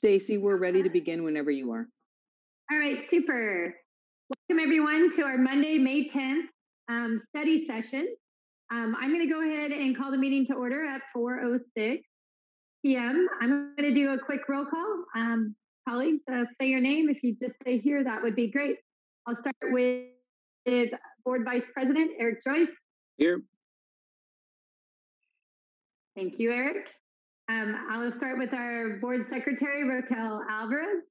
Stacy, we're ready to begin whenever you are. All right, super. Welcome everyone to our Monday, May 10th study session. I'm going to go ahead and call the meeting to order at 4:06 p.m. I'm going to do a quick roll call. Colleagues, say your name. If you just say here, that would be great. I'll start with Board Vice President Eric Joyce. Here. Thank you, Eric. I'll start with our Board Secretary, Raquel Alvarez.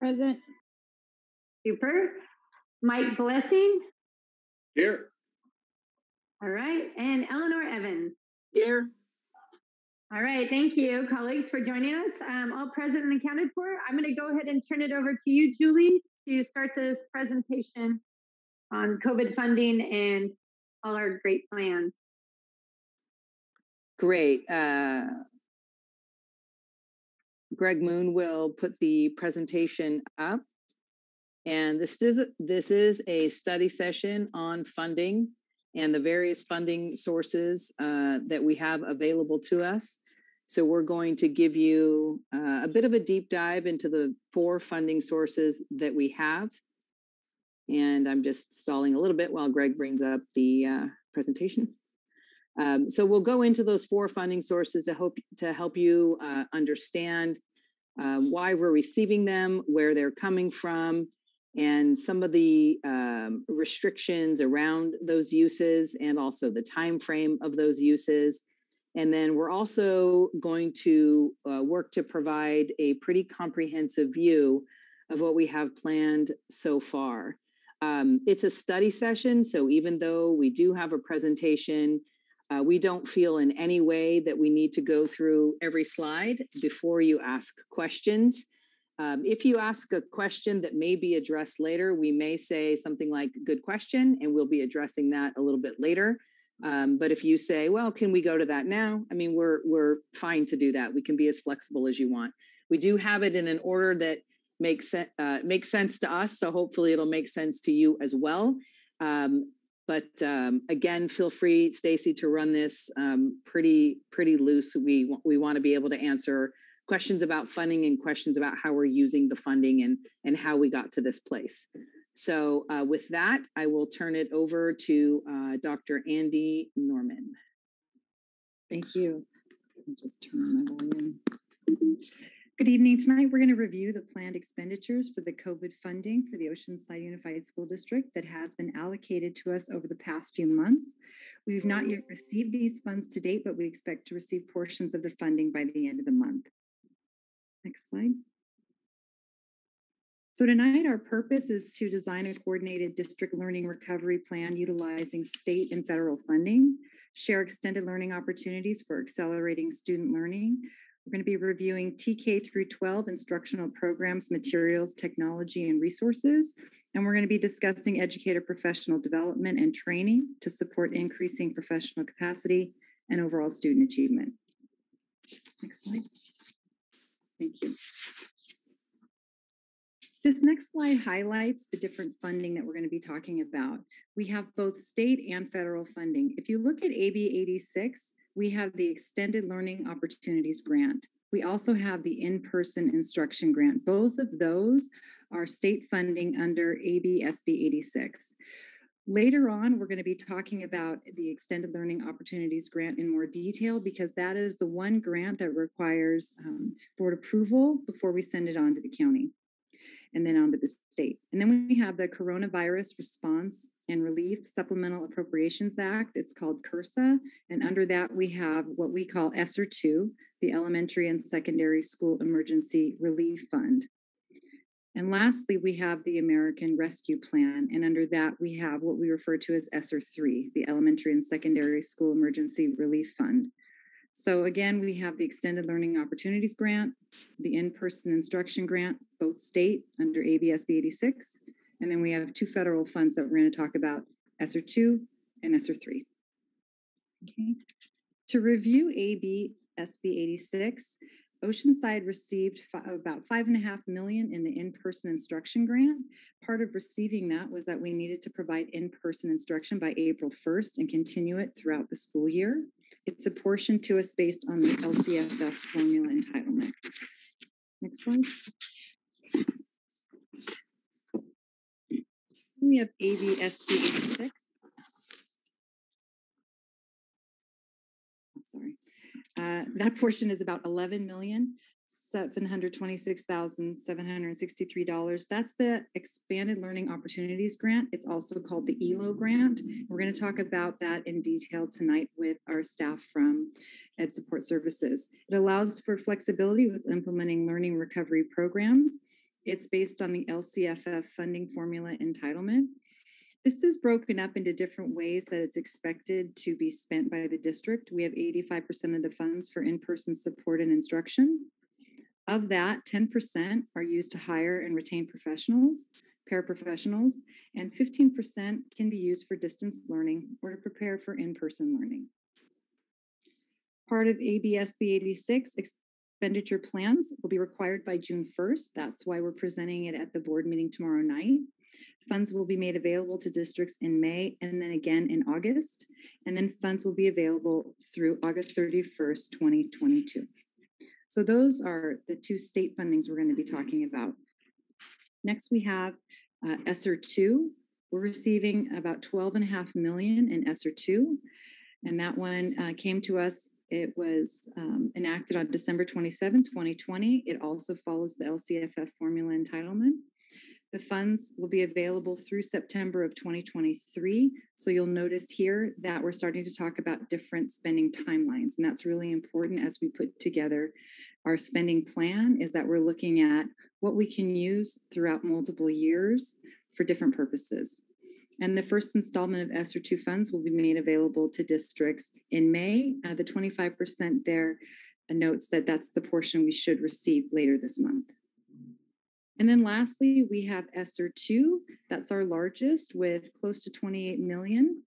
Present. Super. Mike Blessing. Here. All right. And Eleanor Evans. Here. All right. Thank you, colleagues, for joining us. All present and accounted for. I'm going to go ahead and turn it over to you, Julie, to start this presentation on COVID funding and all our great plans. Great. Greg Moon will put the presentation up. And this is a study session on funding and the various funding sources that we have available to us. So we're going to give you a bit of a deep dive into the 4 funding sources that we have. And I'm just stalling a little bit while Greg brings up the presentation. So we'll go into those 4 funding sources to help you understand why we're receiving them, where they're coming from, and some of the restrictions around those uses, and also the time frame of those uses. And then we're also going to work to provide a pretty comprehensive view of what we have planned so far. It's a study session, so even though we do have a presentation, we don't feel in any way that we need to go through every slide before you ask questions. If you ask a question that may be addressed later, we may say something like, good question, and we'll be addressing that a little bit later. But if you say, well, can we go to that now? I mean, we're fine to do that. We can be as flexible as you want. We do have it in an order that makes sense to us, so hopefully it'll make sense to you as well. But again, feel free, Stacy, to run this pretty loose. We want to be able to answer questions about funding and questions about how we're using the funding and how we got to this place. So with that, I will turn it over to Dr. Andy Norman. Thank you. I'll just turn on my volume. Good evening. Tonight, we're going to review the planned expenditures for the COVID funding for the Oceanside Unified School District that has been allocated to us over the past few months. We've not yet received these funds to date, but we expect to receive portions of the funding by the end of the month. Next slide. So tonight, our purpose is to design a coordinated district learning recovery plan utilizing state and federal funding, share extended learning opportunities for accelerating student learning. We're going to be reviewing TK through 12 instructional programs, materials, technology, and resources. And we're going to be discussing educator professional development and training to support increasing professional capacity and overall student achievement. Next slide. Thank you. This next slide highlights the different funding that we're going to be talking about. We have both state and federal funding. If you look at AB 86, we have the Extended Learning Opportunities Grant. We also have the In-Person Instruction Grant. Both of those are state funding under AB SB 86. Later on, we're going to be talking about the Extended Learning Opportunities Grant in more detail because that is the one grant that requires board approval before we send it on to the county and then on to the state. And then we have the Coronavirus Response and Relief Supplemental Appropriations Act. It's called CRSA. And under that, we have what we call ESSER 2, the Elementary and Secondary School Emergency Relief Fund. And lastly, we have the American Rescue Plan. And under that, we have what we refer to as ESSER 3, the Elementary and Secondary School Emergency Relief Fund. So again, we have the Extended Learning Opportunities Grant, the In-Person Instruction Grant, both state under AB SB 86. And then we have 2 federal funds that we're going to talk about, ESSER 2 and ESSER 3. Okay. To review AB SB 86, Oceanside received about $5.5 million in the in-person instruction grant. Part of receiving that was that we needed to provide in-person instruction by April 1st and continue it throughout the school year. It's apportioned to us based on the LCFF formula entitlement. Next slide. We have ABSB 86. I'm sorry. That portion is about $11,726,763. That's the Expanded Learning Opportunities Grant. It's also called the ELO grant. We're going to talk about that in detail tonight with our staff from Ed Support Services. It allows for flexibility with implementing learning recovery programs. It's based on the LCFF funding formula entitlement. This is broken up into different ways that it's expected to be spent by the district. We have 85% of the funds for in-person support and instruction. Of that, 10% are used to hire and retain professionals, paraprofessionals, and 15% can be used for distance learning or to prepare for in-person learning. Part of ABSB 86, expenditure plans will be required by June 1st. That's why we're presenting it at the board meeting tomorrow night. Funds will be made available to districts in May and then again in August. And then funds will be available through August 31st, 2022. So those are the two state fundings we're going to be talking about. Next, we have ESSER 2. We're receiving about $12.5 million in ESSER 2. And that one came to us. It was enacted on December 27, 2020. It also follows the LCFF formula entitlement. The funds will be available through September of 2023. So you'll notice here that we're starting to talk about different spending timelines. And that's really important as we put together our spending plan, is that we're looking at what we can use throughout multiple years for different purposes. And the first installment of ESSER 2 funds will be made available to districts in May. The 25% there notes that that's the portion we should receive later this month. And then lastly, we have ESSER 2. That's our largest with close to 28 million.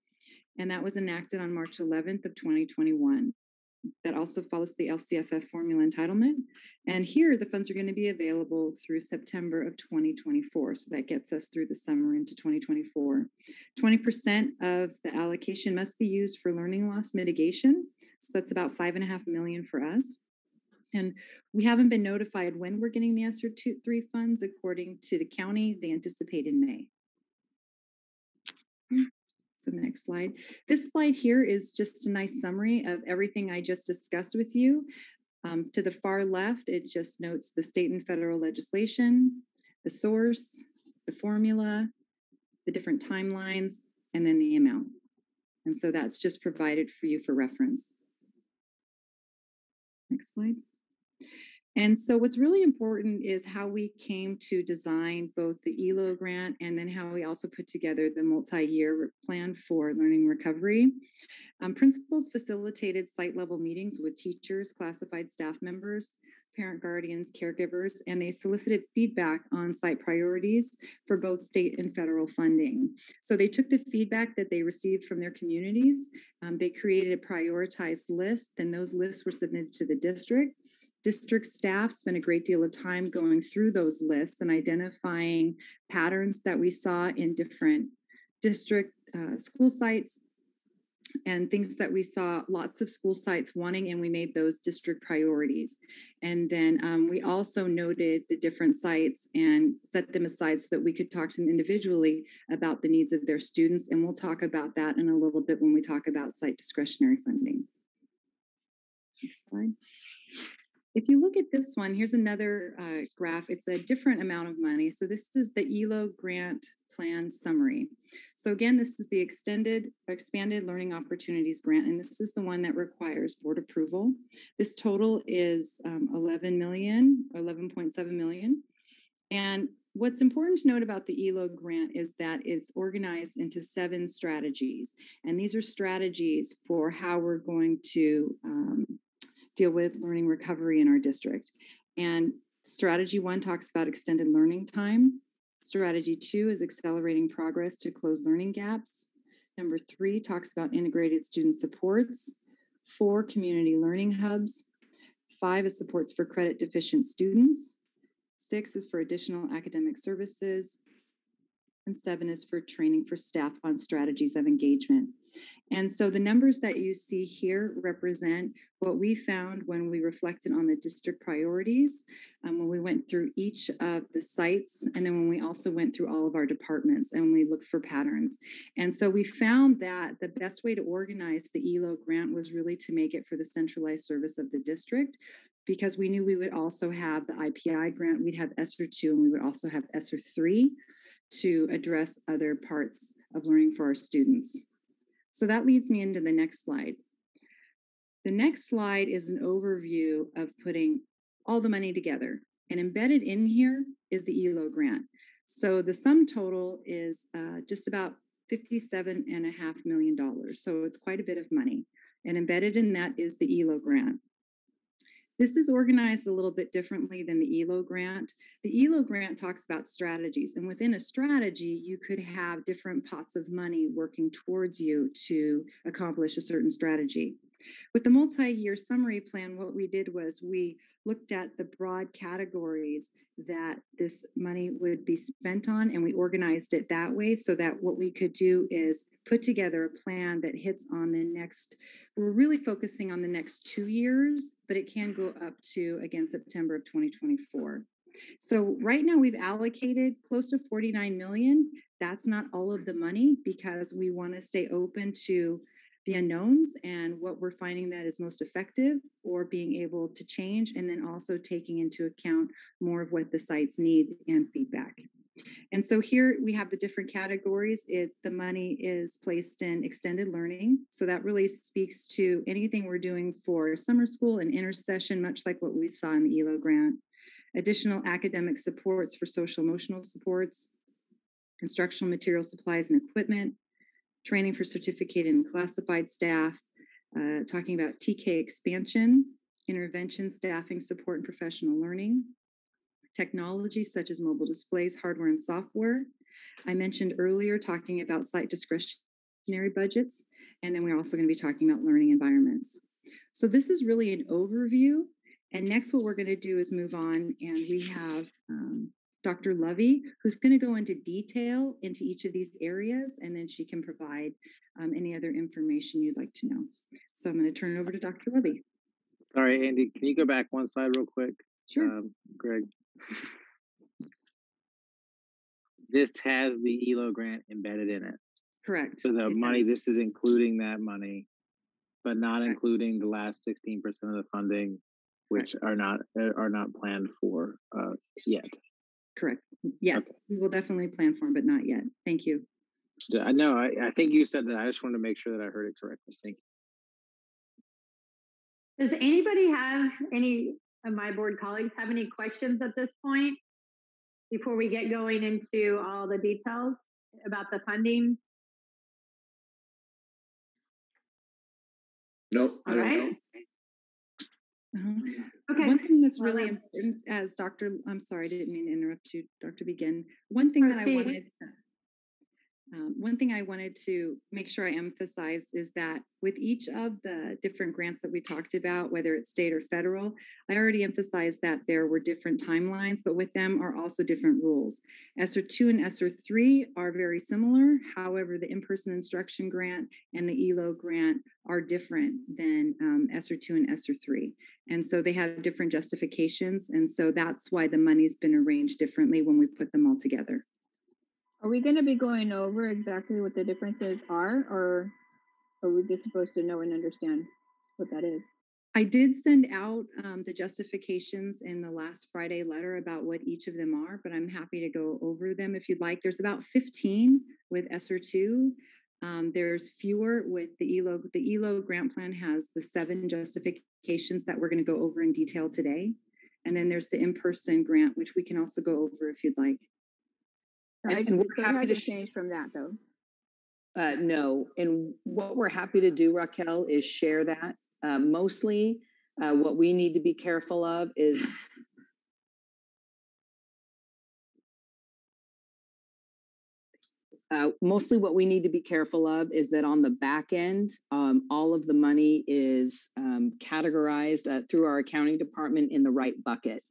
And that was enacted on March 11th of 2021. That also follows the LCFF formula entitlement. And here the funds are going to be available through September of 2024. So that gets us through the summer into 2024. 20% of the allocation must be used for learning loss mitigation. So that's about $5.5 million for us. And we haven't been notified when we're getting the ESSER 3 funds. According to the county, they anticipate in May. So next slide. This slide here is just a nice summary of everything I just discussed with you. To the far left, it just notes the state and federal legislation, the source, the formula, the different timelines, and then the amount. And so that's just provided for you for reference. Next slide. And so what's really important is how we came to design both the ELO grant and then how we also put together the multi-year plan for learning recovery. Principals facilitated site-level meetings with teachers, classified staff members, parent guardians, caregivers, and they solicited feedback on site priorities for both state and federal funding. So they took the feedback that they received from their communities, they created a prioritized list, and those lists were submitted to the district. District staff spent a great deal of time going through those lists and identifying patterns that we saw in different district school sites and things that we saw lots of school sites wanting, and we made those district priorities. And then we also noted the different sites and set them aside so that we could talk to them individually about the needs of their students. And we'll talk about that in a little bit when we talk about site discretionary funding. Next slide. If you look at this one, here's another graph. It's a different amount of money. So this is the ELO grant plan summary. So again, this is the Expanded Learning Opportunities Grant, and this is the one that requires board approval. This total is 11.7 million. And what's important to note about the ELO grant is that it's organized into 7 strategies. And these are strategies for how we're going to deal with learning recovery in our district. And strategy 1 talks about extended learning time. Strategy 2 is accelerating progress to close learning gaps. Number 3 talks about integrated student supports. 4, community learning hubs. 5 is supports for credit deficient students. 6 is for additional academic services. and 7 is for training for staff on strategies of engagement. And so the numbers that you see here represent what we found when we reflected on the district priorities, when we went through each of the sites, and then when we also went through all of our departments and we looked for patterns. And so we found that the best way to organize the ELO grant was really to make it for the centralized service of the district, because we knew we would also have the IPI grant, we'd have ESSER 2, and we would also have ESSER 3 to address other parts of learning for our students. So that leads me into the next slide. The next slide is an overview of putting all the money together. And embedded in here is the ELO grant. So the sum total is just about $57.5 million. So it's quite a bit of money. And embedded in that is the ELO grant. This is organized a little bit differently than the ELO grant. The ELO grant talks about strategies, and within a strategy, you could have different pots of money working towards you to accomplish a certain strategy. With the multi-year summary plan, what we did was we looked at the broad categories that this money would be spent on, and we organized it that way so that what we could do is put together a plan that hits on the next, we're really focusing on the next 2 years, but it can go up to, again, September of 2024. So right now we've allocated close to 49 million. That's not all of the money because we want to stay open to the unknowns and what we're finding that is most effective, or being able to change, and then also taking into account more of what the sites need and feedback. And so here we have the different categories. The money is placed in extended learning. So that really speaks to anything we're doing for summer school and intersession, much like what we saw in the ELO grant. Additional academic supports for social emotional supports, instructional material supplies and equipment, training for certificated and classified staff, talking about TK expansion, intervention, staffing, support, and professional learning, technology such as mobile displays, hardware, and software. I mentioned earlier talking about site discretionary budgets, and then we're also going to be talking about learning environments. So this is really an overview, and next what we're going to do is move on, and we have Dr. Lovey, who's going to go into detail into each of these areas, and then she can provide any other information you'd like to know. So I'm going to turn it over to Dr. Lovey. Sorry, Andy, can you go back one slide real quick? Sure. Greg. This has the ELO grant embedded in it. Correct. So the money, this is including that money, but not including the last 16% of the funding, which are not planned for yet. Correct. Yeah, okay. We will definitely plan for them, but not yet. Thank you. I know. I think you said that. I just wanted to make sure that I heard it correctly. Thank you. Does anybody have any of my board colleagues have any questions at this point before we get going into all the details about the funding? Nope. All right. Okay. One thing that's really important, as I'm sorry, I didn't mean to interrupt you, Dr. Begin. One thing that I wanted to make sure I emphasize is that with each of the different grants that we talked about, whether it's state or federal, I already emphasized that there were different timelines, but with them are also different rules. ESSER 2 and ESSER 3 are very similar. However, the in-person instruction grant and the ELO grant are different than ESSER 2 and ESSER 3. And so they have different justifications. And so that's why the money's been arranged differently when we put them all together. Are we going to be going over exactly what the differences are, or are we just supposed to know and understand what that is? I did send out the justifications in the last Friday letter about what each of them are, but I'm happy to go over them if you'd like. There's about 15 with ESSER 2. There's fewer with the ELO. The ELO grant plan has the 7 justifications that we're going to go over in detail today. And then there's the in-person grant, which we can also go over if you'd like. And we're happy to change from that, though. No, and what we're happy to do, Raquel, is share that. Mostly, what we need to be careful of is that on the back end, all of the money is categorized through our accounting department in the right bucket,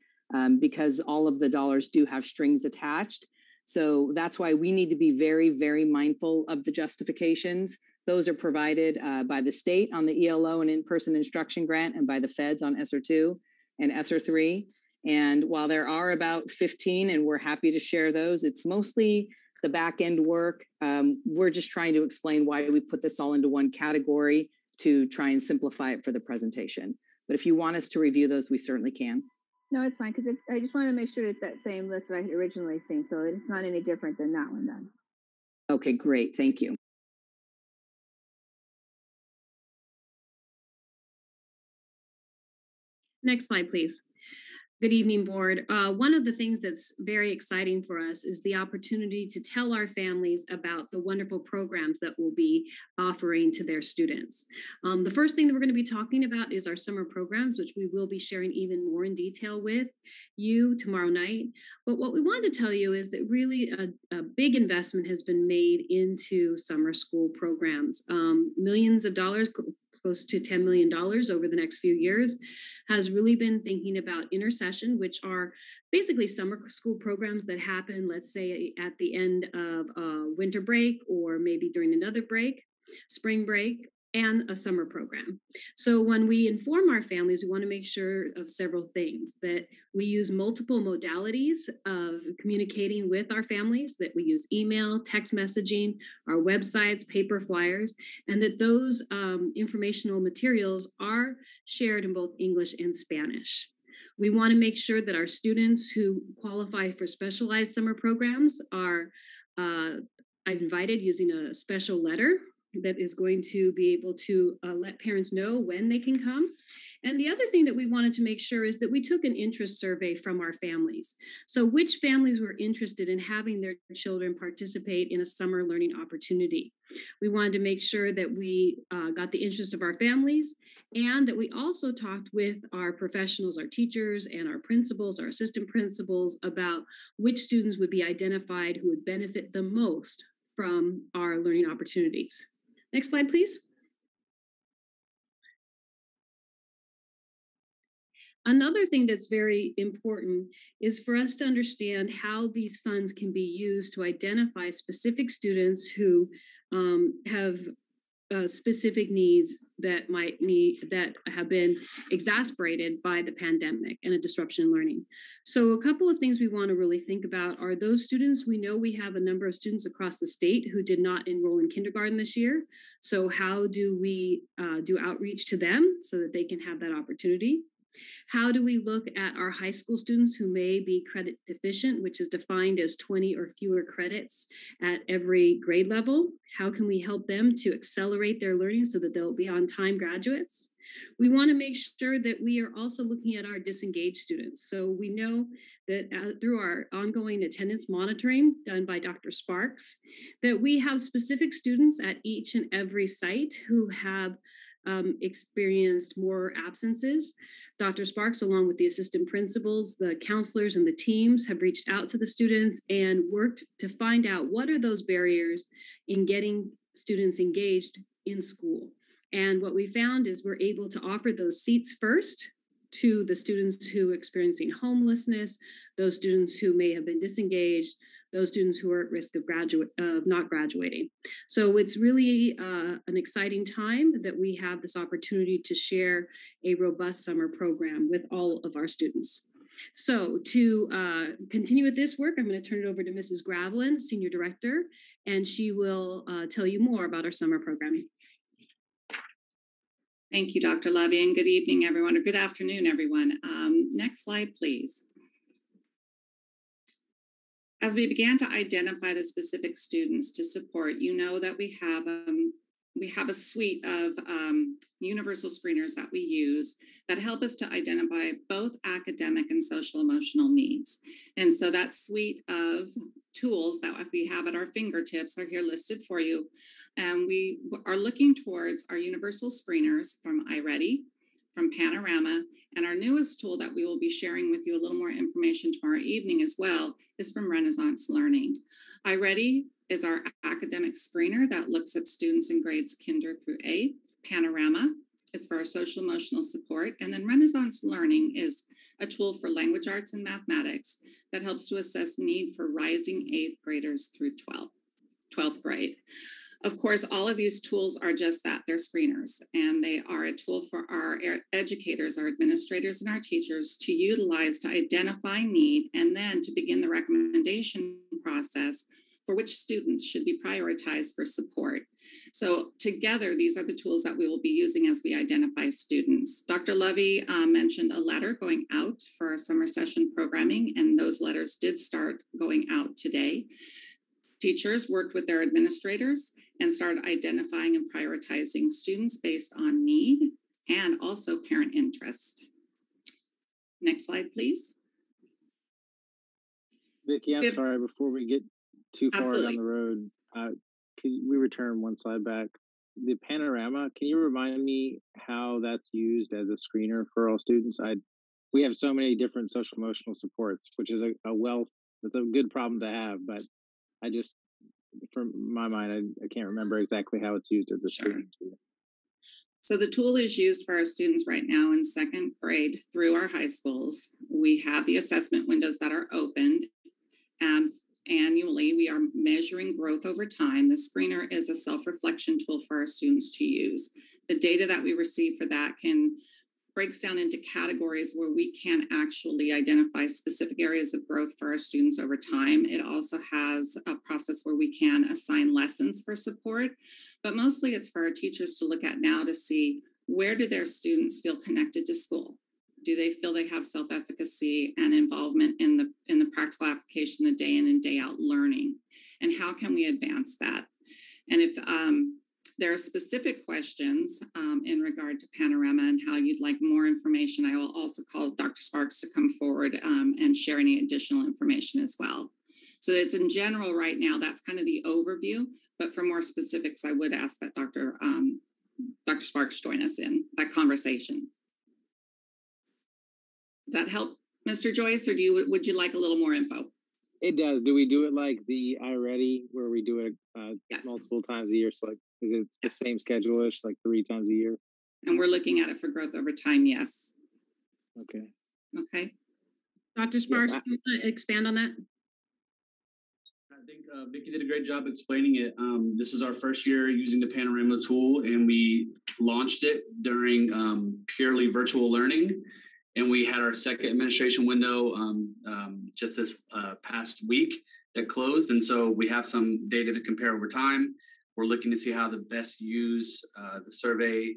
because all of the dollars do have strings attached. So that's why we need to be very, very mindful of the justifications. Those are provided by the state on the ELO and in-person instruction grant, and by the feds on ESSER 2 and ESSER 3. And while there are about 15, and we're happy to share those, it's mostly the back end work. We're just trying to explain why we put this all into one category to try and simplify it for the presentation. But if you want us to review those, we certainly can. No, it's fine, because I just want to make sure it's that same list that I had originally seen, so it's not any different than that one then. Okay, great. Thank you. Next slide, please. Good evening, board. One of the things that's very exciting for us is the opportunity to tell our families about the wonderful programs that we'll be offering to their students. The first thing that we're going to be talking about is our summer programs, which we will be sharing even more in detail with you tomorrow night. But what we want to tell you is that really a big investment has been made into summer school programs. Millions of dollars, close to $10 million over the next few years, has really been thinking about intercession, which are basically summer school programs that happen, let's say, at the end of winter break, or maybe during another break, spring break, and a summer program. So when we inform our families, we want to make sure of several things: that we use multiple modalities of communicating with our families, that we use email, text messaging, our websites, paper flyers, and that those informational materials are shared in both English and Spanish. We want to make sure that our students who qualify for specialized summer programs are invited using a special letter that is going to be able to let parents know when they can come. And the other thing that we wanted to make sure is that we took an interest survey from our families. So which families were interested in having their children participate in a summer learning opportunity? We wanted to make sure that we got the interest of our families, and that we also talked with our professionals, our teachers and our principals, our assistant principals, about which students would be identified who would benefit the most from our learning opportunities. Next slide, please. Another thing that's very important is for us to understand how these funds can be used to identify specific students who have specific needs that have been exacerbated by the pandemic and a disruption in learning. So a couple of things we want to really think about are those students. We know we have a number of students across the state who did not enroll in kindergarten this year. So how do we do outreach to them so that they can have that opportunity? How do we look at our high school students who may be credit deficient, which is defined as 20 or fewer credits at every grade level? How can we help them to accelerate their learning so that they'll be on-time graduates? We want to make sure that we are also looking at our disengaged students. So we know that through our ongoing attendance monitoring done by Dr. Sparks, that we have specific students at each and every site who have experienced more absences. Dr. Sparks, along with the assistant principals, the counselors, and the teams, have reached out to the students and worked to find out what are those barriers in getting students engaged in school. And what we found is we're able to offer those seats first to the students who are experiencing homelessness, those students who may have been disengaged, those students who are at risk of not graduating. So it's really an exciting time that we have this opportunity to share a robust summer program with all of our students. So to continue with this work, I'm going to turn it over to Mrs. Gravelin, Senior Director, and she will tell you more about our summer programming. Thank you, Dr. Levy, and good evening, everyone, or good afternoon, everyone. Next slide, please. As we began to identify the specific students to support, you know that we have a suite of universal screeners that we use that help us to identify both academic and social emotional needs. And so that suite of tools that we have at our fingertips are here listed for you. And we are looking towards our universal screeners from iReady, from Panorama, and our newest tool that we will be sharing with you a little more information tomorrow evening as well is from Renaissance Learning. iReady is our academic screener that looks at students in grades kinder through 8th. Panorama is for our social emotional support. And then Renaissance Learning is a tool for language arts and mathematics that helps to assess need for rising 8th graders through 12th grade. Of course, all of these tools are just that, they're screeners, and they are a tool for our educators, our administrators, and our teachers to utilize to identify need and then to begin the recommendation process for which students should be prioritized for support. So together, these are the tools that we will be using as we identify students. Dr. Lovey mentioned a letter going out for our summer session programming, and those letters did start going out today. Teachers worked with their administrators and started identifying and prioritizing students based on need and also parent interest. Next slide, please. Vicki, I'm sorry, before we get too far down the road, could we return one slide back? The panorama, can you remind me how that's used as a screener for all students? We have so many different social emotional supports, which is a wealth. It's a good problem to have, but I just, from my mind, I can't remember exactly how it's used as a screener. So the tool is used for our students right now in 2nd grade through our high schools. We have the assessment windows that are opened. Annually, we are measuring growth over time. The screener is a self-reflection tool for our students to use. The data that we receive for that breaks down into categories where we can actually identify specific areas of growth for our students over time. It also has a process where we can assign lessons for support, but mostly it's for our teachers to look at now to see where do their students feel connected to school? Do they feel they have self-efficacy and involvement in the practical application, the day in and day out learning? And how can we advance that? And if there are specific questions in regard to Panorama and how you'd like more information, I will also call Dr. Sparks to come forward and share any additional information as well. So it's in general right now, that's kind of the overview, but for more specifics, I would ask that Dr. Sparks join us in that conversation. Does that help, Mr. Joyce, or would you like a little more info? It does. Do we do it like the iReady, where we do it yes. multiple times a year? So like, is it the same schedule-ish, like 3 times a year? And we're looking at it for growth over time, yes. Okay. Okay. Dr. Sparks, do you want to expand on that? I think Vicki did a great job explaining it. This is our first year using the Panorama tool, and we launched it during purely virtual learning. And we had our second administration window just this past week that closed. And so we have some data to compare over time. We're looking to see how to best use the survey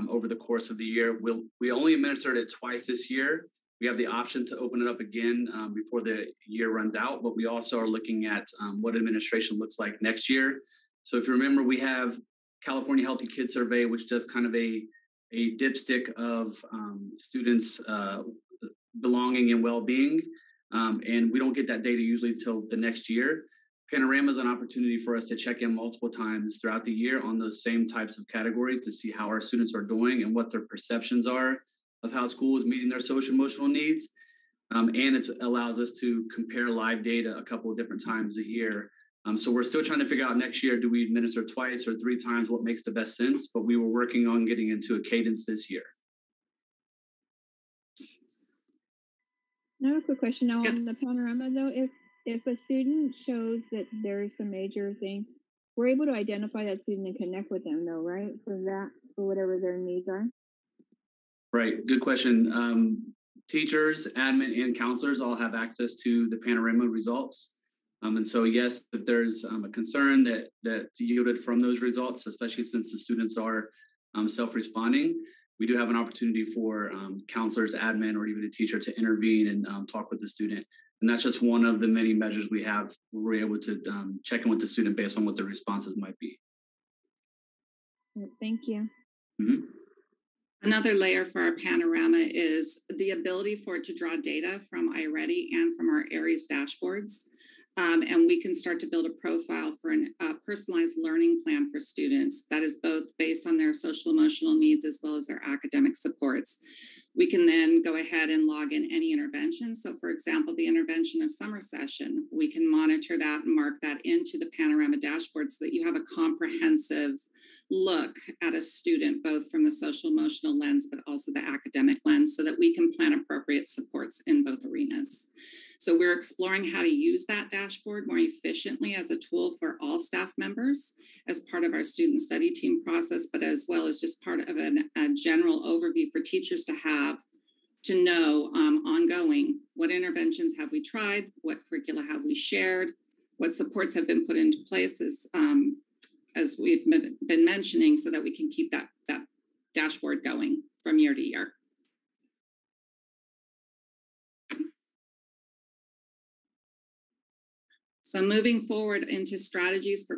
over the course of the year. We only administered it twice this year. We have the option to open it up again before the year runs out, but we also are looking at what administration looks like next year. So if you remember, we have California Healthy Kids Survey, which does kind of a dipstick of students' belonging and well-being, and we don't get that data usually until the next year. Panorama is an opportunity for us to check in multiple times throughout the year on those same types of categories to see how our students are doing and what their perceptions are of how school is meeting their social emotional needs. And it allows us to compare live data a couple of different times a year. So we're still trying to figure out next year, do we administer twice or 3 times, what makes the best sense? But we were working on getting into a cadence this year. I have a quick question now on the Panorama though. If a student shows that there's a major thing, we're able to identify that student and connect with them though, right? For whatever their needs are. Right, good question. Teachers, admin, and counselors all have access to the Panorama results. And so, yes, if there's a concern that yielded from those results, especially since the students are self-responding, we do have an opportunity for counselors, admin, or even a teacher to intervene and talk with the student. And that's just one of the many measures we have where we're able to check in with the student based on what their responses might be. Thank you. Mm-hmm. Another layer for our Panorama is the ability for it to draw data from iReady and from our Aries dashboards. And we can start to build a profile for a personalized learning plan for students that is both based on their social emotional needs as well as their academic supports. We can then go ahead and log in any interventions. So for example, the intervention of summer session, we can monitor that and mark that into the Panorama dashboard so that you have a comprehensive look at a student, both from the social emotional lens, but also the academic lens, so that we can plan appropriate supports in both arenas. So we're exploring how to use that dashboard more efficiently as a tool for all staff members as part of our student study team process, but as well as just part of a general overview for teachers to have to know ongoing, what interventions have we tried, what curricula have we shared, what supports have been put into place as we've been mentioning, so that we can keep that dashboard going from year to year. So moving forward into strategies for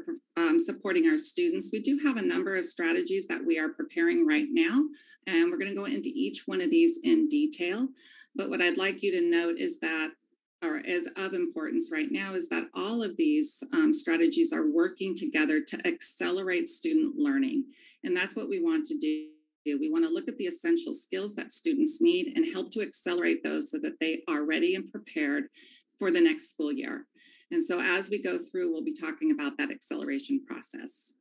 supporting our students, we do have a number of strategies that we are preparing right now, and we're going to go into each one of these in detail. But what I'd like you to note is that, or is of importance right now, is that all of these strategies are working together to accelerate student learning. And that's what we want to do. We want to look at the essential skills that students need and help to accelerate those so that they are ready and prepared for the next school year. And so as we go through, we'll be talking about that acceleration process.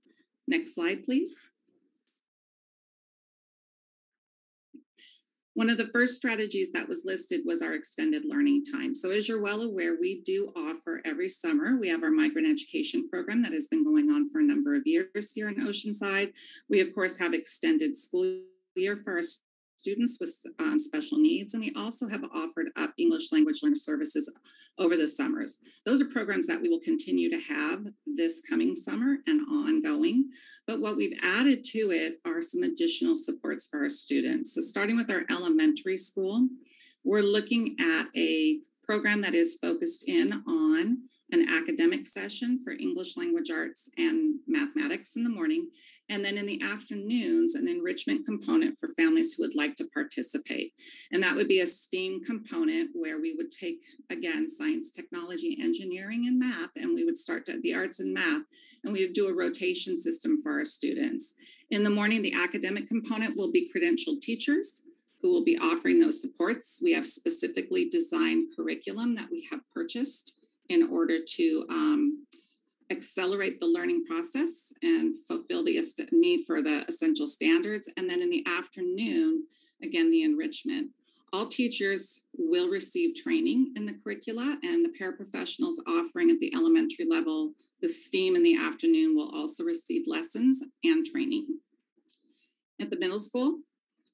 Next slide, please. One of the first strategies that was listed was our extended learning time. So as you're well aware, we do offer every summer, we have our migrant education program that has been going on for a number of years here in Oceanside. We, of course, have extended school year for our students with special needs. And we also have offered up English language learner services over the summers. Those are programs that we will continue to have this coming summer and ongoing. But what we've added to it are some additional supports for our students. So starting with our elementary school, we're looking at a program that is focused in on an academic session for English language arts and mathematics in the morning. And then in the afternoons, an enrichment component for families who would like to participate. And that would be a STEAM component where we would take, again, science, technology, engineering, and math, and we would start the arts and math, and we would do a rotation system for our students. In the morning, the academic component will be credentialed teachers who will be offering those supports. We have specifically designed curriculum that we have purchased in order to accelerate the learning process and fulfill the need for the essential standards. And then in the afternoon, again, the enrichment. All teachers will receive training in the curricula, and the paraprofessionals offering at the elementary level the STEAM in the afternoon will also receive lessons and training. At the middle school,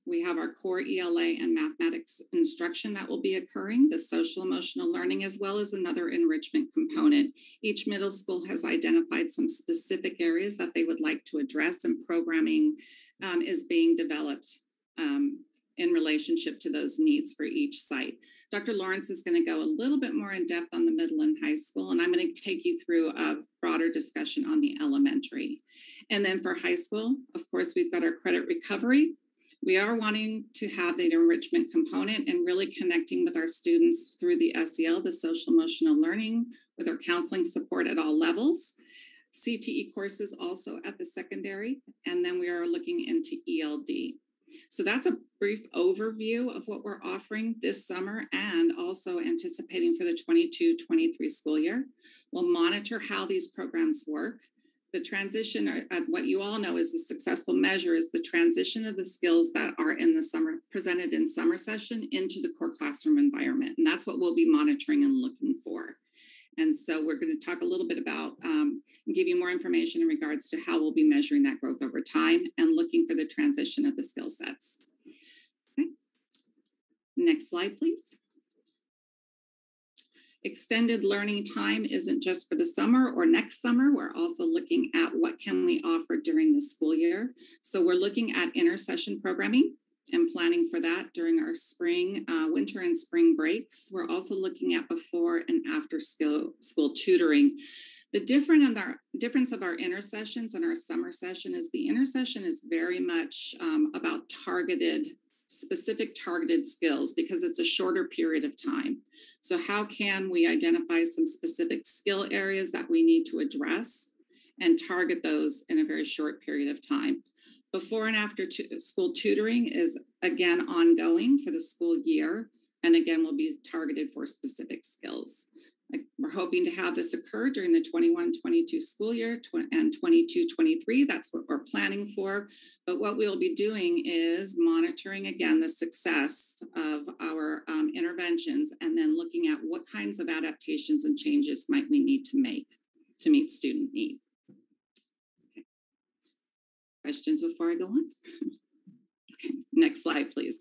we have our core ELA and mathematics instruction that will be occurring, the social emotional learning, as well as another enrichment component. Each middle school has identified some specific areas that they would like to address, and programming is being developed in relationship to those needs for each site. Dr. Lawrence is going to go a little bit more in depth on the middle and high school, and I'm going to take you through a broader discussion on the elementary. And then for high school, of course, we've got our credit recovery. We are wanting to have the enrichment component and really connecting with our students through the SEL, the social emotional learning, with our counseling support at all levels. CTE courses also at the secondary, and then we are looking into ELD. So that's a brief overview of what we're offering this summer and also anticipating for the 22-23 school year. We'll monitor how these programs work. The transition, what you all know is the successful measure, is the transition of the skills that are in the summer, presented in summer session into the core classroom environment. And that's what we'll be monitoring and looking for. And so we're going to talk a little bit about and give you more information in regards to how we'll be measuring that growth over time and looking for the transition of the skill sets. Okay. Next slide, please. Extended learning time isn't just for the summer or next summer. We're also looking at what can we offer during the school year. So we're looking at intersession programming and planning for that during our spring, winter and spring breaks. We're also looking at before and after school tutoring. The difference of our intersessions and our summer session is the intersession is very much about targeted specific targeted skills because it's a shorter period of time. So how can we identify some specific skill areas that we need to address and target those in a very short period of time? Before and after school tutoring is again ongoing for the school year, and again will be targeted for specific skills. We're hoping to have this occur during the 21-22 school year and 22-23. That's what we're planning for. But what we'll be doing is monitoring again the success of our interventions and then looking at what kinds of adaptations and changes might we need to make to meet student need. Okay. Questions before I go on? Okay. Next slide, please.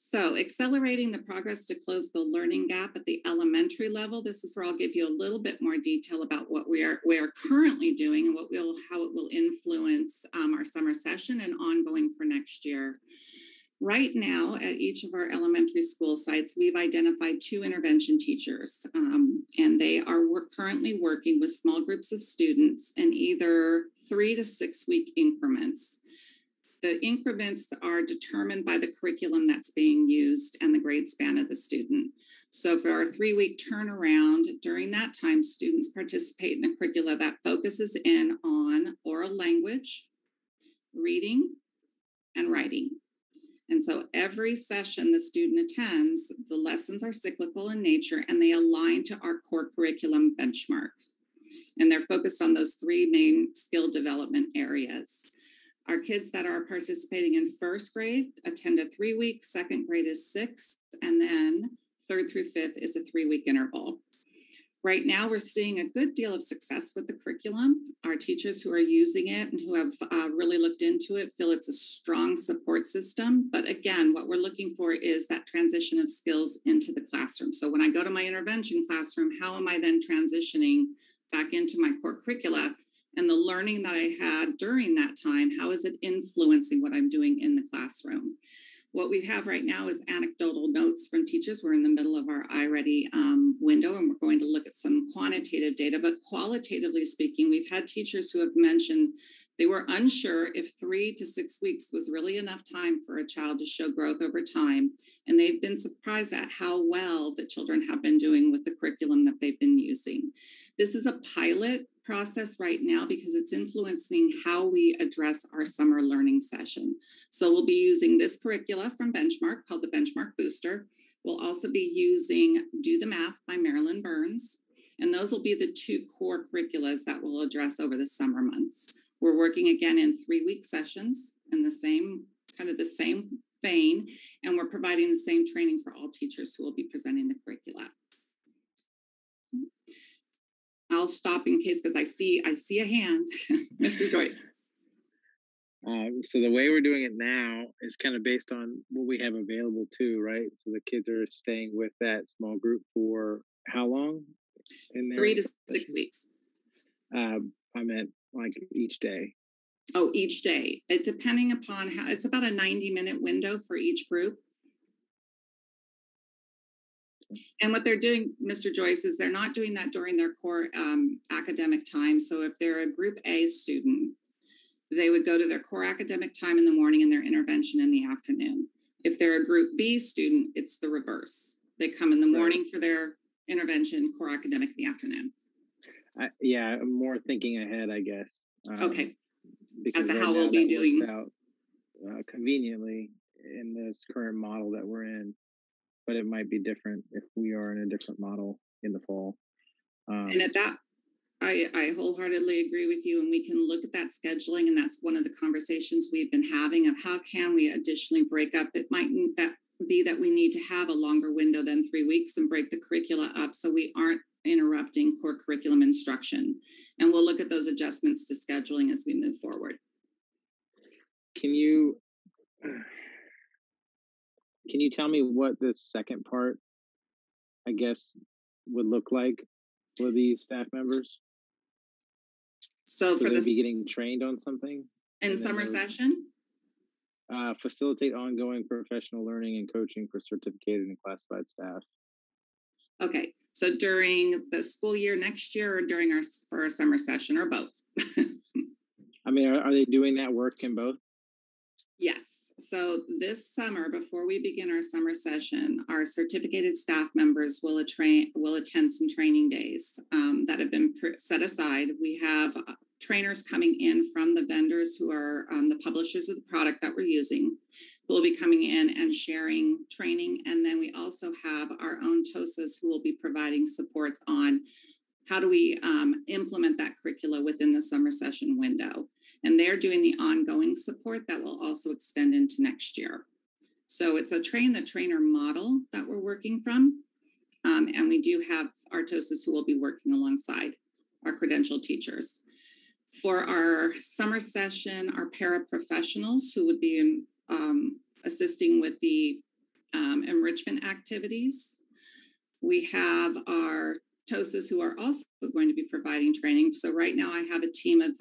So accelerating the progress to close the learning gap at the elementary level. This is where I'll give you a little bit more detail about what we are currently doing and how it will influence our summer session and ongoing for next year. Right now, at each of our elementary school sites, we've identified 2 intervention teachers, and they are currently working with small groups of students in either 3 to 6 week increments. The increments are determined by the curriculum that's being used and the grade span of the student. So for our 3-week turnaround, during that time, students participate in a curricula that focuses in on oral language, reading, and writing. And so every session the student attends, the lessons are cyclical in nature and they align to our core curriculum benchmark. And they're focused on those 3 main skill development areas. Our kids that are participating in 1st grade attend a 3-week, 2nd grade is 6, and then 3rd through 5th is a 3-week interval. Right now, we're seeing a good deal of success with the curriculum. Our teachers who are using it and who have really looked into it feel it's a strong support system. But again, what we're looking for is that transition of skills into the classroom. So when I go to my intervention classroom, how am I then transitioning back into my core curricula? And the learning that I had during that time, how is it influencing what I'm doing in the classroom? What we have right now is anecdotal notes from teachers. We're in the middle of our iReady window, and we're going to look at some quantitative data. But qualitatively speaking, we've had teachers who have mentioned they were unsure if 3 to 6 weeks was really enough time for a child to show growth over time. And they've been surprised at how well the children have been doing with the curriculum that they've been using. This is a pilot process right now because it's influencing how we address our summer learning session. So we'll be using this curricula from Benchmark called the Benchmark Booster. We'll also be using Do the Math by Marilyn Burns. And those will be the 2 core curriculas that we'll address over the summer months. We're working again in 3-week sessions in the same vein, and we're providing the same training for all teachers who will be presenting the curricula. I'll stop in case because I see a hand, Mr. Joyce. So the way we're doing it now is kind of based on what we have available too, right? So the kids are staying with that small group for how long? 3 to 6 weeks. I meant like each day. Oh, each day. It depending upon how it's about a 90-minute window for each group. And what they're doing, Mr. Joyce, is they're not doing that during their core academic time. So if they're a group A student, they would go to their core academic time in the morning and their intervention in the afternoon. If they're a group B student, it's the reverse. They come in the morning for their intervention, core academic in the afternoon. Yeah, I'm more thinking ahead, I guess. Okay. Because as to right how now we'll be that doing. works out conveniently in this current model that we're in, but it might be different if we are in a different model in the fall. And at that, I wholeheartedly agree with you, and we can look at that scheduling, and that's one of the conversations we've been having of how can we additionally break up. It might be that we need to have a longer window than 3 weeks and break the curricula up so we aren't interrupting core curriculum instruction. And we'll look at those adjustments to scheduling as we move forward. Can you tell me what this second part, I guess, would look like for these staff members? So for they'll be getting trained on something in summer session? Facilitate ongoing professional learning and coaching for certificated and classified staff. Okay, so during the school year next year, or for our summer session, or both? I mean, are they doing that work in both? Yes. So this summer, before we begin our summer session, our certificated staff members will attend some training days that have been set aside. We have trainers coming in from the vendors who are the publishers of the product that we're using, who will be coming in and sharing training. And then we also have our own TOSAs who will be providing supports on how do we implement that curricula within the summer session window. And they're doing the ongoing support that will also extend into next year. So it's a train the trainer model that we're working from. And we do have our TOSAs who will be working alongside our credentialed teachers. For our summer session, our paraprofessionals who would be assisting with the enrichment activities. We have our TOSAs who are also going to be providing training. So right now I have a team of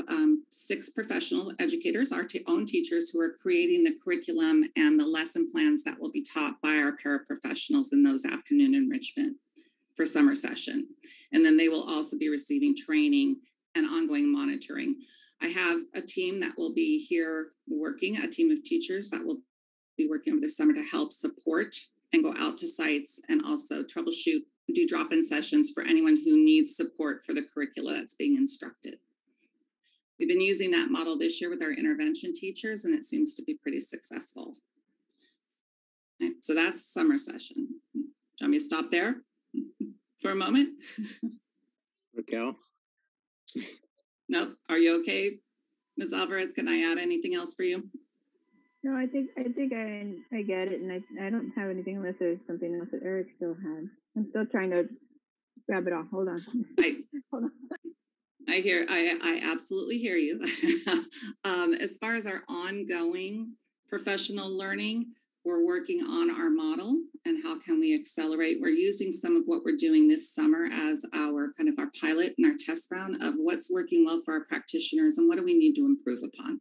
6 professional educators, our own teachers, who are creating the curriculum and the lesson plans that will be taught by our paraprofessionals in those afternoon enrichment for summer session. And then they will also be receiving training and ongoing monitoring. I have a team that will be here working, a team of teachers that will be working over the summer to help support and go out to sites and also troubleshoot, do drop-in sessions for anyone who needs support for the curricula that's being instructed. We've been using that model this year with our intervention teachers, and it seems to be pretty successful. Okay, so that's summer session. Do you want me to stop there for a moment? Raquel? No, are you okay, Ms. Alvarez? Can I add anything else for you? No, I think I get it, and I don't have anything unless there's something else that Eric still had. I'm still trying to grab it all. Hold on. Hold on. I absolutely hear you. As far as our ongoing professional learning, we're working on our model and how can we accelerate. We're using some of what we're doing this summer as our kind of our pilot and our test ground of what's working well for our practitioners and what do we need to improve upon.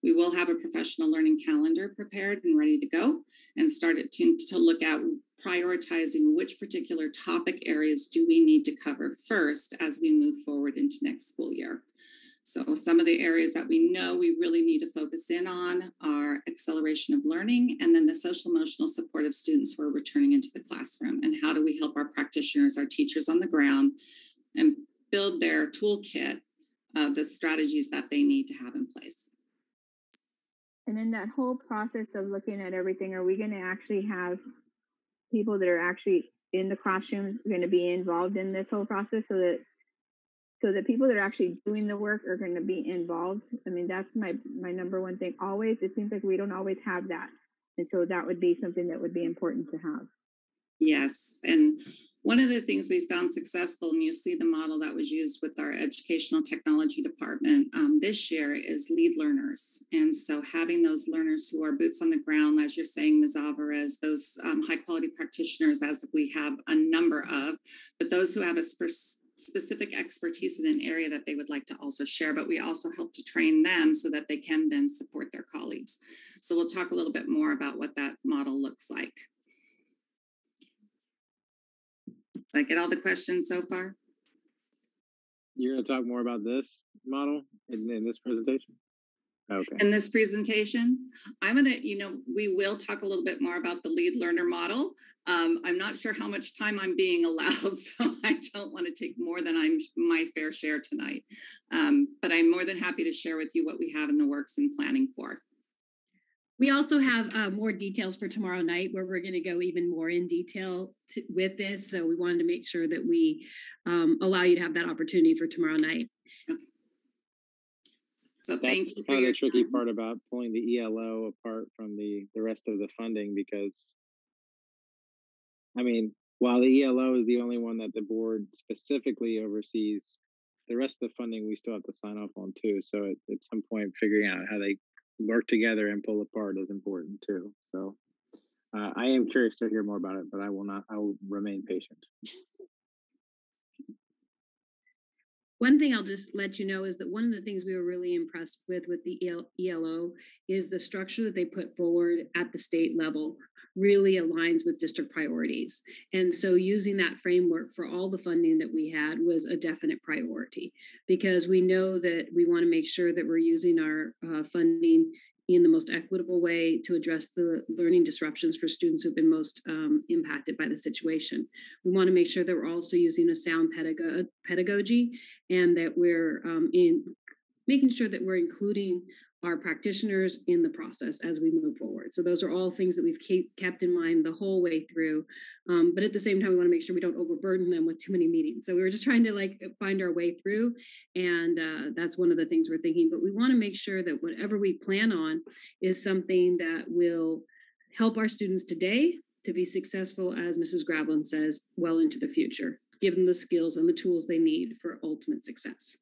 We will have a professional learning calendar prepared and ready to go and started to look at prioritizing which particular topic areas do we need to cover first as we move forward into next school year. So some of the areas that we know we really need to focus in on are acceleration of learning and then the social emotional support of students who are returning into the classroom and how do we help our practitioners, our teachers on the ground and build their toolkit of the strategies that they need to have in place. And in that whole process of looking at everything, are we going to actually have people that are actually in the classrooms going to be involved in this whole process so that people that are actually doing the work are going to be involved? I mean, that's my number one thing. Always, it seems like we don't always have that. And so that would be something that would be important to have. Yes. And one of the things we found successful, and you see the model that was used with our educational technology department this year, is lead learners. And so having those learners who are boots on the ground, as you're saying, Ms. Alvarez, those high quality practitioners, as we have a number of, but those who have a specific expertise in an area that they would like to also share, but we also help to train them so that they can then support their colleagues. So we'll talk a little bit more about what that model looks like. Did I get all the questions so far? You're going to talk more about this model in this presentation? Okay. In this presentation, I'm going to, we will talk a little bit more about the lead learner model. I'm not sure how much time I'm being allowed, so I don't want to take more than my fair share tonight. But I'm more than happy to share with you what we have in the works and planning for. We also have more details for tomorrow night where we're going to go even more in detail with this. So we wanted to make sure that we allow you to have that opportunity for tomorrow night. Okay. So that's kind of the tricky part about pulling the ELO apart from the rest of the funding, because, I mean, while the ELO is the only one that the board specifically oversees, the rest of the funding we still have to sign off on too. So at some point, figuring out how they work together and pull apart is important too. So I am curious to hear more about it, but I will remain patient. One thing I'll just let you know is that one of the things we were really impressed with the ELO is the structure that they put forward at the state level really aligns with district priorities. And so using that framework for all the funding that we had was a definite priority, because we know that we want to make sure that we're using our funding in the most equitable way to address the learning disruptions for students who've been most impacted by the situation. We want to make sure that we're also using a sound pedagogy and that we're making sure that we're including our practitioners in the process as we move forward. So those are all things that we've kept in mind the whole way through. But at the same time, we want to make sure we don't overburden them with too many meetings. So we were just trying to find our way through. And that's one of the things we're thinking. But we want to make sure that whatever we plan on is something that will help our students today to be successful, as Mrs. Grablin says, well into the future. Give them the skills and the tools they need for ultimate success.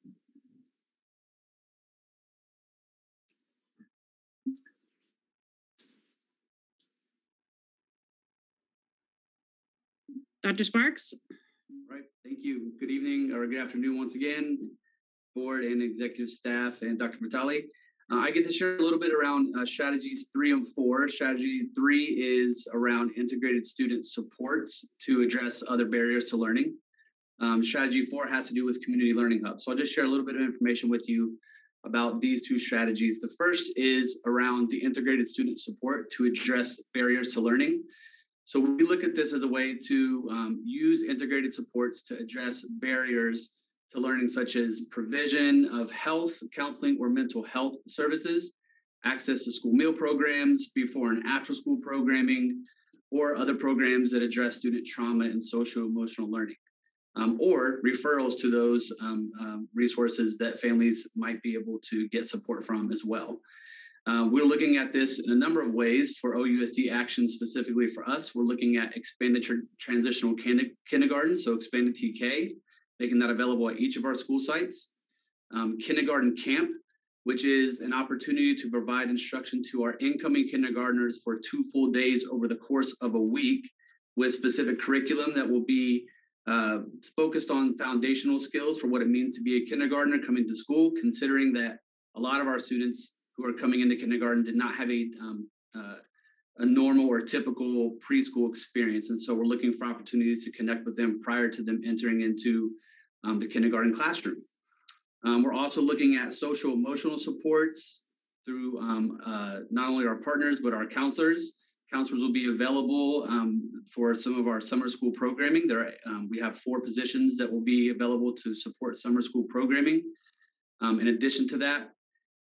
Dr. Sparks? Right. Thank you. Good evening or good afternoon once again, board and executive staff and Dr. Vitale. I get to share a little bit around strategies 3 and 4. Strategy 3 is around integrated student supports to address other barriers to learning. Strategy 4 has to do with community learning hubs. So I'll just share a little bit of information with you about these 2 strategies. The first is around the integrated student support to address barriers to learning. So we look at this as a way to use integrated supports to address barriers to learning, such as provision of health, counseling, or mental health services, access to school meal programs, before and after school programming, or other programs that address student trauma and social-emotional learning, or referrals to those resources that families might be able to get support from as well. We're looking at this in a number of ways for OUSD actions specifically for us. We're looking at expanded transitional kindergarten, so expanded TK, making that available at each of our school sites. Kindergarten camp, which is an opportunity to provide instruction to our incoming kindergartners for 2 full days over the course of a week with specific curriculum that will be focused on foundational skills for what it means to be a kindergartner coming to school, considering that a lot of our students who are coming into kindergarten did not have a normal or typical preschool experience. And so we're looking for opportunities to connect with them prior to them entering into the kindergarten classroom. We're also looking at social emotional supports through not only our partners, but our counselors. Counselors will be available for some of our summer school programming. We have 4 positions that will be available to support summer school programming. In addition to that,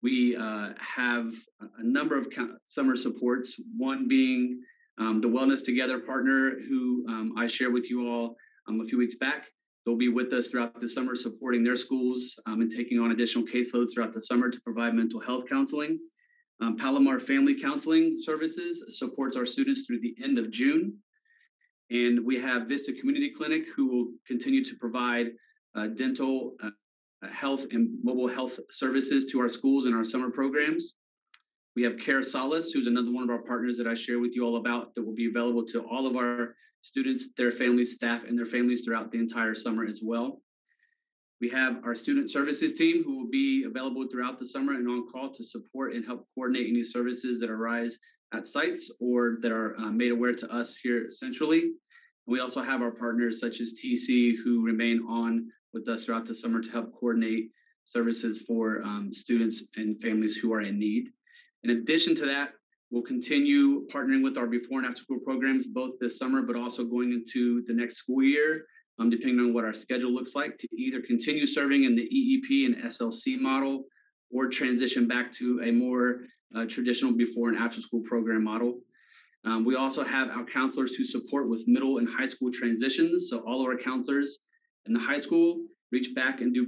we have a number of summer supports, one being the Wellness Together partner who I shared with you all a few weeks back. They'll be with us throughout the summer supporting their schools and taking on additional caseloads throughout the summer to provide mental health counseling. Palomar Family Counseling Services supports our students through the end of June. And we have Vista Community Clinic who will continue to provide dental health and mobile health services to our schools and our summer programs. We have Care Solace, who's another one of our partners that I share with you all about, that will be available to all of our students, their families, staff, and their families throughout the entire summer as well. We have our student services team who will be available throughout the summer and on call to support and help coordinate any services that arise at sites or that are made aware to us here centrally. We also have our partners such as TC who remain on with us throughout the summer to help coordinate services for students and families who are in need. In addition to that, we'll continue partnering with our before and after school programs both this summer, but also going into the next school year, depending on what our schedule looks like, to either continue serving in the EEP and SLC model or transition back to a more traditional before and after school program model. We also have our counselors who support with middle and high school transitions. So all of our counselors in the high school reach back and do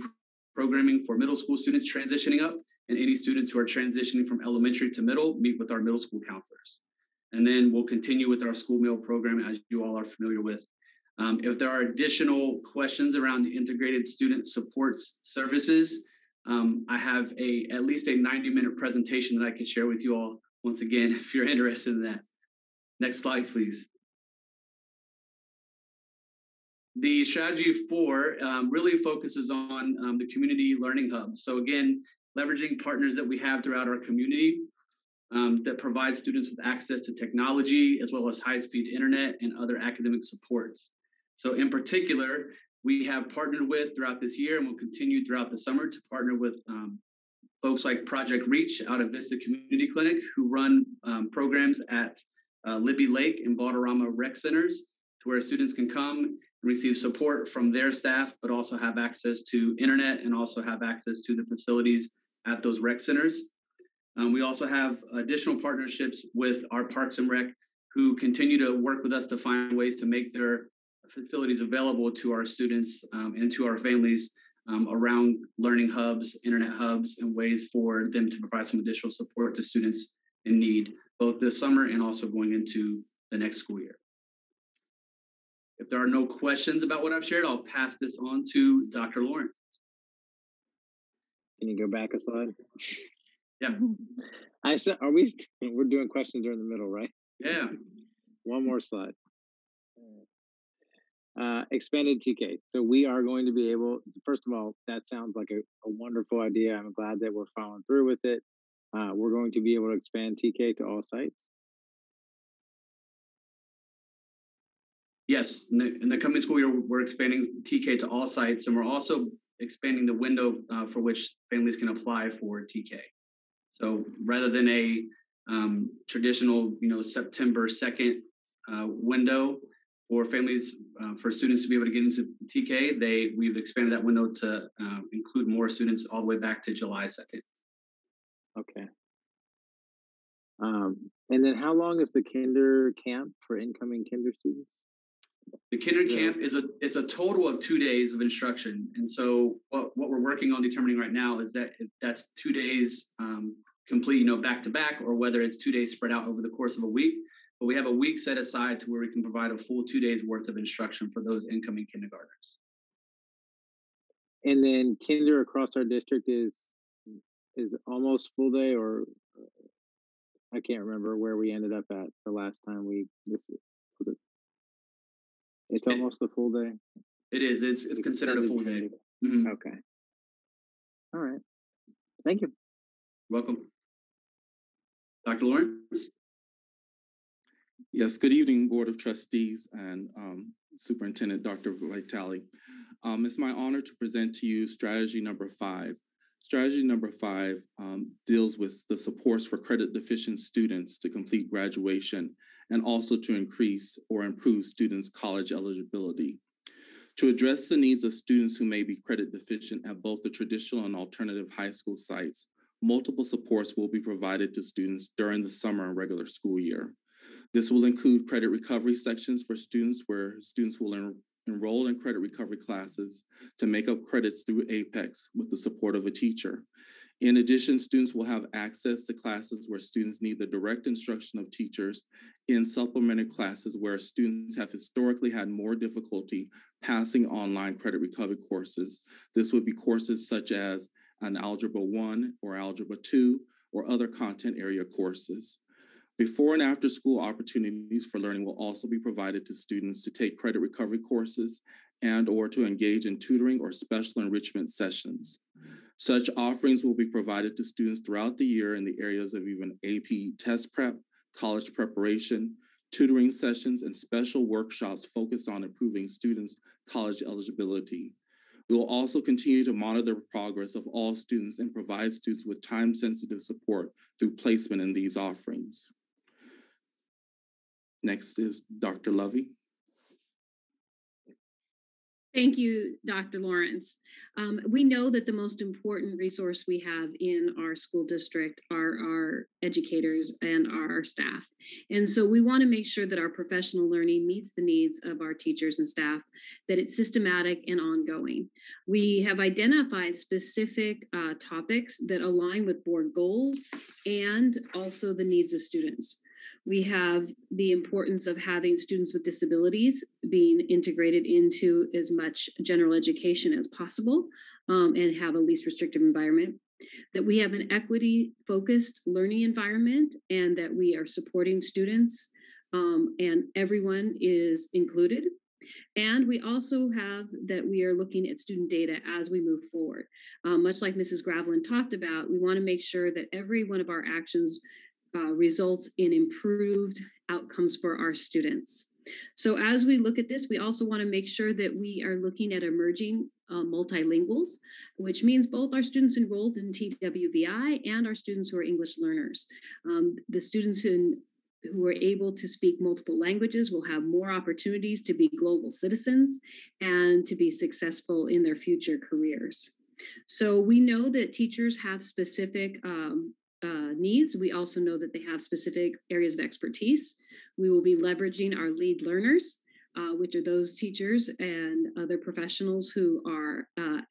programming for middle school students transitioning up, and any students who are transitioning from elementary to middle meet with our middle school counselors. And then we'll continue with our school meal program as you all are familiar with. If there are additional questions around the integrated student supports services, I have at least a 90-minute presentation that I can share with you all once again, if you're interested in that. Next slide, please. The strategy 4 really focuses on the community learning hubs. So again, leveraging partners that we have throughout our community that provide students with access to technology as well as high-speed internet and other academic supports. So in particular, we have partnered with throughout this year and will continue throughout the summer to partner with folks like Project Reach out of Vista Community Clinic, who run programs at Libby Lake and Balderrama Rec Centers, to where students can come and receive support from their staff, but also have access to internet and also have access to the facilities at those rec centers. We also have additional partnerships with our Parks and Rec, who continue to work with us to find ways to make their facilities available to our students and to our families around learning hubs, internet hubs, and ways for them to provide some additional support to students in need, both this summer and also going into the next school year. If there are no questions about what I've shared, I'll pass this on to Dr. Lawrence. Can you go back a slide? Yeah. I said, we're doing questions during the middle, right? Yeah. One more slide. Expanded TK. So we are going to be able, first of all, that sounds like a wonderful idea. I'm glad that we're following through with it. We're going to be able to expand TK to all sites. Yes, in the coming school year, we're expanding TK to all sites, and we're also expanding the window for which families can apply for TK. So rather than a traditional, September 2nd window for families, for students to be able to get into TK, we've expanded that window to include more students all the way back to July 2nd. Okay. And then how long is the kinder camp for incoming kinder students? The kinder camp it's a total of 2 days of instruction. And so what we're working on determining right now is that if that's 2 days complete, back to back, or whether it's 2 days spread out over the course of a week. But we have a week set aside to where we can provide a full 2 days worth of instruction for those incoming kindergartners. And then kinder across our district is almost full day, or I can't remember where we ended up at the last time it's almost the full day. It is. It's considered a full day. Mm-hmm. Okay. All right. Thank you. Welcome. Dr. Lawrence? Yes, good evening, Board of Trustees and Superintendent Dr. Vitale. It's my honor to present to you strategy number 5. Strategy number 5 deals with the supports for credit deficient students to complete graduation and also to increase or improve students' college eligibility. To address the needs of students who may be credit deficient at both the traditional and alternative high school sites, multiple supports will be provided to students during the summer and regular school year. This will include credit recovery sections for students where students will enroll in credit recovery classes to make up credits through APEX with the support of a teacher. In addition, students will have access to classes where students need the direct instruction of teachers in supplementary classes where students have historically had more difficulty passing online credit recovery courses. This would be courses such as an Algebra 1 or Algebra 2 or other content area courses. Before and after school opportunities for learning will also be provided to students to take credit recovery courses and or to engage in tutoring or special enrichment sessions. Such offerings will be provided to students throughout the year in the areas of even AP test prep, college preparation, tutoring sessions, and special workshops focused on improving students' college eligibility. We will also continue to monitor the progress of all students and provide students with time-sensitive support through placement in these offerings. Next is Dr. Lovey. Thank you, Dr. Lawrence. We know that the most important resource we have in our school district are our educators and our staff. And so we want to make sure that our professional learning meets the needs of our teachers and staff, that it's systematic and ongoing. We have identified specific topics that align with board goals and also the needs of students. We have the importance of having students with disabilities being integrated into as much general education as possible and have a least restrictive environment. That we have an equity-focused learning environment and that we are supporting students and everyone is included. And we also have that we are looking at student data as we move forward. Much like Mrs. Gravelin talked about, we want to make sure that every one of our actions results in improved outcomes for our students. So as we look at this, we also want to make sure that we are looking at emerging multilinguals, which means both our students enrolled in TWVI and our students who are English learners. The students who are able to speak multiple languages will have more opportunities to be global citizens and to be successful in their future careers. So we know that teachers have specific needs. We also know that they have specific areas of expertise. We will be leveraging our lead learners, which are those teachers and other professionals who are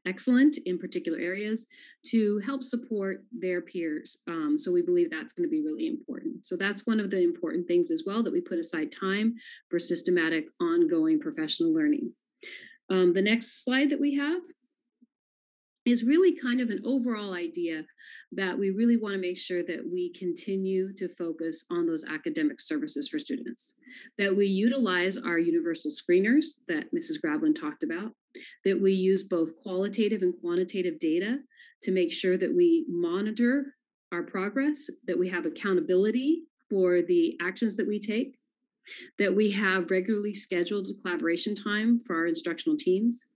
excellent in particular areas to help support their peers. So we believe that's going to be really important. So that's one of the important things as well, that we put aside time for systematic, ongoing professional learning. The next slide that we have is really kind of an overall idea that we really want to make sure that we continue to focus on those academic services for students, that we utilize our universal screeners that Mrs. Grablin talked about, that we use both qualitative and quantitative data to make sure that we monitor our progress, that we have accountability for the actions that we take, that we have regularly scheduled collaboration time for our instructional teams,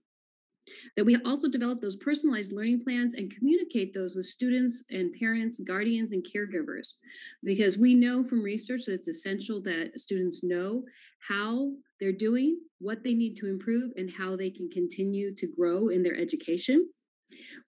that we also develop those personalized learning plans and communicate those with students and parents, guardians, and caregivers. Because we know from research that it's essential that students know how they're doing, what they need to improve, and how they can continue to grow in their education.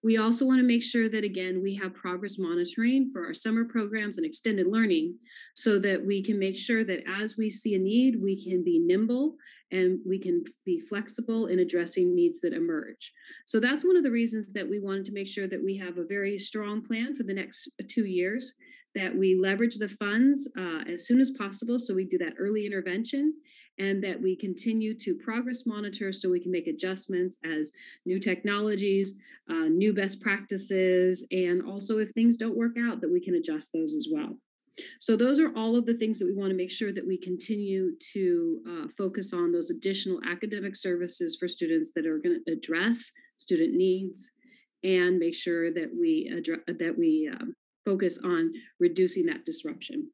We also want to make sure that, again, we have progress monitoring for our summer programs and extended learning so that we can make sure that as we see a need, we can be nimble and we can be flexible in addressing needs that emerge. So that's one of the reasons that we wanted to make sure that we have a very strong plan for the next 2 years, that we leverage the funds as soon as possible. So we do that early intervention, and that we continue to progress monitor so we can make adjustments as new technologies, new best practices, and also if things don't work out, that we can adjust those as well. So those are all of the things that we want to make sure that we continue to focus on, those additional academic services for students that are going to address student needs and make sure that we focus on reducing that disruption.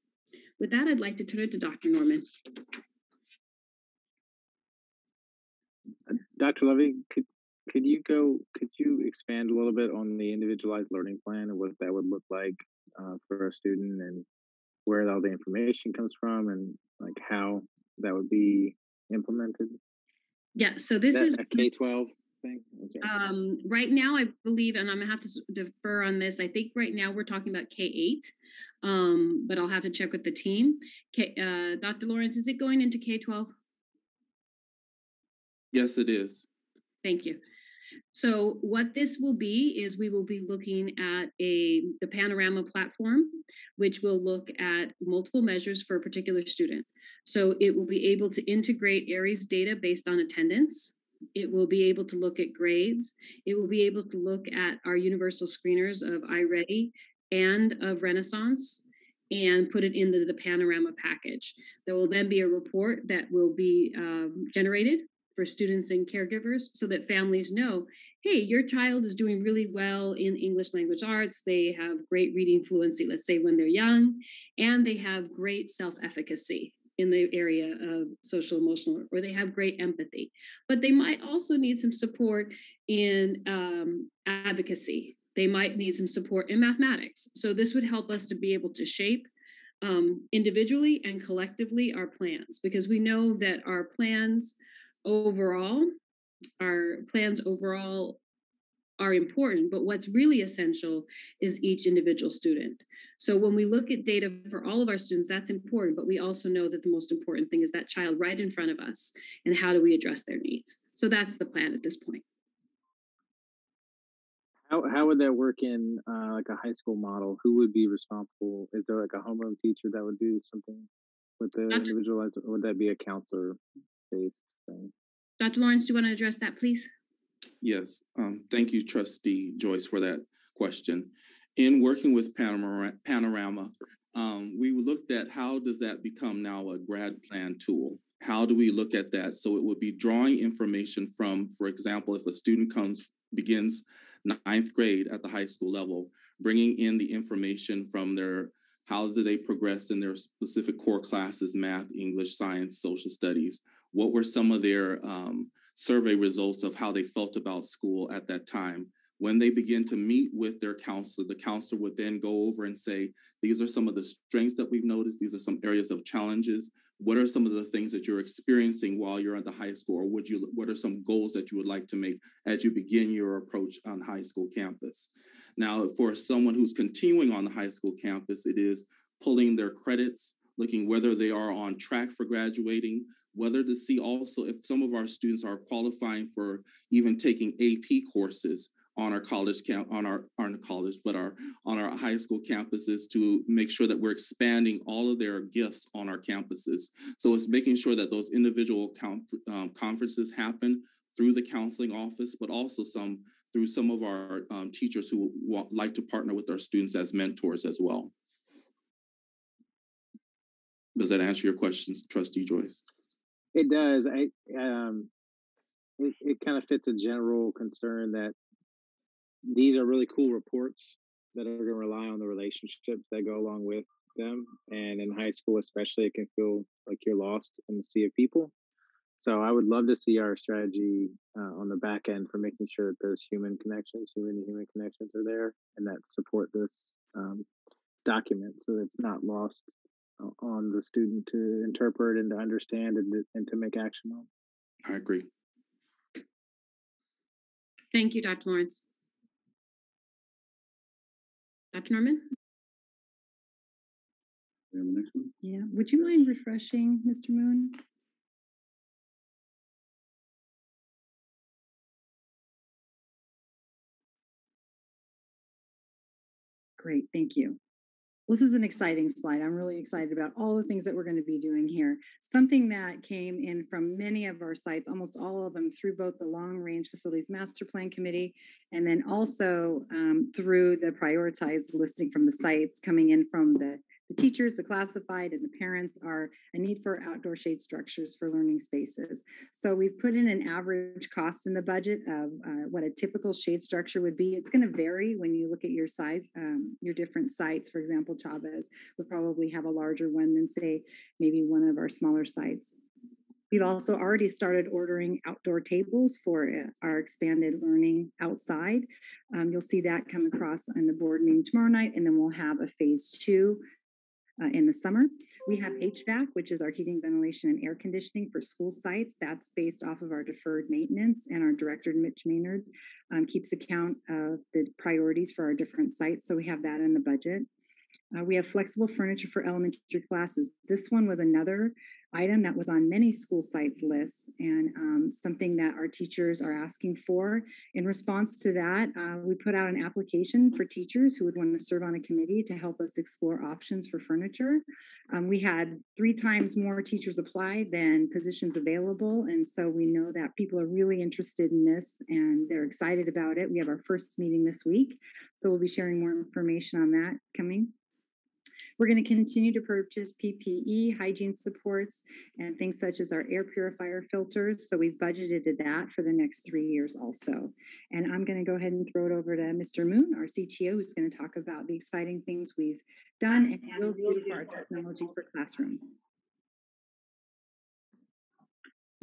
With that, I'd like to turn it to Dr. Norman. Dr. Levy, could you expand a little bit on the individualized learning plan and what that would look like for a student, and where all the information comes from, and like how that would be implemented? Yeah, so this is a K-12 thing. Right now, I believe, and I'm gonna have to defer on this. I think right now we're talking about K-8, but I'll have to check with the team. Dr. Lawrence, is it going into K-12? Yes, it is. Thank you. So what this will be is we will be looking at the Panorama platform, which will look at multiple measures for a particular student. So it will be able to integrate Aries data based on attendance. It will be able to look at grades. It will be able to look at our universal screeners of iReady and of Renaissance and put it into the Panorama package. There will then be a report that will be generated for students and caregivers so that families know, hey, your child is doing really well in English language arts. They have great reading fluency, let's say when they're young, and they have great self-efficacy in the area of social emotional, or they have great empathy. But they might also need some support in advocacy. They might need some support in mathematics. So this would help us to be able to shape individually and collectively our plans, because we know that our plans overall are important, but what's really essential is each individual student. So when we look at data for all of our students, that's important, but we also know that the most important thing is that child right in front of us, and how do we address their needs? So that's the plan at this point. How would that work in like a high school model? Who would be responsible? Is there like a homeroom teacher that would do something with the individualized, or would that be a counselor-based thing? Dr. Lawrence, do you want to address that, please? Yes. Thank you, Trustee Joyce, for that question. In working with Panorama, we looked at how does that become now a grad plan tool? How do we look at that? So it would be drawing information from, for example, if a student begins 9th grade at the high school level, bringing in the information from their How did they progress in their specific core classes, math, English, science, social studies? What were some of their survey results of how they felt about school at that time? When they begin to meet with their counselor, the counselor would then go over and say, these are some of the strengths that we've noticed. These are some areas of challenges. What are some of the things that you're experiencing while you're at the high school? Or what are some goals that you would like to make as you begin your approach on high school campus? Now, for someone who's continuing on the high school campus, it is pulling their credits, looking whether they are on track for graduating, whether to see also if some of our students are qualifying for even taking AP courses on our college on our high school campuses, to make sure that we're expanding all of their gifts on our campuses. So it's making sure that those individual conferences happen through the counseling office, but also through some of our teachers who like to partner with our students as mentors as well. Does that answer your questions, Trustee Joyce? It does. It kind of fits a general concern that these are really cool reports that are going to rely on the relationships that go along with them. And in high school, especially, it can feel like you're lost in the sea of people. So I would love to see our strategy on the back end for making sure that those human connections are there and that support this document, so that it's not lost on the student to interpret and to understand and to make action on. I agree. Thank you, Dr. Lawrence. Dr. Norman? The next one. Yeah, would you mind refreshing, Mr. Moon? Great, thank you. Well, this is an exciting slide. I'm really excited about all the things that we're going to be doing here. Something that came in from many of our sites, almost all of them, through both the Long Range Facilities Master Plan Committee and then also through the prioritized listing from the sites coming in from the teachers, the classified, and the parents, are a need for outdoor shade structures for learning spaces. So we've put in an average cost in the budget of what a typical shade structure would be. It's going to vary when you look at your size, your different sites. For example, Chavez would probably have a larger one than, say, maybe one of our smaller sites. We've also already started ordering outdoor tables for our expanded learning outside. You'll see that come across in the board meeting tomorrow night, and then we'll have a phase 2 in the summer. We have HVAC, which is our heating, ventilation, and air conditioning for school sites. That's based off of our deferred maintenance, and our director, Mitch Maynard, keeps account of the priorities for our different sites. So we have that in the budget. We have flexible furniture for elementary classes. This one was another item that was on many school sites lists, and something that our teachers are asking for. In response to that, we put out an application for teachers who would want to serve on a committee to help us explore options for furniture. We had 3 times more teachers apply than positions available, and so we know that people are really interested in this and they're excited about it. We have our first meeting this week, so we'll be sharing more information on that coming. We're going to continue to purchase PPE, hygiene supports, and things such as our air purifier filters. So we've budgeted to that for the next 3 years also. And I'm going to go ahead and throw it over to Mr. Moon, our CTO, who's going to talk about the exciting things we've done and will do for our technology for classrooms.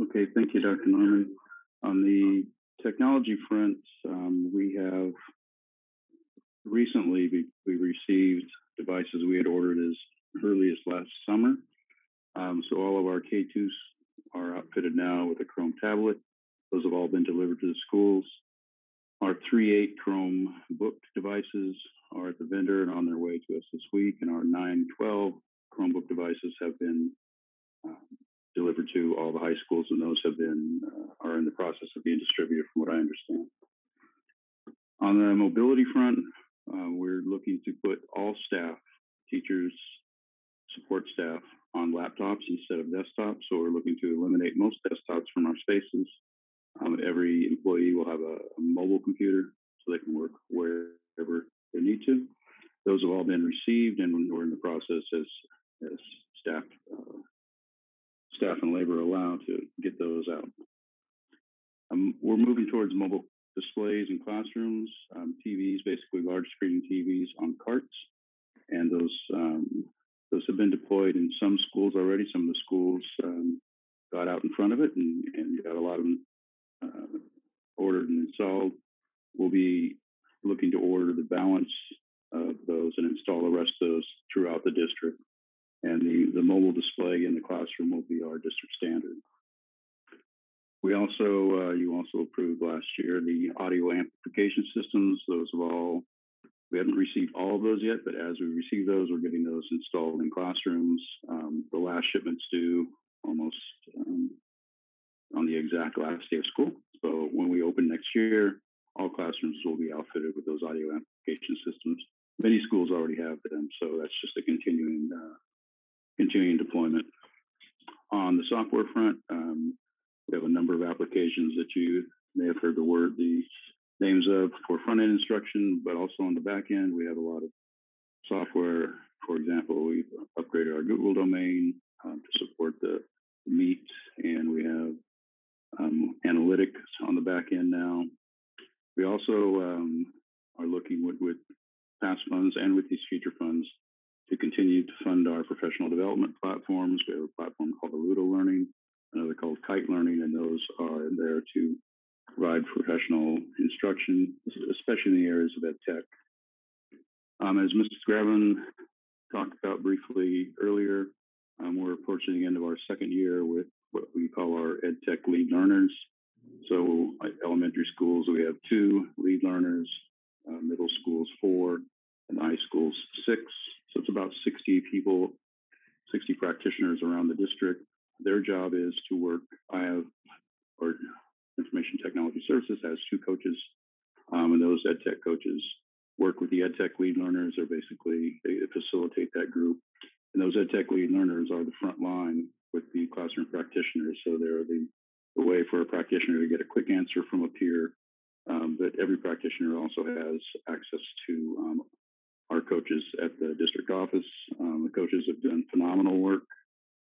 Okay, thank you, Dr. Norman. On the technology front, we have recently we received devices we had ordered as early as last summer. So all of our K2s are outfitted now with a Chrome tablet. Those have all been delivered to the schools. Our 3.8 Chrome book devices are at the vendor and on their way to us this week, and our 9.12 Chromebook devices have been delivered to all the high schools, and those have been are in the process of being distributed, from what I understand. On the mobility front, we're looking to put all staff, teachers, support staff, on laptops instead of desktops. So we're looking to eliminate most desktops from our spaces. Every employee will have a mobile computer so they can work wherever they need to. Those have all been received, and we're in the process as staff and labor allow to get those out. We're moving towards mobile displays in classrooms, TVs, basically large screen TVs on carts. and those have been deployed in some schools already. Some of the schools got out in front of it and got a lot of them ordered and installed. We'll be looking to order the balance of those and install the rest of those throughout the district. And the mobile display in the classroom will be our district standard. We also, you also approved last year the audio amplification systems. Those have all, we haven't received all of those yet, but as we receive those, we're getting those installed in classrooms. The last shipment's due almost on the exact last day of school. So when we open next year, all classrooms will be outfitted with those audio amplification systems. Many schools already have them, so that's just a continuing deployment. On the software front, we have a number of applications that you may have heard the names of for front-end instruction, but also on the back end, we have a lot of software. For example, we've upgraded our Google domain to support the Meet, and we have analytics on the back end now. We also are looking with past funds and with these future funds to continue to fund our professional development platforms. We have a platform called Aludo Learning, another called Kite Learning, and those are there to provide professional instruction, especially in the areas of ed tech. As Mrs. Graven talked about briefly earlier, we're approaching the end of our second year with what we call our ed tech lead learners. So like elementary schools, we have 2 lead learners, middle schools 4, and high schools 6. So it's about 60 people, 60 practitioners around the district. Their job is to work. Or Information Technology Services has 2 coaches, and those ed tech coaches work with the ed tech lead learners. They facilitate that group, and those ed tech lead learners are the front line with the classroom practitioners. So they're the way for a practitioner to get a quick answer from a peer, but every practitioner also has access to our coaches at the district office. The coaches have done phenomenal work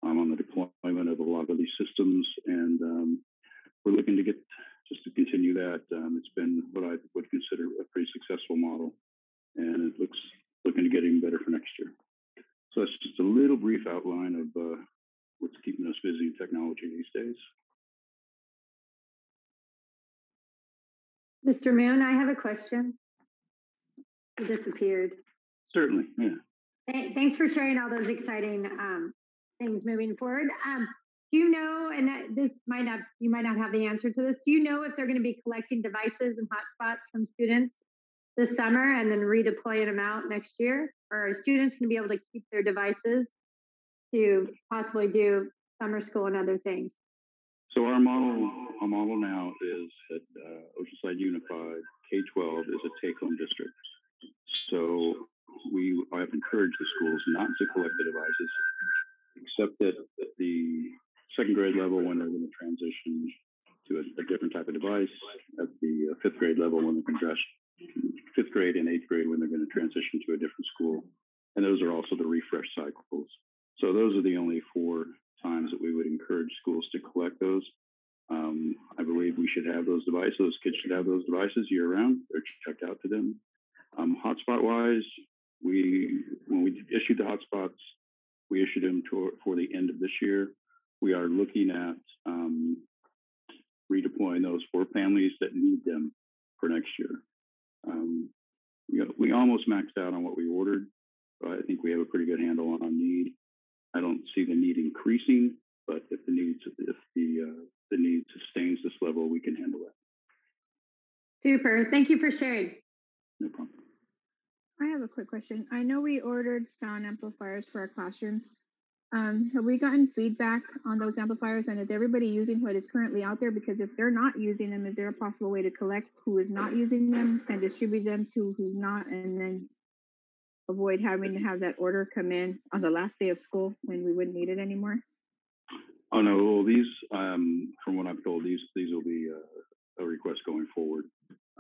on the deployment of a lot of these systems, and we're looking to continue that. It's been what I would consider a pretty successful model, and it looking to get even better for next year. So that's just a little brief outline of what's keeping us busy in technology these days. Mr. Moon, I have a question. It disappeared. Certainly, yeah. Thanks for sharing all those exciting things moving forward. Do you know, and you might not have the answer to this, do you know if they're going to be collecting devices and hotspots from students this summer and then redeploying them out next year? Or are students going to be able to keep their devices to possibly do summer school and other things? So our model now is that Oceanside Unified K-12 is a take-home district. So I have encouraged the schools not to collect the devices, except that at the second grade level when they're going to transition to a different type of device, at the fifth grade level when they're going to fifth grade and eighth grade when they're going to transition to a different school. And those are also the refresh cycles. So those are the only 4 times that we would encourage schools to collect those. I believe we should have those devices. Those kids should have those devices year round. They're checked out to them. Hotspot wise, when we issued the hotspots, we issued them for the end of this year. We are looking at redeploying those for families that need them for next year. We almost maxed out on what we ordered, but I think we have a pretty good handle on need. I don't see the need increasing, but if the need sustains this level, we can handle it. Super. Thank you for sharing. No problem. I have a quick question. I know we ordered sound amplifiers for our classrooms. Have we gotten feedback on those amplifiers, and is everybody using what is currently out there? Because if they're not using them, is there a possible way to collect who is not using them and distribute them to who's not, and then avoid having to have that order come in on the last day of school when we wouldn't need it anymore? Oh no, well, these, from what I'm told, these will be a request going forward.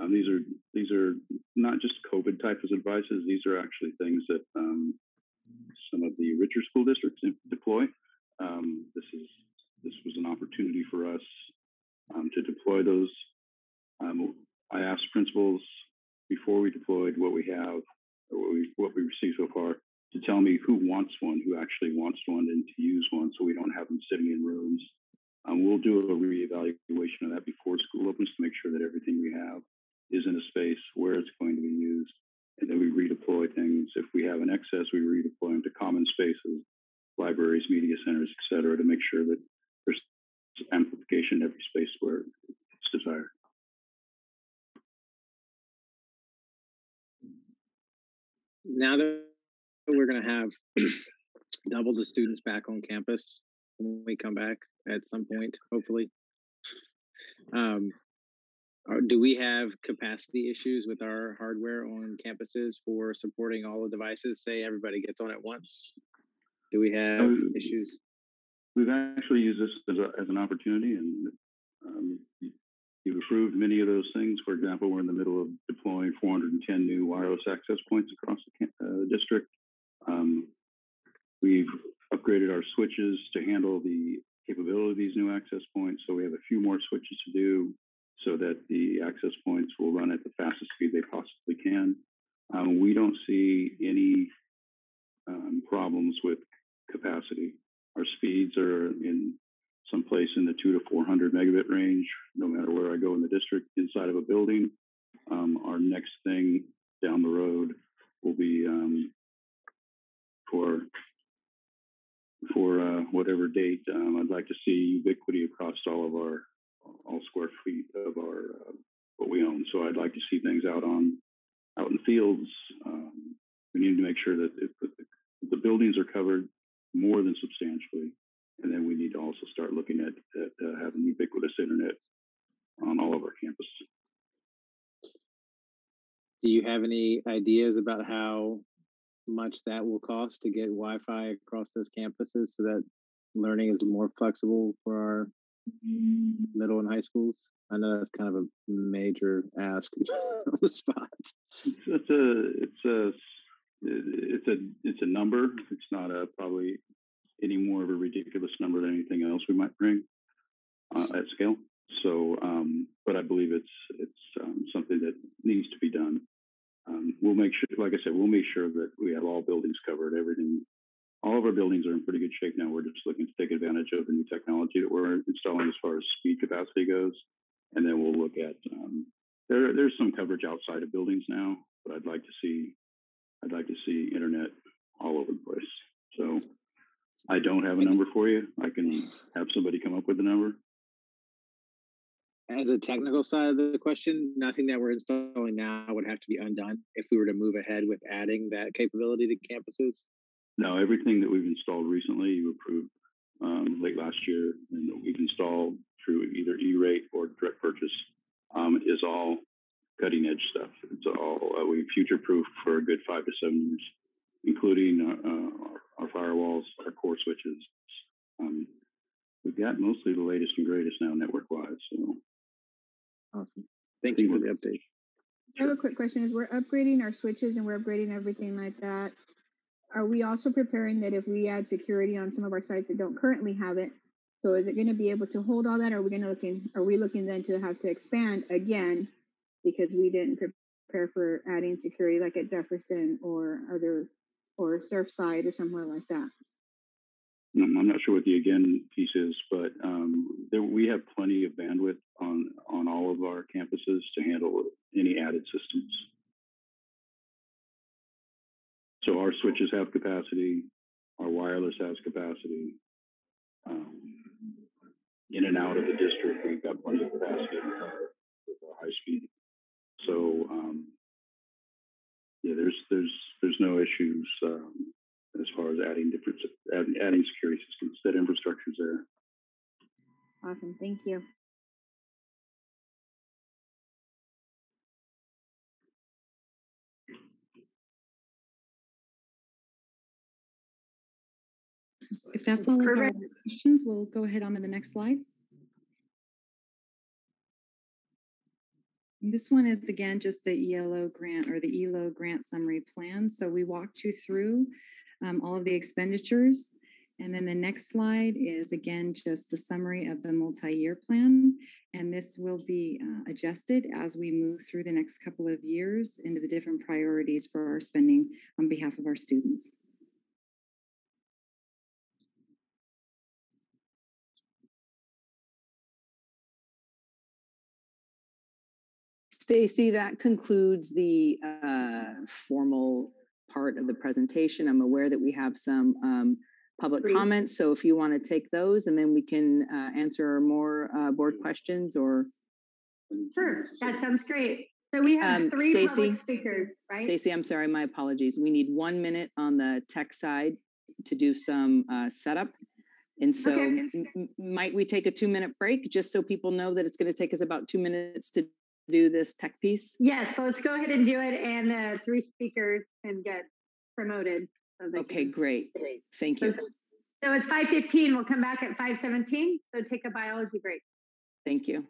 These are not just COVID types of devices. These are actually things that some of the richer school districts deploy. This was an opportunity for us to deploy those. I asked principals before we deployed what we what we received so far to tell me who wants one, who actually wants one, and to use one, so we don't have them sitting in rooms. We'll do a reevaluation of that before school opens to make sure that everything we have is in a space where it's going to be used, and then we redeploy things. If we have an excess, we redeploy them to common spaces, libraries, media centers, et cetera, to make sure that there's amplification in every space where it's desired. Now that we're going to have double the students back on campus when we come back at some point, hopefully, do we have capacity issues with our hardware on campuses for supporting all the devices? Say everybody gets on at once. Do we have issues? We've actually used this as an opportunity, and you've approved many of those things. For example, we're in the middle of deploying 410 new wireless access points across the district. We've upgraded our switches to handle the capability of these new access points. So we have a few more switches to do so that the access points will run at the fastest speed they possibly can. We don't see any problems with capacity. Our speeds are in some place in the 200 to 400 megabit range, no matter where I go in the district inside of a building. Our next thing down the road will be for whatever date. I'd like to see ubiquity across all square feet of our what we own. So I'd like to see things out in the fields. We need to make sure that if the buildings are covered more than substantially, and then we need to also start looking at having ubiquitous internet on all of our campuses. Do you have any ideas about how much that will cost to get Wi-Fi across those campuses so that learning is more flexible for our middle and high schools? I know that's kind of a major ask on the spot. It's a number. It's not probably any more of a ridiculous number than anything else we might bring at scale. So, but I believe it's something that needs to be done. We'll make sure, like I said, we'll make sure that we have all buildings covered. Everything, all of our buildings are in pretty good shape now. We're just looking to take advantage of the new technology that we're installing as far as speed capacity goes, and then we'll look at there's some coverage outside of buildings now, but I'd like to see internet all over the place. So I don't have a number for you. I can have somebody come up with a number. As a technical side of the question, nothing that we're installing now would have to be undone if we were to move ahead with adding that capability to campuses? No, everything that we've installed recently, you approved late last year, and that we've installed through either E-rate or direct purchase is all cutting edge stuff. It's all we future-proof for a good 5 to 7 years, including our firewalls, our core switches. We've got mostly the latest and greatest now network-wise. So. Awesome. Thank you for the update. I have a quick question. As we're upgrading our switches and we're upgrading everything like that, are we also preparing that if we add security on some of our sites that don't currently have it? So is it going to be able to hold all that? Or are we looking then to have to expand again because we didn't prepare for adding security like at Jefferson or Surfside or somewhere like that? I'm not sure what the again piece is, but we have plenty of bandwidth on all of our campuses to handle any added systems. So our switches have capacity, our wireless has capacity. In and out of the district, we've got plenty of capacity with our high speed. So yeah, there's no issues as far as adding security systems. That infrastructure's there. Awesome, thank you. If that's all of our questions, we'll go ahead on to the next slide. And this one is again just the ELO grant or the ELO grant summary plan. So we walked you through all of the expenditures, And then the next slide is again just the summary of the multi-year plan. And this will be adjusted as we move through the next couple of years into the different priorities for our spending on behalf of our students. Stacy, that concludes the formal part of the presentation. I'm aware that we have some public comments, so if you want to take those, and then we can answer more board questions or. Sure, that sounds great. So we have three Stacey, public speakers, right? Stacey, I'm sorry, my apologies. We need 1 minute on the tech side to do some setup. And so might we take a 2-minute break just so people know that it's going to take us about 2 minutes to do this tech piece? Yes, so let's go ahead and do it, and the three speakers can get promoted. So okay, great. Thank you. So it's 5:15. We'll come back at 5:17. So take a biology break. Thank you.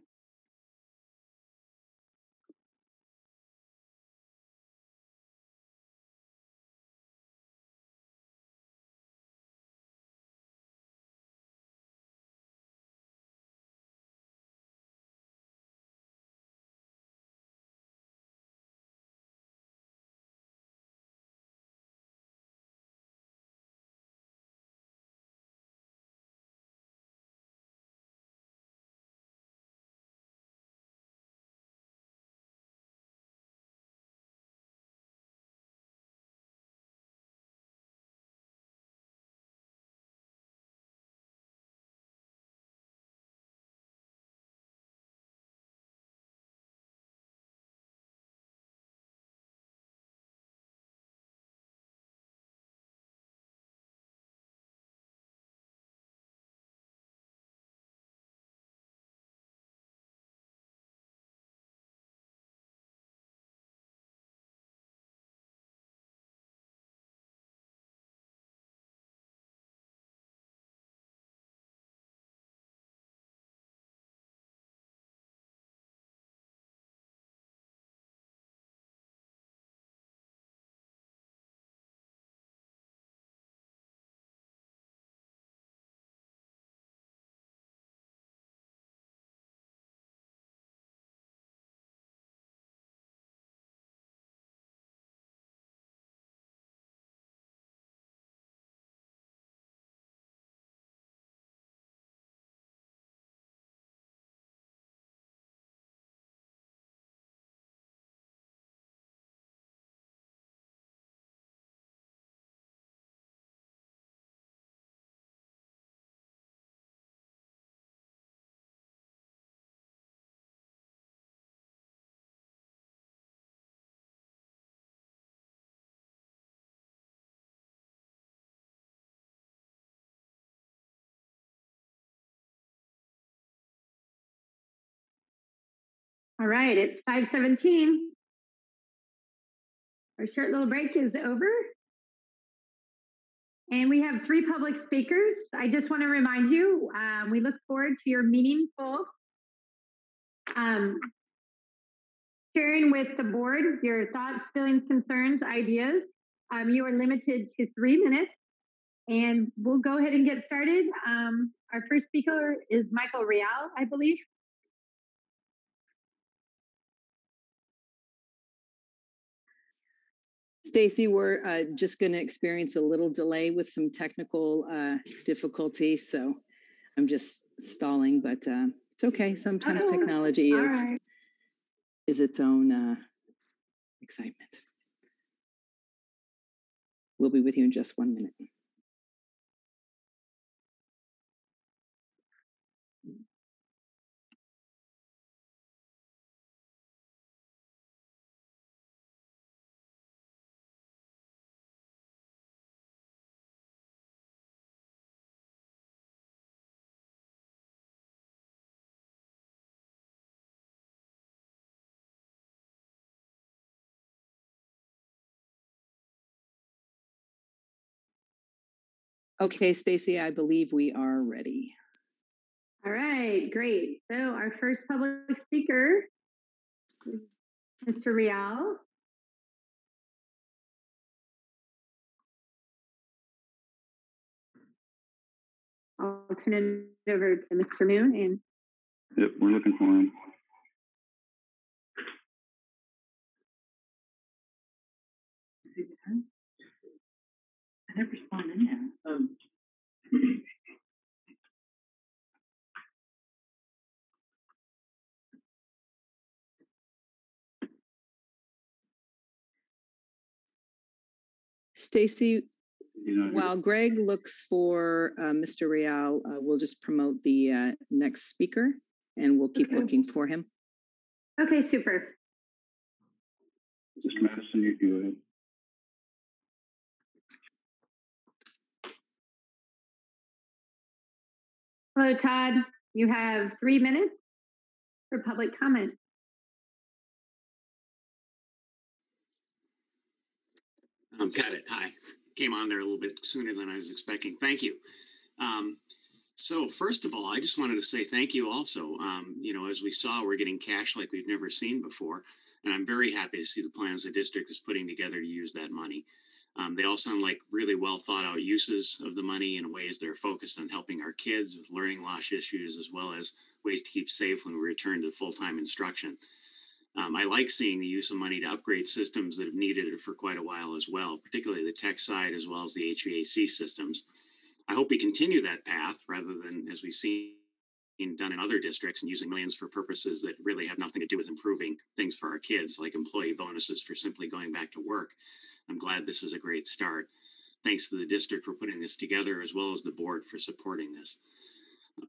All right, it's 5:17. Our short little break is over. And we have three public speakers. I just want to remind you, we look forward to your meaningful sharing with the board your thoughts, feelings, concerns, ideas. You are limited to 3 minutes, and we'll go ahead and get started. Our first speaker is Michael Real, I believe. Stacy, we're just going to experience a little delay with some technical difficulty, so I'm just stalling, but it's okay. Sometimes technology is its own excitement. We'll be with you in just 1 minute. Okay, Stacy, I believe we are ready. All right, great. So our first public speaker, Mr. Real. I'll turn it over to Mr. Moon. And Yep, we're looking for him. I never saw him in there. Stacy, while Greg looks for Mr. Real, we'll just promote the next speaker and we'll keep looking for him. Okay, super. Mr. Madison, you can go ahead. Hello, Todd. You have 3 minutes for public comment. Got it. Hi. Came on there a little bit sooner than I was expecting. Thank you. So first of all, I just wanted to say thank you also. You know, as we saw, we're getting cash like we've never seen before. And I'm very happy to see the plans the district is putting together to use that money. They all sound like really well thought out uses of the money in ways that are focused on helping our kids with learning loss issues, as well as ways to keep safe when we return to full-time instruction. I like seeing the use of money to upgrade systems that have needed it for quite a while as well, particularly the tech side as well as the HVAC systems. I hope we continue that path rather than, as we've seen done in other districts, and using millions for purposes that really have nothing to do with improving things for our kids, like employee bonuses for simply going back to work. I'm glad this is a great start. Thanks to the district for putting this together, as well as the board for supporting this.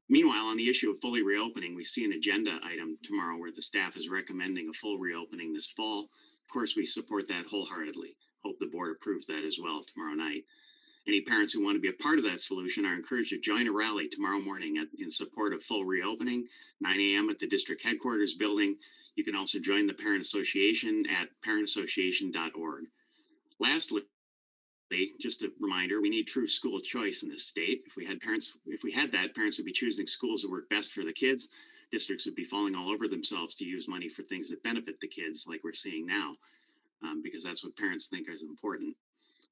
Meanwhile, on the issue of fully reopening, we see an agenda item tomorrow where the staff is recommending a full reopening this fall. Of course, we support that wholeheartedly. Hope the board approves that as well tomorrow night. Any parents who want to be a part of that solution are encouraged to join a rally tomorrow morning in support of full reopening, 9 a.m. at the district headquarters building. You can also join the Parent Association at parentassociation.org. Lastly, just a reminder, we need true school choice in this state. If we had that, parents would be choosing schools that work best for the kids. Districts would be falling all over themselves to use money for things that benefit the kids, like we're seeing now, because that's what parents think is important.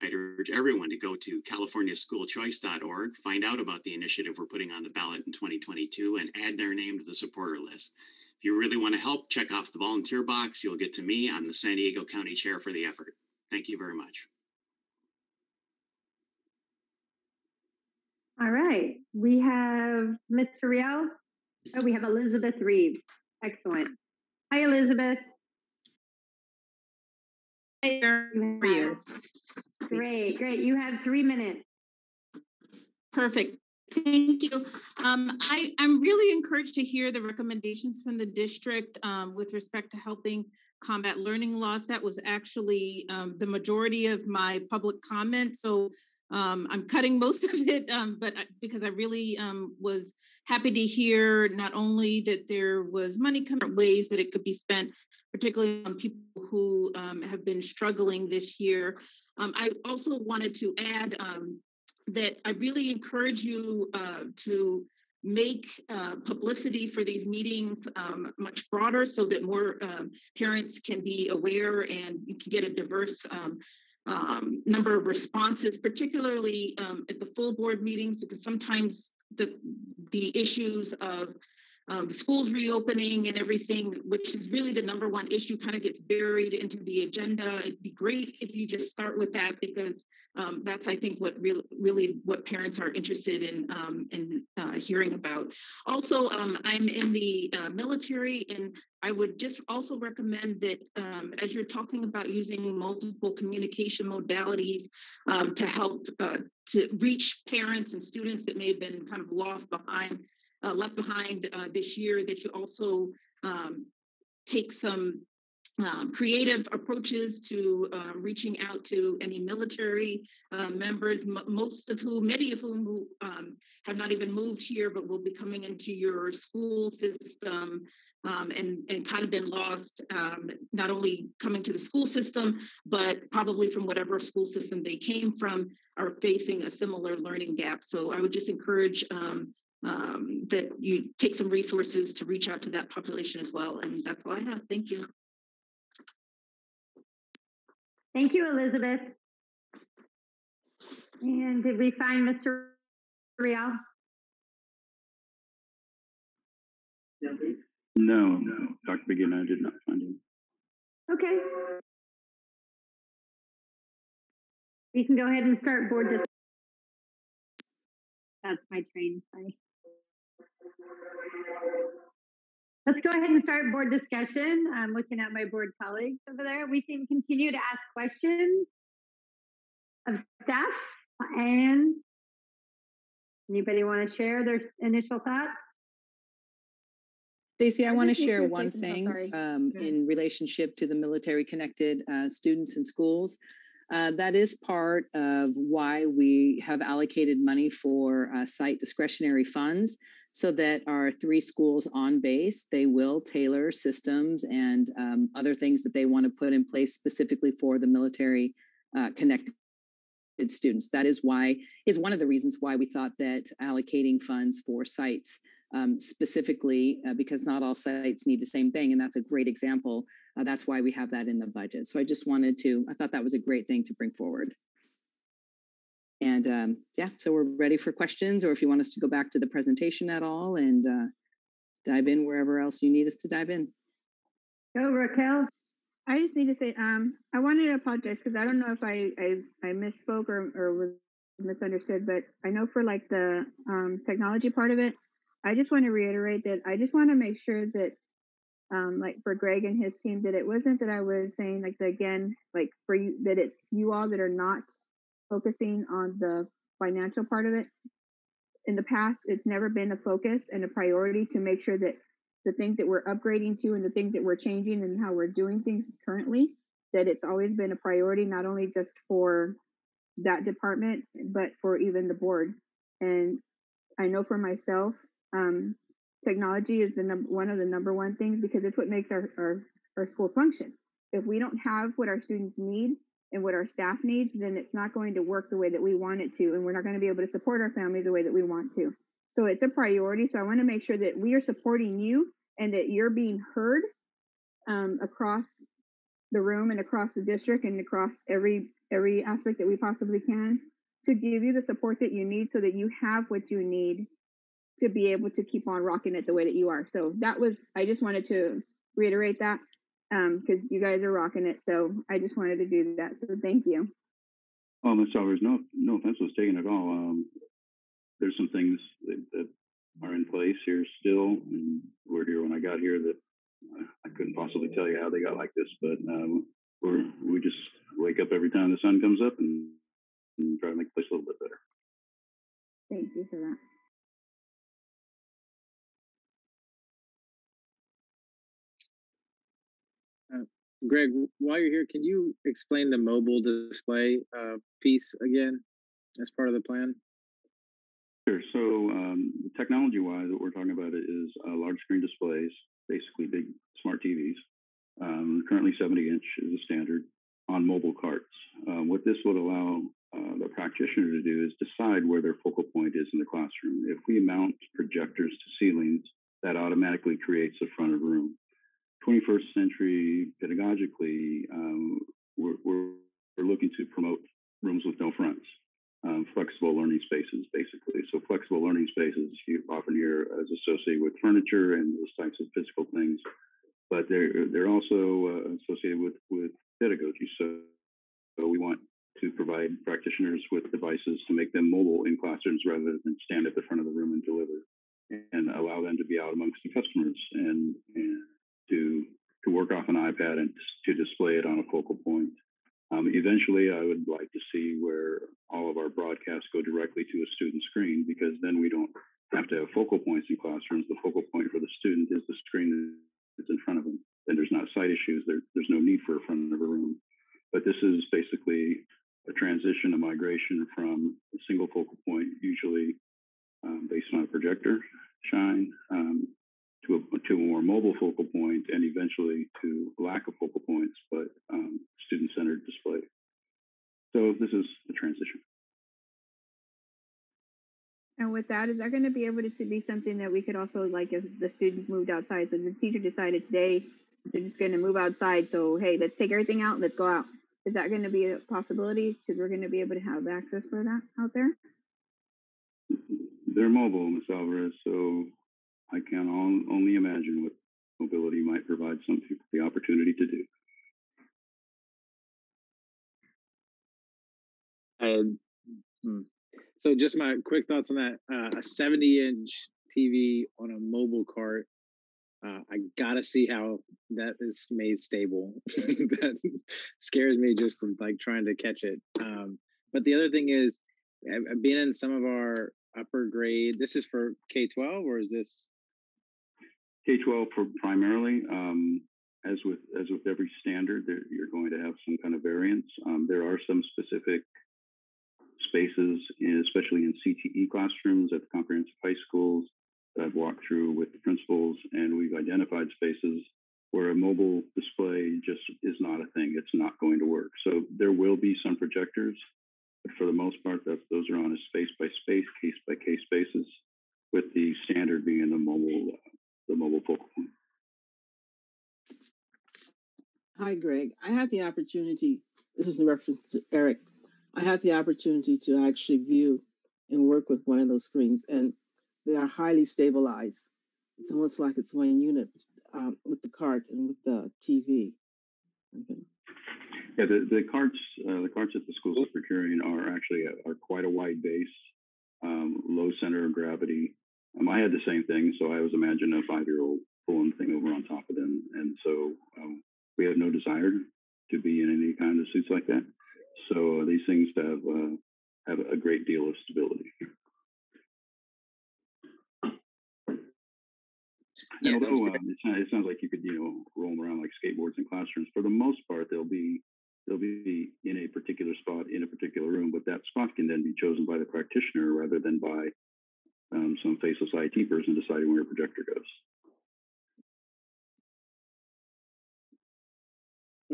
I'd urge everyone to go to californiaschoolchoice.org, find out about the initiative we're putting on the ballot in 2022, and add their name to the supporter list. If you really want to help, check off the volunteer box. You'll get to me. I'm the San Diego County Chair for the effort. Thank you very much. All right. We have Mr. Real. Oh, we have Elizabeth Reeves. Excellent. Hi, Elizabeth. Hi, how are you? Great, great. You have 3 minutes. Perfect. Thank you. I'm really encouraged to hear the recommendations from the district with respect to helping combat learning loss. That was actually the majority of my public comment. So I'm cutting most of it, but because I really was happy to hear not only that there was money coming, ways that it could be spent, particularly on people who have been struggling this year. I also wanted to add that I really encourage you to make publicity for these meetings much broader so that more parents can be aware and you can get a diverse number of responses, particularly at the full board meetings, because sometimes the issues of the schools reopening and everything, which is really the number one issue, kind of gets buried into the agenda. It'd be great if you just start with that, because that's, I think, what really what parents are interested in hearing about. Also, I'm in the military, and I would just also recommend that as you're talking about using multiple communication modalities to help to reach parents and students that may have been kind of left behind this year, that you also take some creative approaches to reaching out to any military members, many of whom who, have not even moved here, but will be coming into your school system and kind of been lost, not only coming to the school system, but probably from whatever school system they came from, are facing a similar learning gap. So I would just encourage that you take some resources to reach out to that population as well. And that's all I have. Thank you. Thank you, Elizabeth. And did we find Mr. Real? No, Dr. Begin, I did not find him. Okay. We can go ahead and start board discussion. That's my train, sorry. Let's go ahead and start board discussion. I'm looking at my board colleagues over there. We can continue to ask questions of staff, and anybody want to share their initial thoughts? Stacey, I want to just need share to one say something. thing Sorry. in relationship to the military connected students in schools. That is part of why we have allocated money for site discretionary funds, so that our 3 schools on base, they will tailor systems and other things that they want to put in place specifically for the military connected students. That is one of the reasons why we thought that allocating funds for sites specifically, because not all sites need the same thing, and that's a great example. That's why we have that in the budget. So I thought that was a great thing to bring forward. And yeah, so we're ready for questions, or if you want us to go back to the presentation at all and dive in wherever else you need us to dive in. Go, Raquel. I just need to say, I wanted to apologize because I don't know if I misspoke or was misunderstood, but I know for like the technology part of it, I just want to reiterate that I just want to make sure that like for Greg and his team, that it wasn't that I was saying like like for you, that it's you all that are not focusing on the financial part of it. In the past, it's never been a focus and a priority to make sure that the things that we're upgrading to and the things that we're changing and how we're doing things currently, that it's always been a priority, not only just for that department, but for even the board. And I know for myself, technology is one of the number one things, because it's what makes our schools function. If we don't have what our students need and what our staff needs, then it's not going to work the way that we want it to, and we're not going to be able to support our families the way that we want to. So it's a priority. So I want to make sure that we are supporting you and that you're being heard across the room and across the district and across every aspect that we possibly can, to give you the support that you need so that you have what you need to be able to keep on rocking it the way that you are. So I just wanted to reiterate that because you guys are rocking it. So I just wanted to do that. So thank you. Oh, Ms. Alvarez, no offense was taken at all. There's some things that are in place here still, and were here when I got here, that I couldn't possibly tell you how they got like this, but we just wake up every time the sun comes up and try to make the place a little bit better. Thank you for that. Greg, while you're here, can you explain the mobile display piece again as part of the plan? Sure. So technology-wise, what we're talking about is large screen displays, basically big smart TVs. Currently 70-inch is the standard on mobile carts. What this would allow the practitioner to do is decide where their focal point is in the classroom. If we mount projectors to ceilings, that automatically creates a front of room. 21st century pedagogically, we're looking to promote rooms with no fronts, flexible learning spaces, basically. So flexible learning spaces you often hear as associated with furniture and those types of physical things, but they're also associated with pedagogy. So we want to provide practitioners with devices to make them mobile in classrooms rather than stand at the front of the room and deliver, and allow them to be out amongst the customers and to work off an iPad and to display it on a focal point. Eventually, I would like to see where all of our broadcasts go directly to a student screen, because then we don't have to have focal points in classrooms. The focal point for the student is the screen that's in front of them. Then there's not sight issues. There's no need for a front of a room. But this is basically a transition, a migration from a single focal point, usually based on a projector shine, to a more mobile focal point, and eventually to lack of focal points, but student-centered display. So this is the transition. And with that, is that going to be able to be something that we could also, like if the students moved outside, so the teacher decided today they're just going to move outside, so hey, let's take everything out, let's go out. Is that going to be a possibility? Because we're going to be able to have access for that out there? They're mobile, Ms. Alvarez, so I can only imagine what mobility might provide some people the opportunity to do. So just my quick thoughts on that. A 70-inch TV on a mobile cart. I gotta see how that is made stable. That scares me just from like trying to catch it. But the other thing is, I've been in some of our upper grade. This is for K-12, or is this K-12 primarily? As with every standard, you're going to have some kind of variance. There are some specific spaces, especially in CTE classrooms at the comprehensive high schools, that I've walked through with the principals, and we've identified spaces where a mobile display just is not a thing. It's not going to work. So there will be some projectors, but for the most part, those are on a space-by-space, case-by-case basis, with the standard being the mobile focal point. Hi, Greg. I had the opportunity, this is in reference to Eric, I had the opportunity to actually view and work with one of those screens, and they are highly stabilized. It's almost like it's one unit with the cart and with the TV. Okay. Yeah, the carts that the schools are procuring are actually are quite a wide base, low center of gravity. I had the same thing, so I always imagine a 5-year-old pulling the thing over on top of them, and so we have no desire to be in any kind of suits like that. So these things have a great deal of stability. Yeah, although it sounds like you could roll them around like skateboards in classrooms, for the most part they'll be in a particular spot in a particular room, but that spot can then be chosen by the practitioner rather than by some faceless IT person deciding where a projector goes.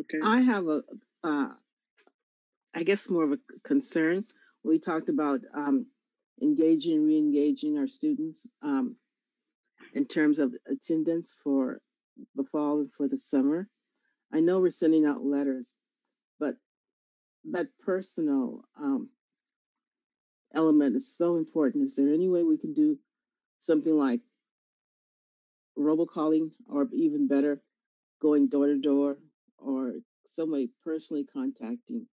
Okay. I have I guess more of a concern. We talked about engaging and re-engaging our students in terms of attendance for the fall and for the summer. I know we're sending out letters, but that personal element is so important. Is there any way we can do something like robocalling, or even better, going door to door, or some way personally contacting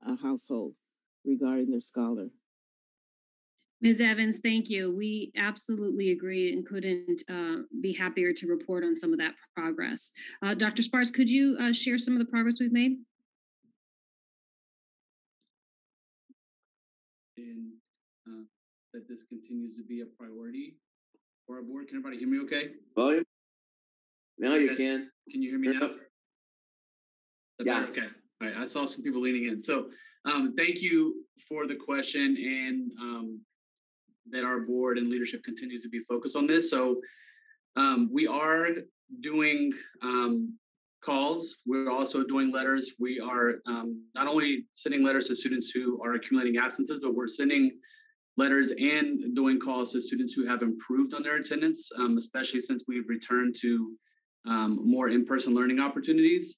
a household regarding their scholar? Ms. Evans, thank you. We absolutely agree and couldn't be happier to report on some of that progress. Dr. Sparks, could you share some of the progress we've made? And that this continues to be a priority for our board. Can everybody hear me okay? Volume? Now you can. Can you hear me now? Yeah. Okay. All right. I saw some people leaning in. So thank you for the question, and that our board and leadership continues to be focused on this. So we are doing calls. We're also doing letters. We are not only sending letters to students who are accumulating absences, but we're sending letters and doing calls to students who have improved on their attendance, especially since we've returned to more in-person learning opportunities.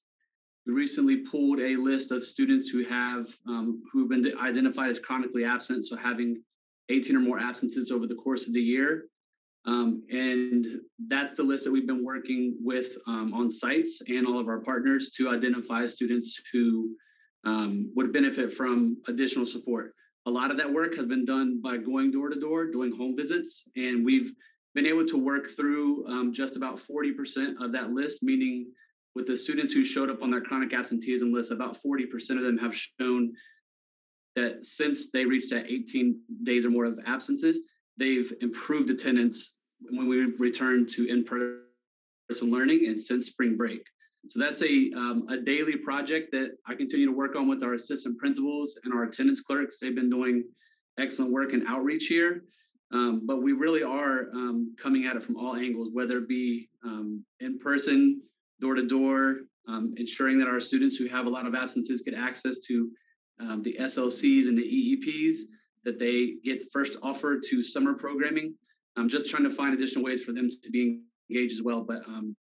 We recently pulled a list of students who've been identified as chronically absent, so having 18 or more absences over the course of the year. And that's the list that we've been working with on sites and all of our partners to identify students who would benefit from additional support. A lot of that work has been done by going door to door, doing home visits, and we've been able to work through just about 40% of that list, meaning with the students who showed up on that chronic absenteeism list, about 40% of them have shown that since they reached that 18 days or more of absences, they've improved attendance when we returned to in-person learning and since spring break. So that's a daily project that I continue to work on with our assistant principals and our attendance clerks. They've been doing excellent work in outreach here, but we really are coming at it from all angles, whether it be in person, door to door, ensuring that our students who have a lot of absences get access to the SLCs and the EEPs, that they get first offer to summer programming. I'm just trying to find additional ways for them to be engaged as well. But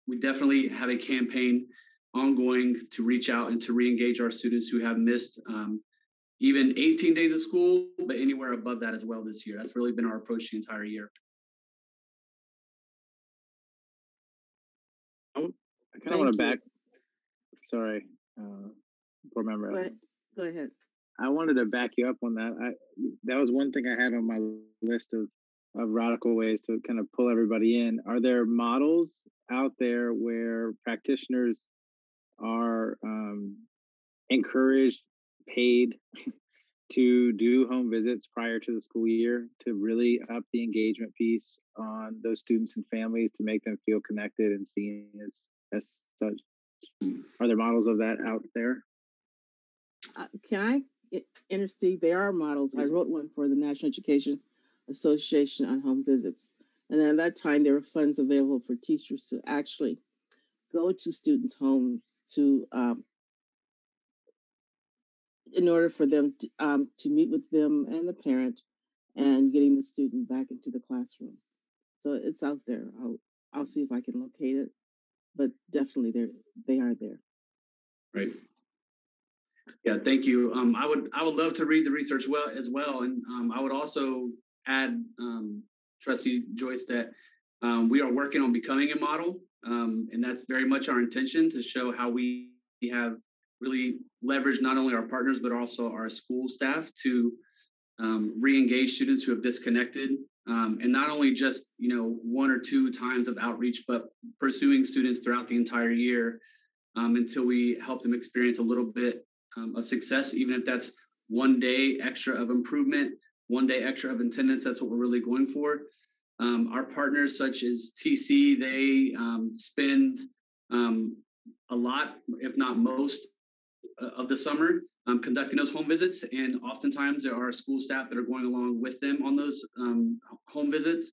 we definitely have a campaign ongoing to reach out and to re-engage our students who have missed even 18 days of school, but anywhere above that as well this year. That's really been our approach the entire year. I kind of want to back. Sorry, board member. Go ahead. I wanted to back you up on that. That was one thing I had on my list of radical ways to kind of pull everybody in. Are there models out there where practitioners are encouraged, paid to do home visits prior to the school year to really up the engagement piece on those students and families to make them feel connected and seen as such? Are there models of that out there? Can I intercede? There are models. I wrote one for the National Education Association on home visits. And at that time, there were funds available for teachers to actually go to students' homes to in order for them to meet with them and the parent and getting the student back into the classroom. So it's out there. I'll see if I can locate it, but definitely they are there. Right. Yeah, thank you. I would love to read the research as well, and I would also add, Trustee Joyce, that we are working on becoming a model, and that's very much our intention to show how we have really leveraged not only our partners but also our school staff to re-engage students who have disconnected, and not only just 1 or 2 times of outreach, but pursuing students throughout the entire year until we help them experience a little bit of success, even if that's 1 day extra of improvement, 1 day extra of attendance. That's what we're really going for. Our partners, such as TC, they spend a lot, if not most, of the summer conducting those home visits, and oftentimes there are school staff that are going along with them on those home visits.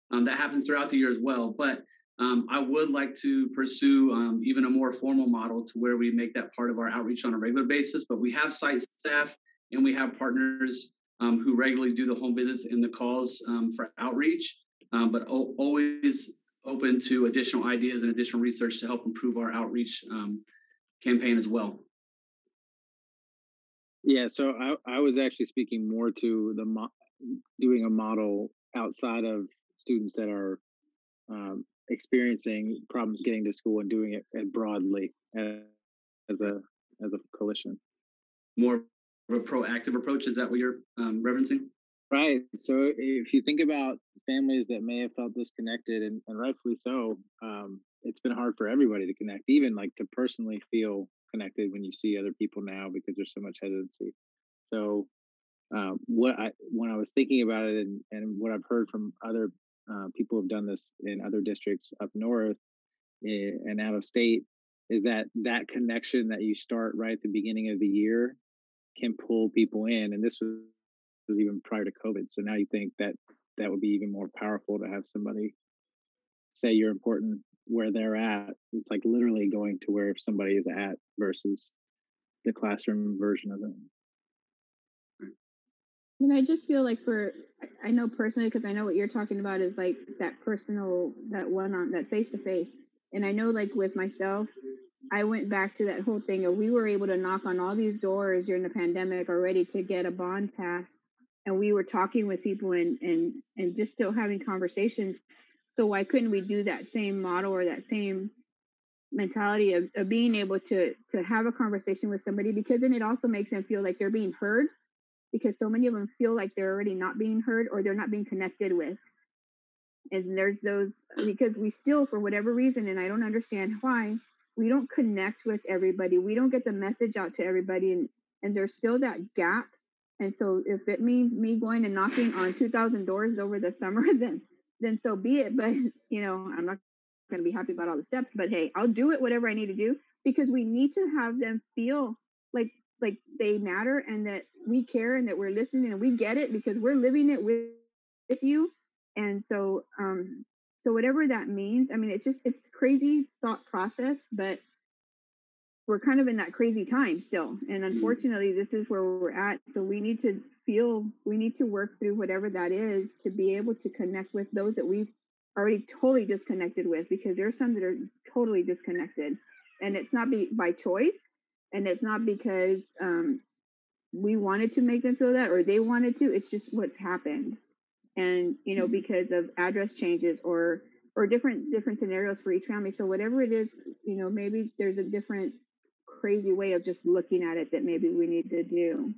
That happens throughout the year as well, but I would like to pursue even a more formal model to where we make that part of our outreach on a regular basis. But we have site staff and we have partners who regularly do the home visits and the calls for outreach, but always open to additional ideas and additional research to help improve our outreach campaign as well. Yeah, so I was actually speaking more to the doing a model outside of students that are experiencing problems getting to school and doing it broadly as a coalition. More of a proactive approach, is that what you're referencing? Right. So if you think about families that may have felt disconnected, and rightfully so, it's been hard for everybody to connect, even like to personally feel connected when you see other people now because there's so much hesitancy. So when I was thinking about it and what I've heard from other people who've done this in other districts up north and out of state is that connection that you start right at the beginning of the year can pull people in. And this was even prior to COVID. So now you think that would be even more powerful to have somebody say you're important where they're at. It's like literally going to where somebody is at versus the classroom version of it. And I just feel like I know personally, because I know what you're talking about is like that personal, that one-on, that face-to-face. And I know like with myself, I went back to that whole thing of we were able to knock on all these doors during the pandemic already to get a bond passed. And we were talking with people and just still having conversations. So why couldn't we do that same model or that same mentality of being able to have a conversation with somebody, because then it also makes them feel like they're being heard, because so many of them feel like they're already not being heard or they're not being connected with. And there's those, because we still, for whatever reason, and I don't understand why, we don't connect with everybody. We don't get the message out to everybody, and there's still that gap. And so if it means me going and knocking on 2,000 doors over the summer, then so be it. But, I'm not going to be happy about all the steps, but hey, I'll do it, whatever I need to do, because we need to have them feel like they matter and that we care and that we're listening and we get it because we're living it with you. And so, so whatever that means, I mean, it's crazy thought process, but we're kind of in that crazy time still. And unfortunately, this is where we're at. So we need to work through whatever that is to be able to connect with those that we've already totally disconnected with, because there's some that are totally disconnected, and it's not by choice. And it's not because we wanted to make them feel that or they wanted to. It's just what's happened. And, because of address changes or or different scenarios for each family. So whatever it is, maybe there's a different crazy way of just looking at it that maybe we need to do.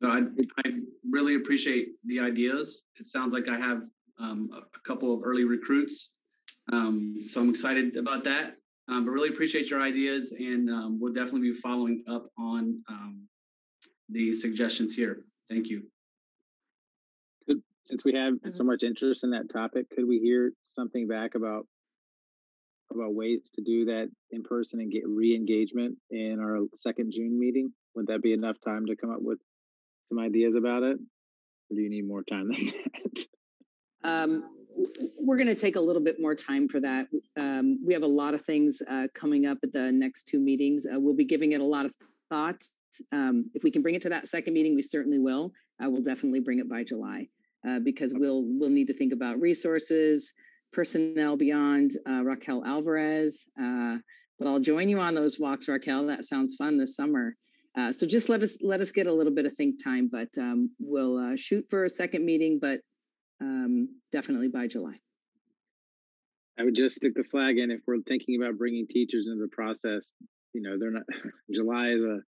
No, I really appreciate the ideas. It sounds like I have a couple of early recruits, so I'm excited about that. But really appreciate your ideas, and we'll definitely be following up on the suggestions here. Thank you. Since we have so much interest in that topic, could we hear something back about ways to do that in person and get re-engagement in our second June meeting? Would that be enough time to come up with some ideas about it, or do you need more time than that? We're going to take a little bit more time for that. We have a lot of things coming up at the next two meetings. We'll be giving it a lot of thought. If we can bring it to that second meeting, we certainly will. We'll definitely bring it by July because we'll need to think about resources, personnel beyond Raquel Alvarez. But I'll join you on those walks, Raquel. That sounds fun this summer. So just let us get a little bit of think time, but we'll shoot for a second meeting, but definitely by July. I would just stick the flag in if we're thinking about bringing teachers into the process. They're not. July is a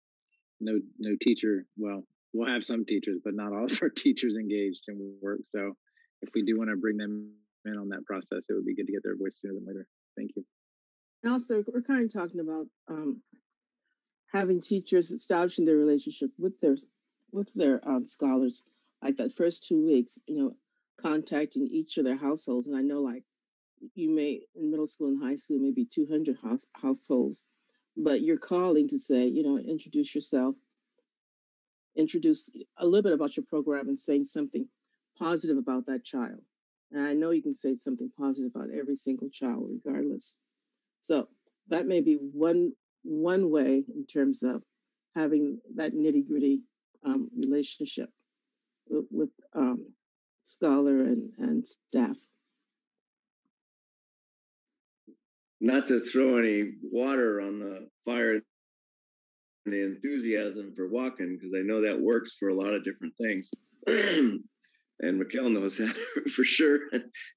no teacher. Well, we'll have some teachers, but not all of our teachers engaged in work. So if we do want to bring them in on that process, it would be good to get their voice sooner than later. Thank you. And also, we're kind of talking about having teachers establishing their relationship with their scholars, like that first 2 weeks, contacting each of their households. And I know, like, you may, in middle school and high school, maybe 200 households, but you're calling to say, introduce yourself, introduce a little bit about your program and saying something positive about that child. And I know you can say something positive about every single child, regardless. So that may be one way in terms of having that nitty-gritty relationship with scholar and staff. Not to throw any water on the fire and the enthusiasm for walking, because I know that works for a lot of different things. And Raquel knows that for sure,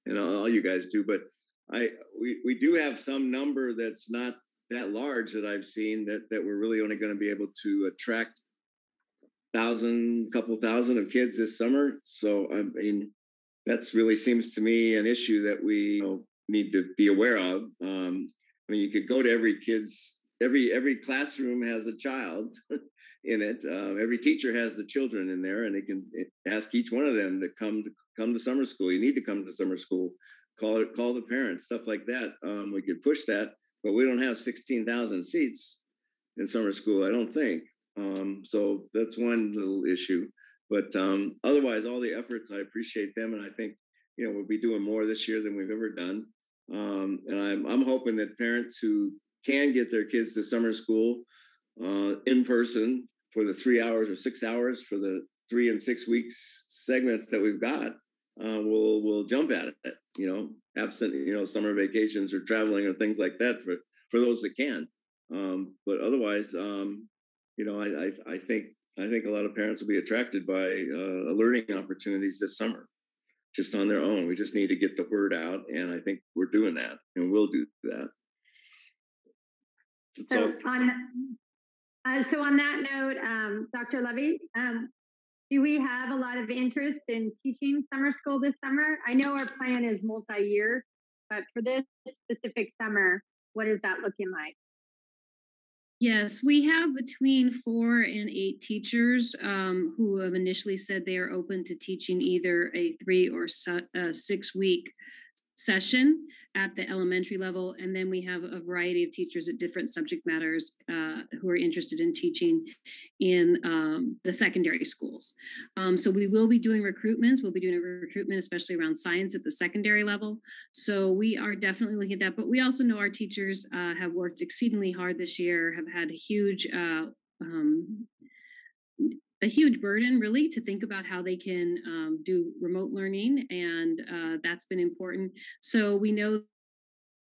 and all you guys do. But we do have some number that's not that large that I've seen that we're really only going to be able to attract couple thousand of kids this summer. So I mean, that's really seems to me an issue that we need to be aware of. I mean, you could go to every classroom has a child in it. Every teacher has the children in there, and they can ask each one of them to come to summer school. You need to come to summer school. Call the parents, stuff like that. We could push that, but we don't have 16,000 seats in summer school, I don't think. So that's one little issue. But otherwise, all the efforts, I appreciate them, and I think we'll be doing more this year than we've ever done. And I'm hoping that parents who can get their kids to summer school in person for the 3 hours or 6 hours for the 3 and 6 weeks segments that we've got, we'll jump at it. Absent summer vacations or traveling or things like that for those that can. But otherwise, I think a lot of parents will be attracted by learning opportunities this summer, just on their own. We just need to get the word out, and I think we're doing that, and we'll do that. So on that note, Dr. Levy, do we have a lot of interest in teaching summer school this summer? I know our plan is multi-year, but for this specific summer, what is that looking like? Yes, we have between 4 and 8 teachers who have initially said they are open to teaching either a 3 or 6 week session at the elementary level. And then we have a variety of teachers at different subject matters who are interested in teaching in the secondary schools. So we will be doing recruitments. We'll be doing a recruitment, especially around science at the secondary level. So we are definitely looking at that. But we also know our teachers have worked exceedingly hard this year, have had a huge burden, really, to think about how they can do remote learning, and that's been important. So we know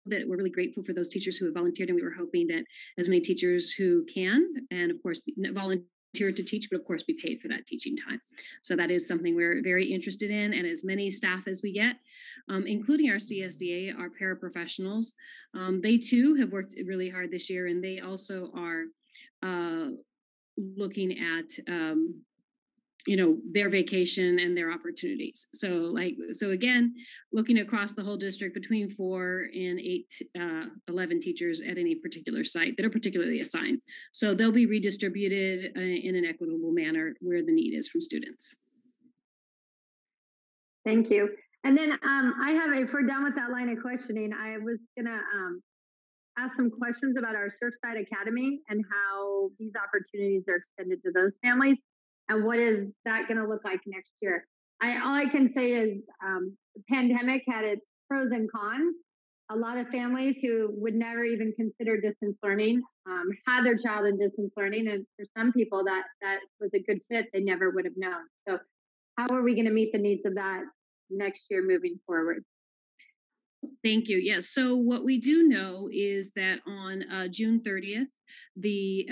that we're really grateful for those teachers who have volunteered, and we were hoping that as many teachers who can, and of course, volunteer to teach, but of course be paid for that teaching time. So that is something we're very interested in, and as many staff as we get, including our CSEA, our paraprofessionals. They too have worked really hard this year, and they also are looking at their vacation and their opportunities. So again, looking across the whole district between 4 and 11 teachers at any particular site that are particularly assigned. So they'll be redistributed in an equitable manner where the need is from students. Thank you. And then if we're done with that line of questioning, I was gonna ask some questions about our Surfside Academy and how these opportunities are extended to those families. And what is that going to look like next year? All I can say is the pandemic had its pros and cons. A lot of families who would never even consider distance learning had their child in distance learning. And for some people that was a good fit, they never would have known. So how are we going to meet the needs of that next year moving forward? Thank you. Yes. So what we do know is that on June 30th, the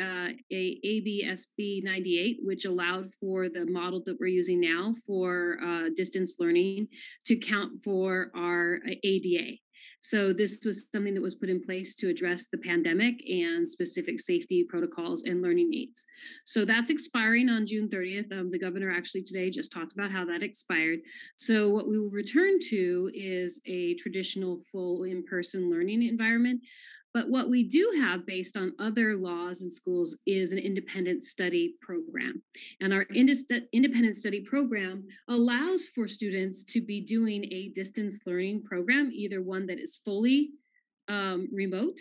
ABSB 98, which allowed for the model that we're using now for distance learning to count for our ADA. So this was something that was put in place to address the pandemic and specific safety protocols and learning needs. So that's expiring on June 30th. The governor actually today just talked about how that expired. So what we will return to is a traditional full in-person learning environment. But what we do have based on other laws and schools is an independent study program. And our independent study program allows for students to be doing a distance learning program, either one that is fully remote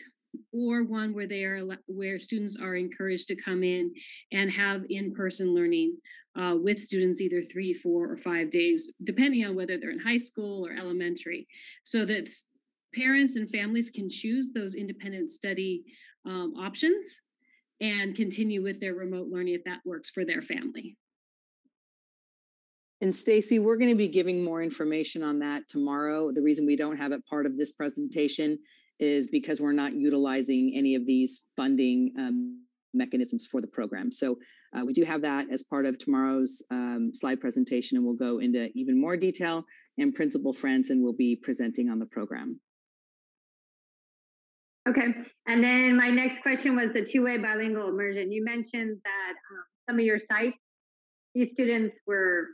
or one where students are encouraged to come in and have in-person learning with students either 3, 4, or 5 days, depending on whether they're in high school or elementary, so that parents and families can choose those independent study options and continue with their remote learning if that works for their family. And Stacy, we're going to be giving more information on that tomorrow. The reason we don't have it part of this presentation is because we're not utilizing any of these funding mechanisms for the program. So we do have that as part of tomorrow's slide presentation, and we'll go into even more detail. And Principal Franson will be presenting on the program. Okay, and then my next question was the two-way bilingual immersion. You mentioned that some of your sites, these students were,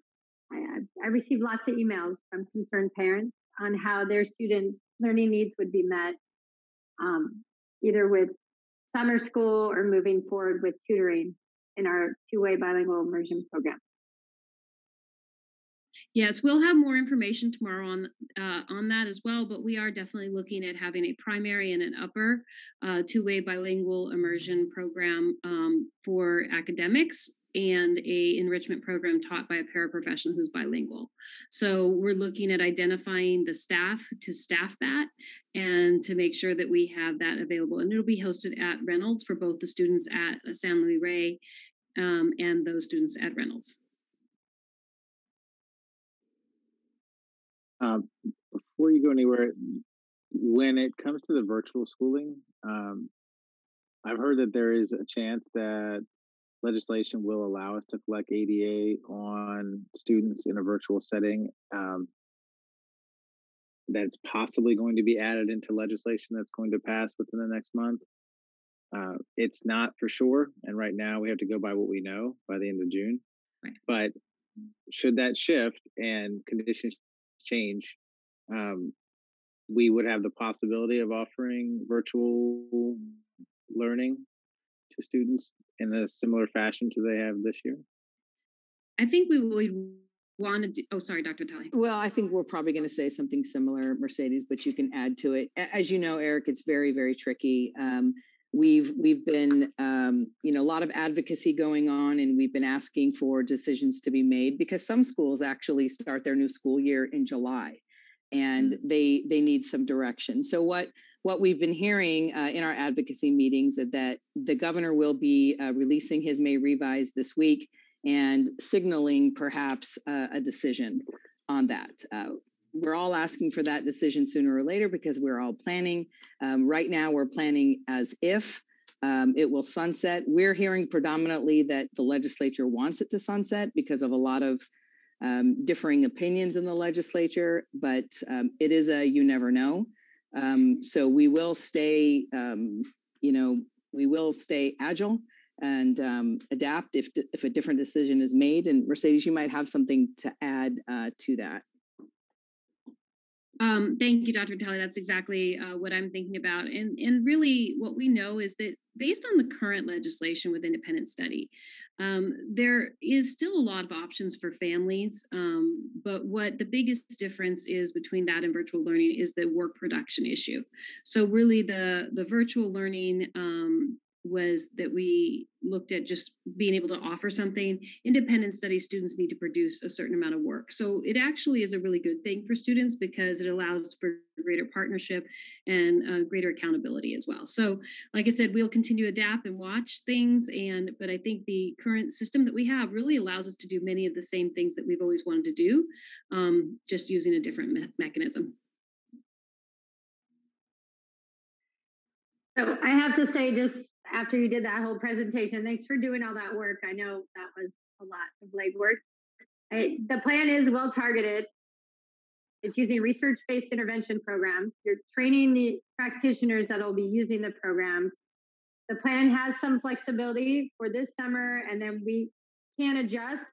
I received lots of emails from concerned parents on how their students' learning needs would be met, either with summer school or moving forward with tutoring in our two-way bilingual immersion program. Yes, we'll have more information tomorrow on that as well, but we are definitely looking at having a primary and an upper two-way bilingual immersion program for academics and a enrichment program taught by a paraprofessional who's bilingual. So we're looking at identifying the staff to staff that and to make sure that we have that available. And it'll be hosted at Reynolds for both the students at San Luis Rey and those students at Reynolds. Before you go anywhere, when it comes to the virtual schooling, I've heard that there is a chance that legislation will allow us to collect ADA on students in a virtual setting. That's possibly going to be added into legislation that's going to pass within the next month. It's not for sure, and right now we have to go by what we know by the end of June. Right. But should that shift and conditions change, we would have the possibility of offering virtual learning to students in a similar fashion to they have this year. I think we would want to do, oh, sorry, Dr. Talley. Well, I think we're probably going to say something similar, Mercedes, but you can add to it. As you know, Eric, it's very, very tricky. We've been, a lot of advocacy going on, and we've been asking for decisions to be made because some schools actually start their new school year in July, and they need some direction. So what we've been hearing in our advocacy meetings is that the governor will be releasing his May revise this week and signaling perhaps a decision on that. We're all asking for that decision sooner or later because we're all planning. Right now, we're planning as if it will sunset. We're hearing predominantly that the legislature wants it to sunset because of a lot of differing opinions in the legislature, but it is a you never know. So we will stay, we will stay agile and adapt if a different decision is made. And Mercedes, you might have something to add to that. Thank you, Dr. Vitale. That's exactly what I'm thinking about. And really what we know is that based on the current legislation with independent study, there is still a lot of options for families. But what the biggest difference is between that and virtual learning is the work production issue. So really the virtual learning was that we looked at just being able to offer something. Independent study students need to produce a certain amount of work. So it actually is a really good thing for students because it allows for greater partnership and greater accountability as well. So like I said, we'll continue to adapt and watch things. But I think the current system that we have really allows us to do many of the same things that we've always wanted to do, just using a different mechanism. So I have to say, just after you did that whole presentation, thanks for doing all that work. I know that was a lot of legwork. The plan is well targeted. It's using research-based intervention programs. You're training the practitioners that will be using the programs. The plan has some flexibility for this summer, and then we can adjust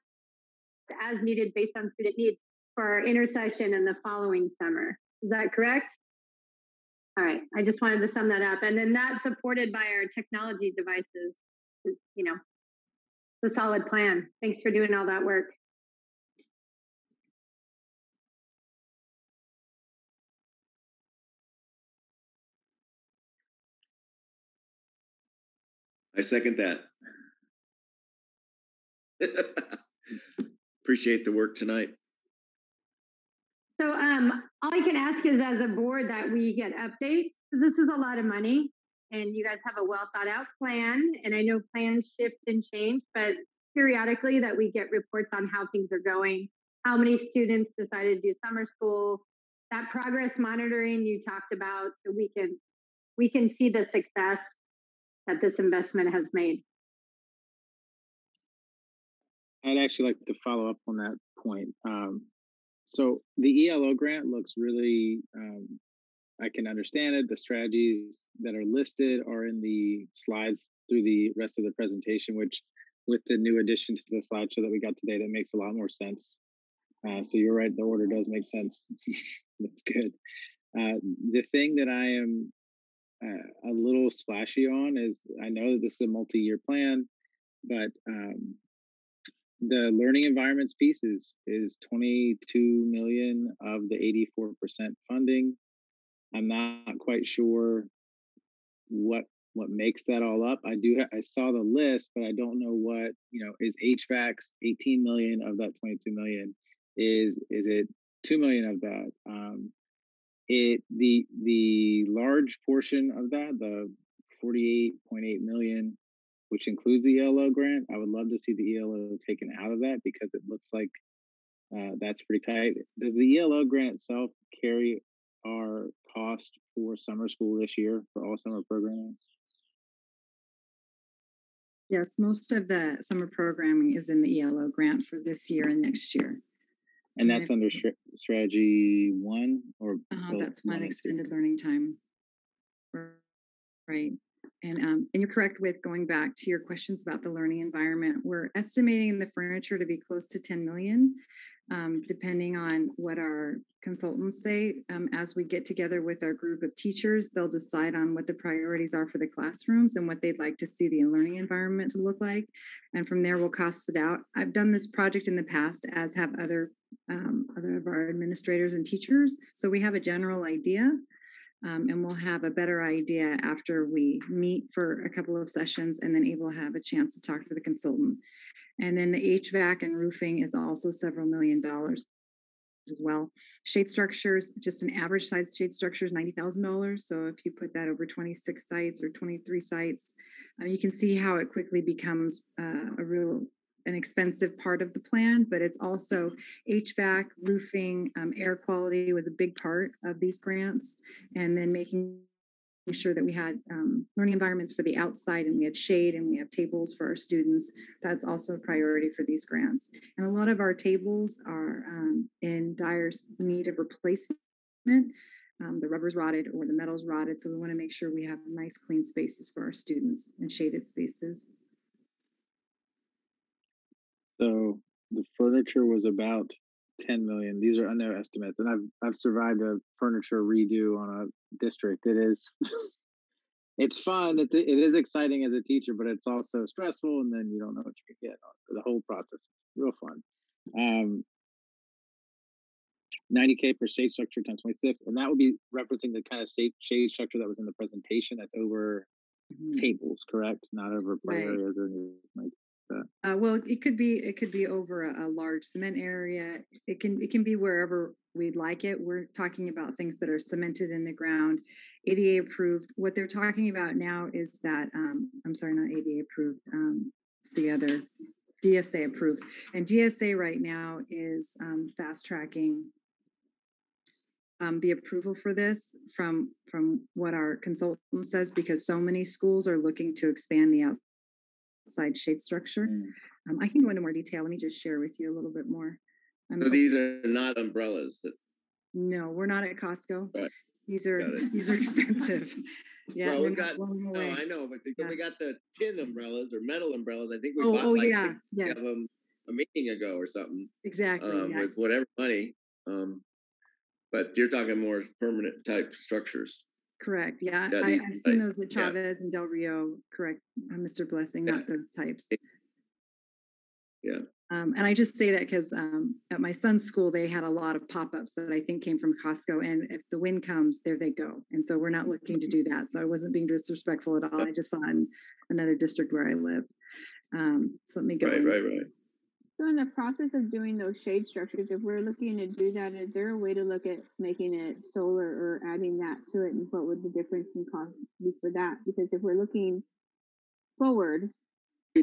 as needed based on student needs for our intersession in the following summer. Is that correct? All right, I just wanted to sum that up. And then that's supported by our technology devices. It's, it's a solid plan. Thanks for doing all that work. I second that. Appreciate the work tonight. So all I can ask is as a board that we get updates, because this is a lot of money and you guys have a well thought out plan. And I know plans shift and change, but periodically that we get reports on how things are going, how many students decided to do summer school, that progress monitoring you talked about, so we can see the success that this investment has made. I'd actually like to follow up on that point. So the ELO grant looks really, I can understand it. The strategies that are listed are in the slides through the rest of the presentation, which with the new addition to the slideshow that we got today, that makes a lot more sense. So you're right, the order does make sense. That's good. The thing that I am a little splashy on is, I know that this is a multi-year plan, but the learning environments piece is 22 million of the 84% funding. I'm not quite sure what makes that all up. I saw the list, but I don't know what, is HVAC's 18 million of that 22 million? Is it 2 million of that? The large portion of that, the 48.8 million, which includes the ELO grant, I would love to see the ELO taken out of that because it looks like that's pretty tight. Does the ELO grant itself carry our cost for summer school this year for all summer programming? Yes, most of the summer programming is in the ELO grant for this year and next year. And that's under strategy 1 or that's one extended learning time. Right. And you're correct with going back to your questions about the learning environment. We're estimating the furniture to be close to 10 million, depending on what our consultants say. As we get together with our group of teachers, they'll decide on what the priorities are for the classrooms and what they'd like to see the learning environment to look like. And from there, we'll cost it out. I've done this project in the past, as have other of our administrators and teachers. So we have a general idea. And we'll have a better idea after we meet for a couple of sessions and then able to have a chance to talk to the consultant. And then the HVAC and roofing is also several $1 million as well. Shade structures, just an average size shade structure is $90,000. So if you put that over 26 sites or 23 sites, you can see how it quickly becomes an expensive part of the plan, but it's also HVAC, roofing, air quality was a big part of these grants, and then making sure that we had learning environments for the outside, and we had shade, and we have tables for our students. That's also a priority for these grants. And a lot of our tables are in dire need of replacement. The rubber's rotted or the metal's rotted, so we want to make sure we have nice, clean spaces for our students and shaded spaces. So the furniture was about 10 million. These are under estimates, and I've survived a furniture redo on a district. It is it's fun. It is exciting as a teacher, but it's also stressful, and then you don't know what you're gonna get. The whole process is real fun. 90K for shade structure times 26, and that would be referencing the kind of shade structure that was in the presentation. That's over tables, correct? Not over play areas or anything like that. Well, it could be over a large cement area. It can be wherever we'd like it. We're talking about things that are cemented in the ground, ADA approved. What they're talking about now is that I'm sorry, not ADA approved. It's the other DSA approved, and DSA right now is fast tracking the approval for this from what our consultant says, because so many schools are looking to expand the outside shade structure. I can go into more detail. Let me just share with you a little bit more. So these are not umbrellas. No, we're not at Costco. Right. These are expensive. Yeah, well, we got. No, I know, but we got the tin umbrellas or metal umbrellas. I think we bought like 60 of them a meeting ago or something. Exactly. With whatever money. But you're talking more permanent type structures. Correct. Yeah, I've seen those at Chavez and Del Rio. Correct, Mr. Blessing, not those types. Yeah. And I just say that because at my son's school, they had a lot of pop-ups that I think came from Costco. And if the wind comes, there they go. And so we're not looking to do that. So I wasn't being disrespectful at all. I just saw in another district where I live. So let me go. Right. So in the process of doing those shade structures, if we're looking to do that, is there a way to look at making it solar or adding that to it? And what would the difference in cost be for that? Because if we're looking forward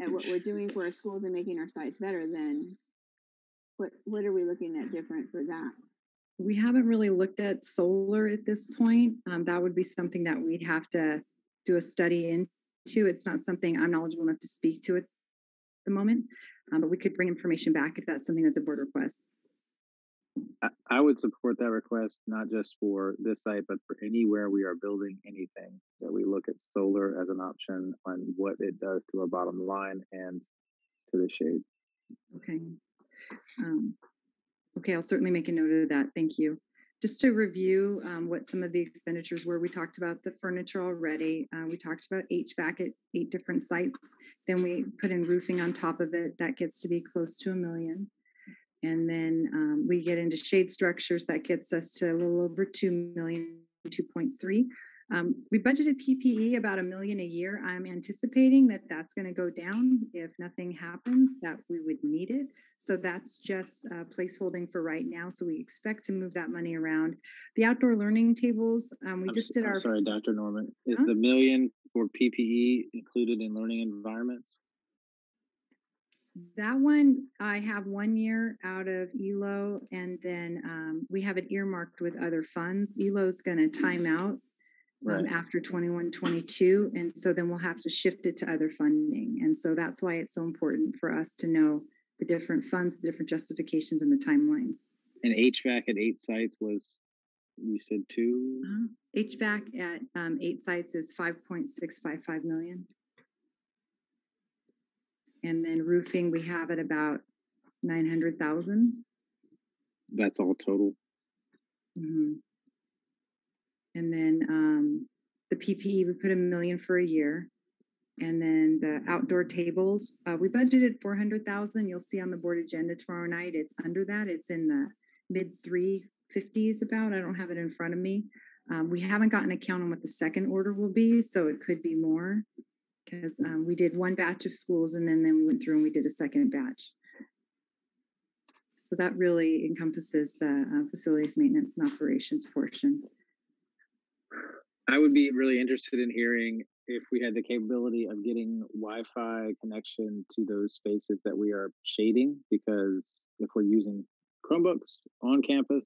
at what we're doing for our schools and making our sites better, then what are we looking at different for that? We haven't really looked at solar at this point. That would be something that we'd have to do a study into. It's not something I'm knowledgeable enough to speak to at the moment, but we could bring information back if that's something that the board requests. I would support that request, not just for this site, but for anywhere we are building anything, that we look at solar as an option on what it does to our bottom line and to the shade. Okay. Okay, I'll certainly make a note of that. Thank you. Just to review what some of the expenditures were, we talked about the furniture already. We talked about HVAC at 8 different sites. Then we put in roofing on top of it. That gets to be close to $1 million. And then we get into shade structures. That gets us to a little over 2 million, 2.3. We budgeted PPE about $1 million a year. I'm anticipating that that's going to go down if nothing happens, that we would need it. So that's just placeholding for right now. So we expect to move that money around. The outdoor learning tables, we just did our. I'm sorry, Dr. Norman. Is the $1 million for PPE included in learning environments? That one, I have 1 year out of ELO, and then we have it earmarked with other funds. ELO is going to time out after 21-22, and so then we'll have to shift it to other funding. And so that's why it's so important for us to know the different funds, the different justifications, and the timelines. And HVAC at 8 sites was, you said 2? HVAC at 8 sites is $5.655 million. And then roofing, we have at about 900,000. That's all total. Mm-hmm. And then the PPE, we put $1 million for a year. And then the outdoor tables, we budgeted 400,000. You'll see on the board agenda tomorrow night, it's under that. It's in the mid 350s about. I don't have it in front of me. We haven't gotten a count on what the second order will be, so it could be more, because we did one batch of schools and then we went through and we did a second batch. So that really encompasses the facilities maintenance and operations portion. I would be really interested in hearing if we had the capability of getting Wi-Fi connection to those spaces that we are shading, because if we're using Chromebooks on campus,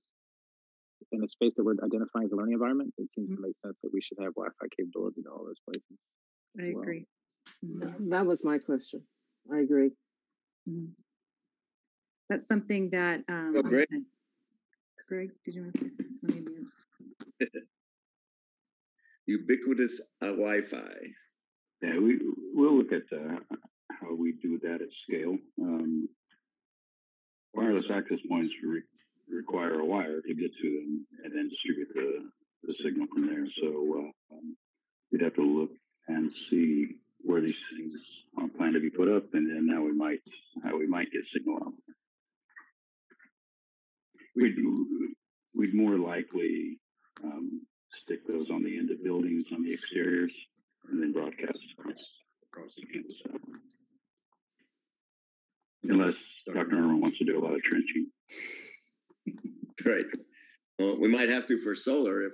in a space that we're identifying as a learning environment, it seems to make sense that we should have Wi-Fi capability to all those places. I agree. That was my question. I agree. That's something that, Oh, great. Greg, did you want to say something? Let me mute. Ubiquitous Wi-Fi. Yeah, we'll look at how we do that at scale. Wireless access points require a wire to get to them and then distribute the signal from there. So we'd have to look and see where these things are planned to be put up, and then how we might get signal out. We'd more likely stick those on the end of buildings, on the exteriors, and then broadcast across the campus. Unless Dr. Irma wants to do a lot of trenching. Right. Well, we might have to for solar if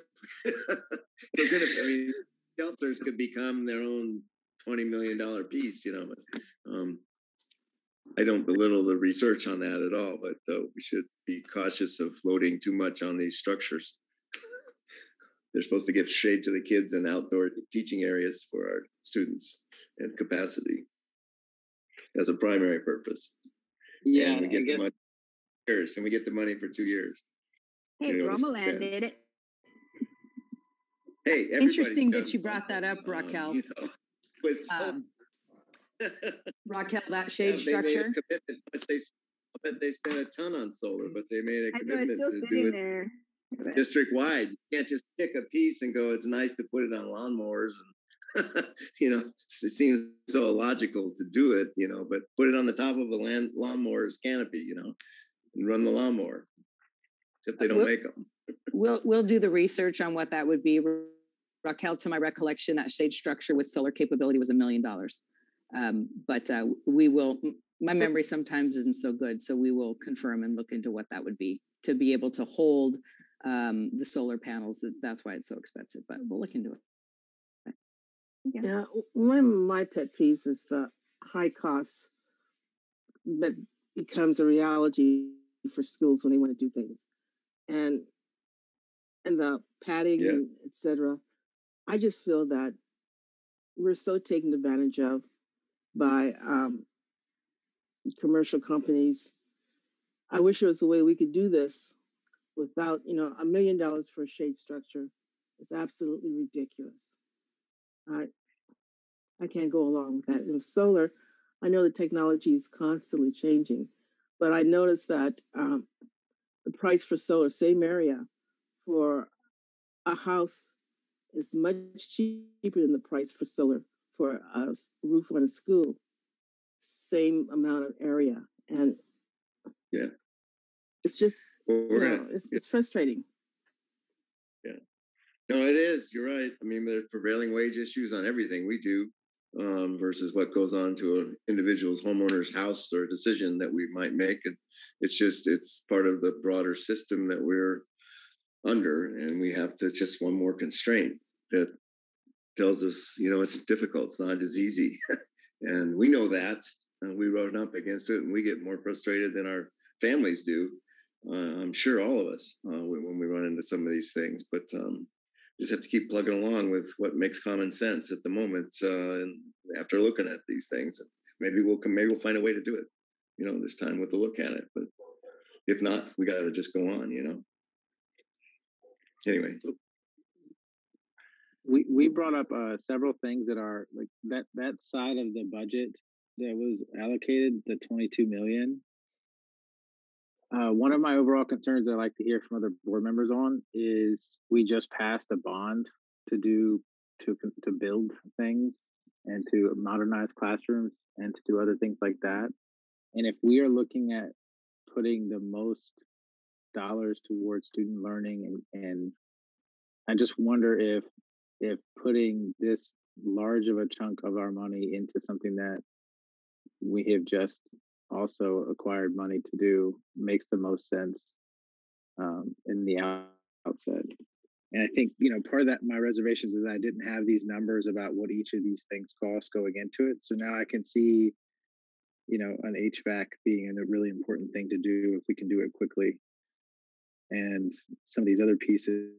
they're gonna. I mean, shelters could become their own $20 million piece, you know. But, I don't belittle the research on that at all, but we should be cautious of loading too much on these structures. They're supposed to give shade to the kids and outdoor teaching areas for our students and capacity as a primary purpose. Yeah, and we get the money for years, and we get the money for 2 years. Hey, Romoland did it. Hey, interesting that you brought that up, Raquel. You know, with Raquel, that shade structure. I bet they spent a ton on solar, but they made a commitment to do it district wide. You can't just pick a piece and go, it's nice to put it on lawnmowers. And, you know, it seems so illogical to do it, you know, but put it on the top of a lawnmower's canopy, you know, and run the lawnmower. Except they don't make them. We'll do the research on what that would be. Raquel, to my recollection, that shade structure with solar capability was $1 million. But we will, my memory sometimes isn't so good, so we will confirm and look into what that would be to be able to hold the solar panels. That's why it's so expensive, but we'll look into it. Yeah, one of my pet peeves is the high costs that becomes a reality for schools when they want to do things. And the padding, et cetera. I just feel that we're so taken advantage of by commercial companies. I wish there was a way we could do this without, you know, $1 million for a shade structure is absolutely ridiculous. I can't go along with that. And with solar, I know the technology is constantly changing, but I noticed that the price for solar, same area, for a house is much cheaper than the price for solar for a roof on a school, same amount of area. And it's just, it's frustrating. Yeah. No, it is. You're right. I mean, there's prevailing wage issues on everything we do versus what goes on to an individual's homeowner's house or decision that we might make. And it's part of the broader system that we're under. And we have to, just one more constraint that tells us, you know, it's difficult. It's not as easy. And we know that. We run up against it and we get more frustrated than our families do. I'm sure all of us when we run into some of these things, but just have to keep plugging along with what makes common sense at the moment. And after looking at these things, maybe we'll find a way to do it, you know, this time with a look at it. But if not, we got to just go on, you know. Anyway, we brought up several things that are like that side of the budget that was allocated, the 22 million. One of my overall concerns I'd like to hear from other board members on is we just passed a bond to build things and to modernize classrooms and to do other things like that. And if we are looking at putting the most dollars towards student learning and I just wonder if putting this large of a chunk of our money into something that we have just also acquired money to do makes the most sense in the outset. And I think, you know, part of that, my reservations is that I didn't have these numbers about what each of these things cost going into it. So now I can see, you know, an HVAC being a really important thing to do if we can do it quickly. and some of these other pieces.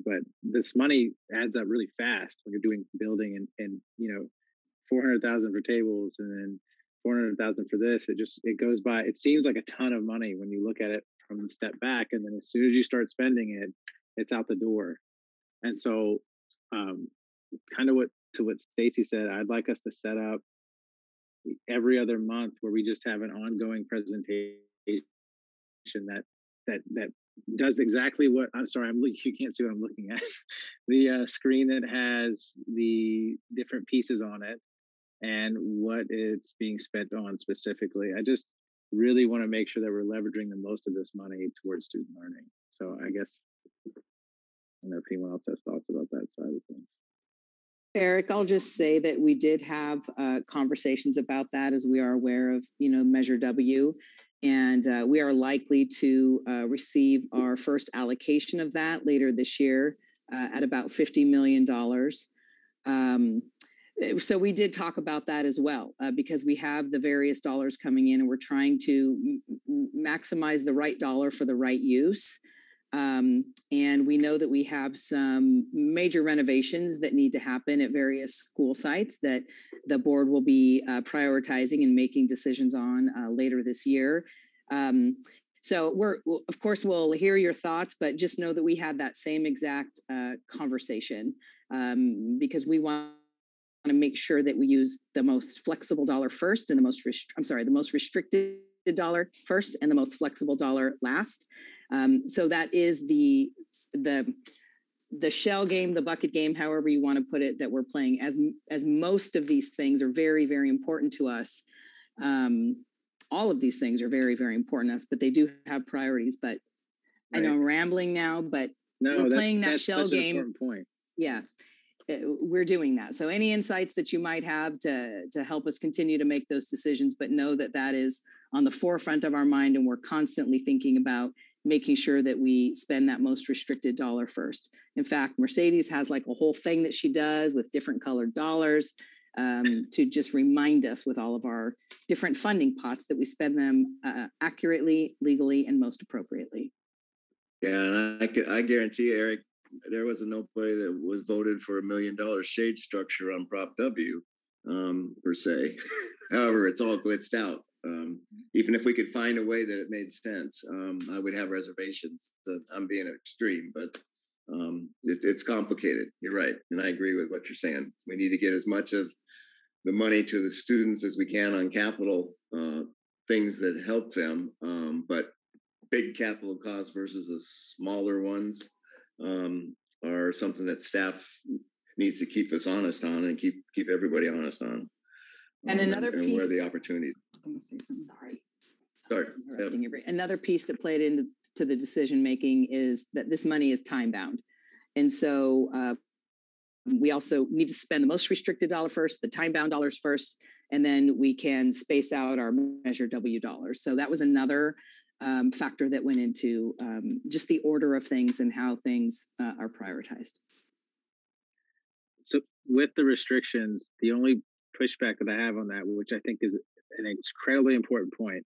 But this money adds up really fast when you're doing building and 400,000 for tables and then 400,000 for this. It goes by. It seems like a ton of money when you look at it from the step back, and then as soon as you start spending it, it's out the door. And so, kind of what Stacy said, I'd like us to set up every other month where we just have an ongoing presentation that does exactly what I'm sorry, you can't see what I'm looking at. The screen that has the different pieces on it and what it's being spent on specifically. I just really want to make sure that we're leveraging the most of this money towards student learning. So I guess I don't know if anyone else has thoughts about that side of things. Eric, I'll just say that we did have conversations about that, as we are aware of, Measure W, and we are likely to receive our first allocation of that later this year at about $50 million. So we did talk about that as well, because we have the various dollars coming in and we're trying to maximize the right dollar for the right use. And we know that we have some major renovations that need to happen at various school sites that the board will be prioritizing and making decisions on later this year. So of course, we'll hear your thoughts, but just know that we had that same exact conversation because we want to make sure that we use the most flexible dollar first and the most restricted dollar first and the most flexible dollar last. So that is the shell game, the bucket game, however you want to put it, that we're playing, as most of these things are very, very important to us. All of these things are very, very important to us, but they do have priorities. But right. I know I'm rambling now, but we're playing that shell game. An important point. Yeah, we're doing that. So any insights that you might have to help us continue to make those decisions, but know that that is on the forefront of our mind, and we're constantly thinking about making sure that we spend that most restricted dollar first. In fact, Mercedes has like a whole thing that she does with different colored dollars to just remind us with all of our different funding pots that we spend them accurately, legally, and most appropriately. Yeah, and I guarantee you, Eric, there wasn't nobody that was voted for $1 million shade structure on Prop W, per se. However, it's all blitzed out. Even if we could find a way that it made sense, I would have reservations. I'm being extreme, but it's complicated. You're right. And I agree with what you're saying. We need to get as much of the money to the students as we can on capital things that help them. But big capital costs versus the smaller ones are something that staff needs to keep us honest on and keep everybody honest on. And another piece, where the opportunities. I was going to say something. Sorry. Yep. Another piece that played into the decision making is that this money is time bound, and so we also need to spend the most restricted dollar first, the time bound dollars first, and then we can space out our Measure W dollars. So that was another factor that went into just the order of things and how things are prioritized. So with the restrictions, the only pushback that I have on that, which I think is an incredibly important point,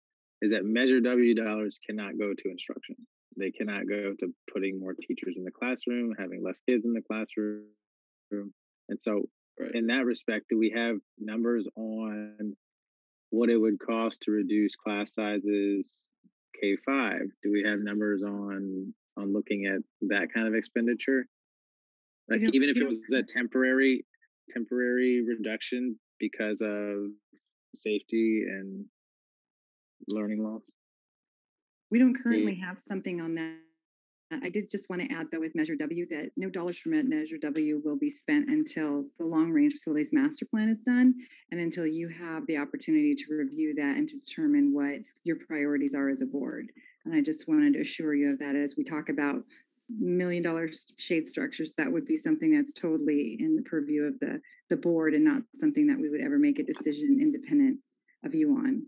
is that Measure W dollars cannot go to instruction. They cannot go to putting more teachers in the classroom, having less kids in the classroom. And so in that respect, do we have numbers on what it would cost to reduce class sizes K-5? Do we have numbers on looking at that kind of expenditure? Like even if it was a temporary reduction because of safety and learning loss? We don't currently have something on that. I did just want to add, though, with Measure W, that no dollars from Measure W will be spent until the long-range facilities master plan is done and until you have the opportunity to review that and to determine what your priorities are as a board. And I just wanted to assure you of that as we talk about $1 million shade structures. That would be something that's totally in the purview of the board and not something that we would ever make a decision independent of you on.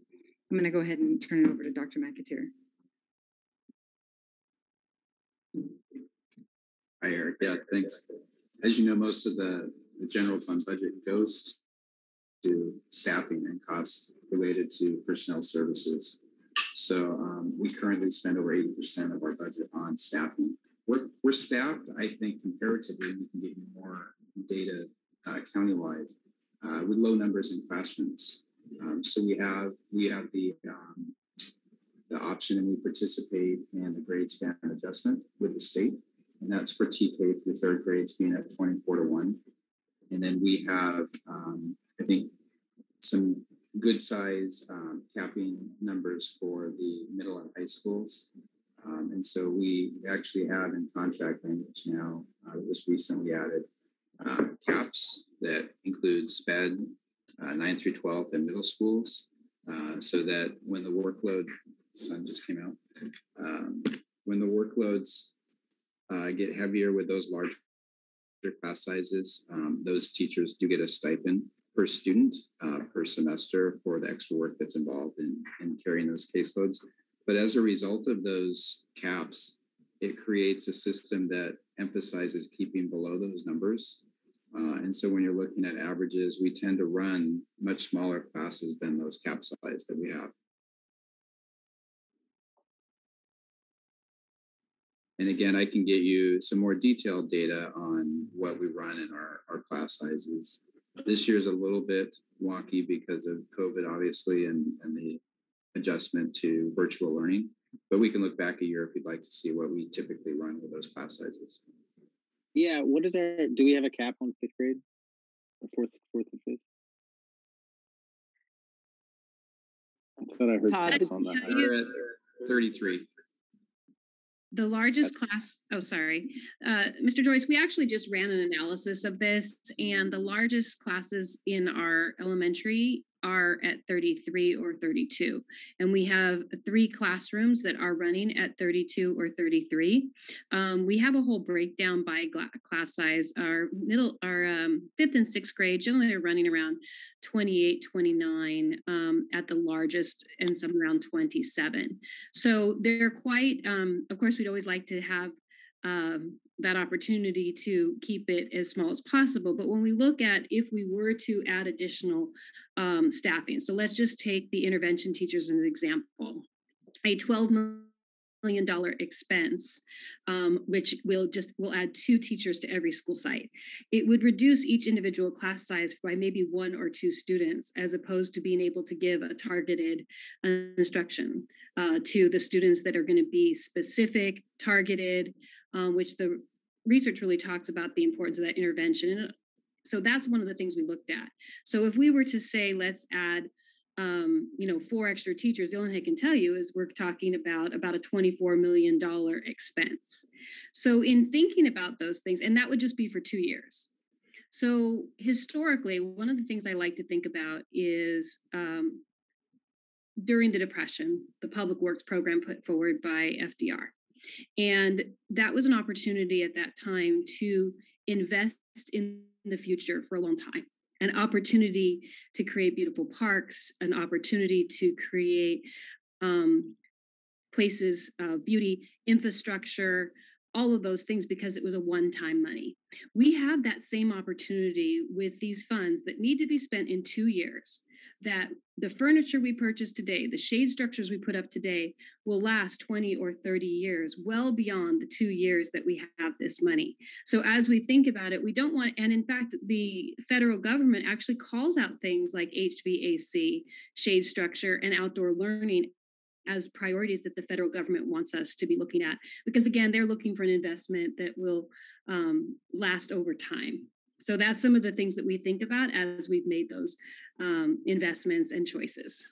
I'm going to go ahead and turn it over to Dr. McAteer. Hi, Eric. Yeah, thanks. As you know, most of the general fund budget goes to staffing and costs related to personnel services. So we currently spend over 80% of our budget on staffing. We're staffed, I think, comparatively, we can get you more data countywide with low numbers in classrooms. So we have the option, and we participate in the grade span adjustment with the state, and that's for TK through third grades being at 24-1. And then we have, I think, some good size capping numbers for the middle and high schools. And so we actually have in contract language now that was recently added caps that include SPED 9 through 12 and middle schools, so that when the workload, sun just came out, when the workloads get heavier with those larger class sizes, those teachers do get a stipend per student per semester for the extra work that's involved in carrying those caseloads. But as a result of those caps, it creates a system that emphasizes keeping below those numbers. And so when you're looking at averages, we tend to run much smaller classes than those cap size that we have. And again, I can get you some more detailed data on what we run in our class sizes. This year is a little bit wonky because of COVID, obviously, and the adjustment to virtual learning. But we can look back a year if you'd like to see what we typically run with those class sizes. Yeah, what is our, do we have a cap on fifth grade? Or fourth and fifth? I thought I heard caps on that. We're at 33. The largest class, oh, sorry. Mr. Joyce, we actually just ran an analysis of this, and the largest classes in our elementary are at 33 or 32. And we have 3 classrooms that are running at 32 or 33. We have a whole breakdown by class size. Our fifth and sixth grade generally are running around 28, 29 at the largest, and some around 27. So they're quite, of course, we'd always like to have that opportunity to keep it as small as possible. But when we look at if we were to add additional staffing, so let's just take the intervention teachers as an example, a $12 million expense, which will add 2 teachers to every school site. It would reduce each individual class size by maybe 1 or 2 students, as opposed to being able to give a targeted instruction to the students that are going to be specific, targeted, which the research really talks about the importance of that intervention. And so that's one of the things we looked at. So if we were to say, let's add 4 extra teachers, the only thing I can tell you is we're talking about a $24 million expense. So in thinking about those things, and that would just be for 2 years. So historically, one of the things I like to think about is during the Depression, the public works program put forward by FDR. And that was an opportunity at that time to invest in the future for a long time. An opportunity to create beautiful parks, an opportunity to create places of beauty, infrastructure, all of those things, because it was a one-time money. We have that same opportunity with these funds that need to be spent in 2 years, that the furniture we purchase today, the shade structures we put up today will last 20 or 30 years, well beyond the 2 years that we have this money. So as we think about it, we don't want, and in fact, the federal government actually calls out things like HVAC, shade structure, and outdoor learning as priorities that the federal government wants us to be looking at, because again, they're looking for an investment that will last over time. So that's some of the things that we think about as we've made those investments and choices.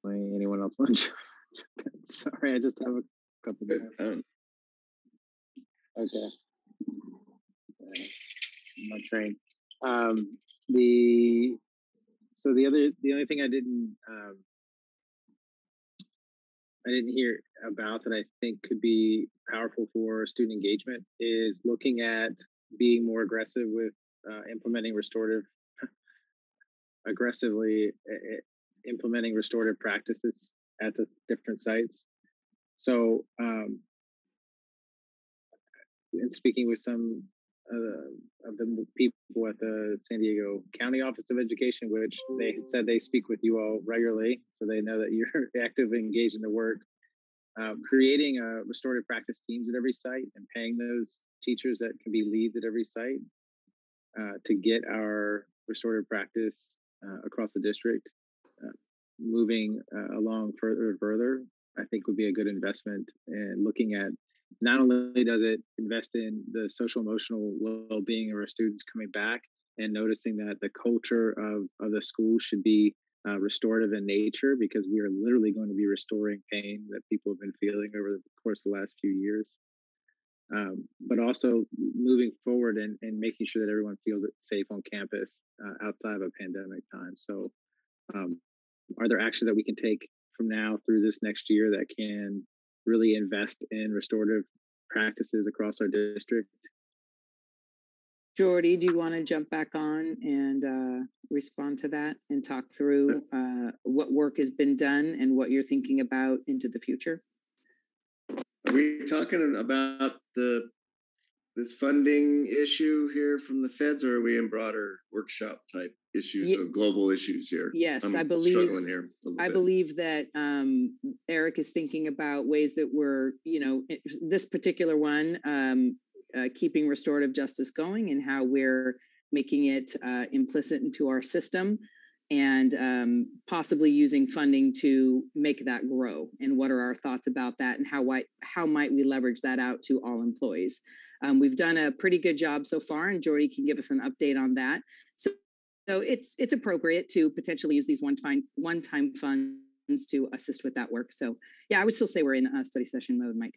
Anyone else want to? Sorry, I just have a couple more. Okay. My train. The only thing I didn't hear about that I think could be powerful for student engagement is looking at being more aggressive with implementing restorative practices at the different sites. So and speaking with some of the people at the San Diego County Office of Education, which they said they speak with you all regularly, so they know that you're actively engaged in the work. Creating restorative practice teams at every site and paying those teachers that can be leads at every site to get our restorative practice across the district moving along further and further, I think would be a good investment. And looking at not only does it invest in the social emotional well-being of our students coming back and noticing that the culture of the school should be restorative in nature, because we are literally going to be restoring pain that people have been feeling over the course of the last few years. But also moving forward and making sure that everyone feels safe on campus outside of a pandemic time. So are there actions that we can take from now through this next year that can really invest in restorative practices across our district? Jordy, do you want to jump back on and respond to that and talk through what work has been done and what you're thinking about into the future? Are we talking about this funding issue here from the feds, or are we in broader workshop type issues of global issues here? Yes, I'm I believe struggling here a little I bit. believe that Eric is thinking about ways that we're, this particular one, keeping restorative justice going and how we're making it implicit into our system, and possibly using funding to make that grow. And what are our thoughts about that, and how might we leverage that out to all employees? We've done a pretty good job so far, and Jordy can give us an update on that. So it's appropriate to potentially use these one-time funds to assist with that work. So yeah, I would still say we're in a study session mode, Mike.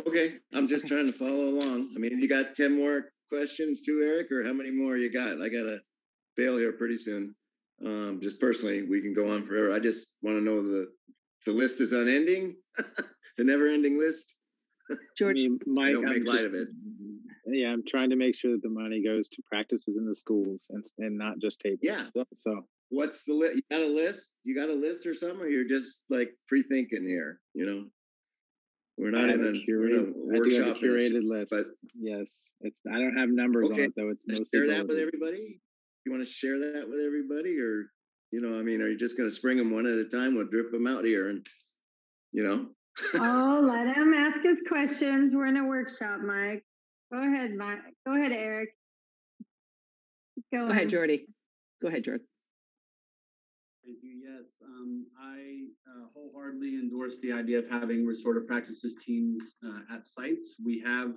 Okay, I'm just trying to follow along. I mean, you got 10 more questions too, Eric, or how many more you got? I gotta bail here pretty soon. Just personally, we can go on forever. I just want to know the list is unending, the never-ending list. Jordan, I mean, Mike, don't make light of it. Yeah, I'm trying to make sure that the money goes to practices in the schools and not just tables. Yeah. Well, so what's the list? You got a list? You got a list or something? Or you're just like free thinking here? We're not in a workshop. I do have a curated list, but yes, I don't have numbers on it though. It's mostly share that with everybody. You want to share that with everybody, or I mean, are you just going to spring them one at a time? We'll drip them out here, and Oh, let him ask his questions. We're in a workshop, Mike. Go ahead, Mike. Go ahead, Eric. Go ahead, Jordy. Go ahead, Jordan. Thank you. Yes, I wholeheartedly endorse the idea of having restorative practices teams at sites. We have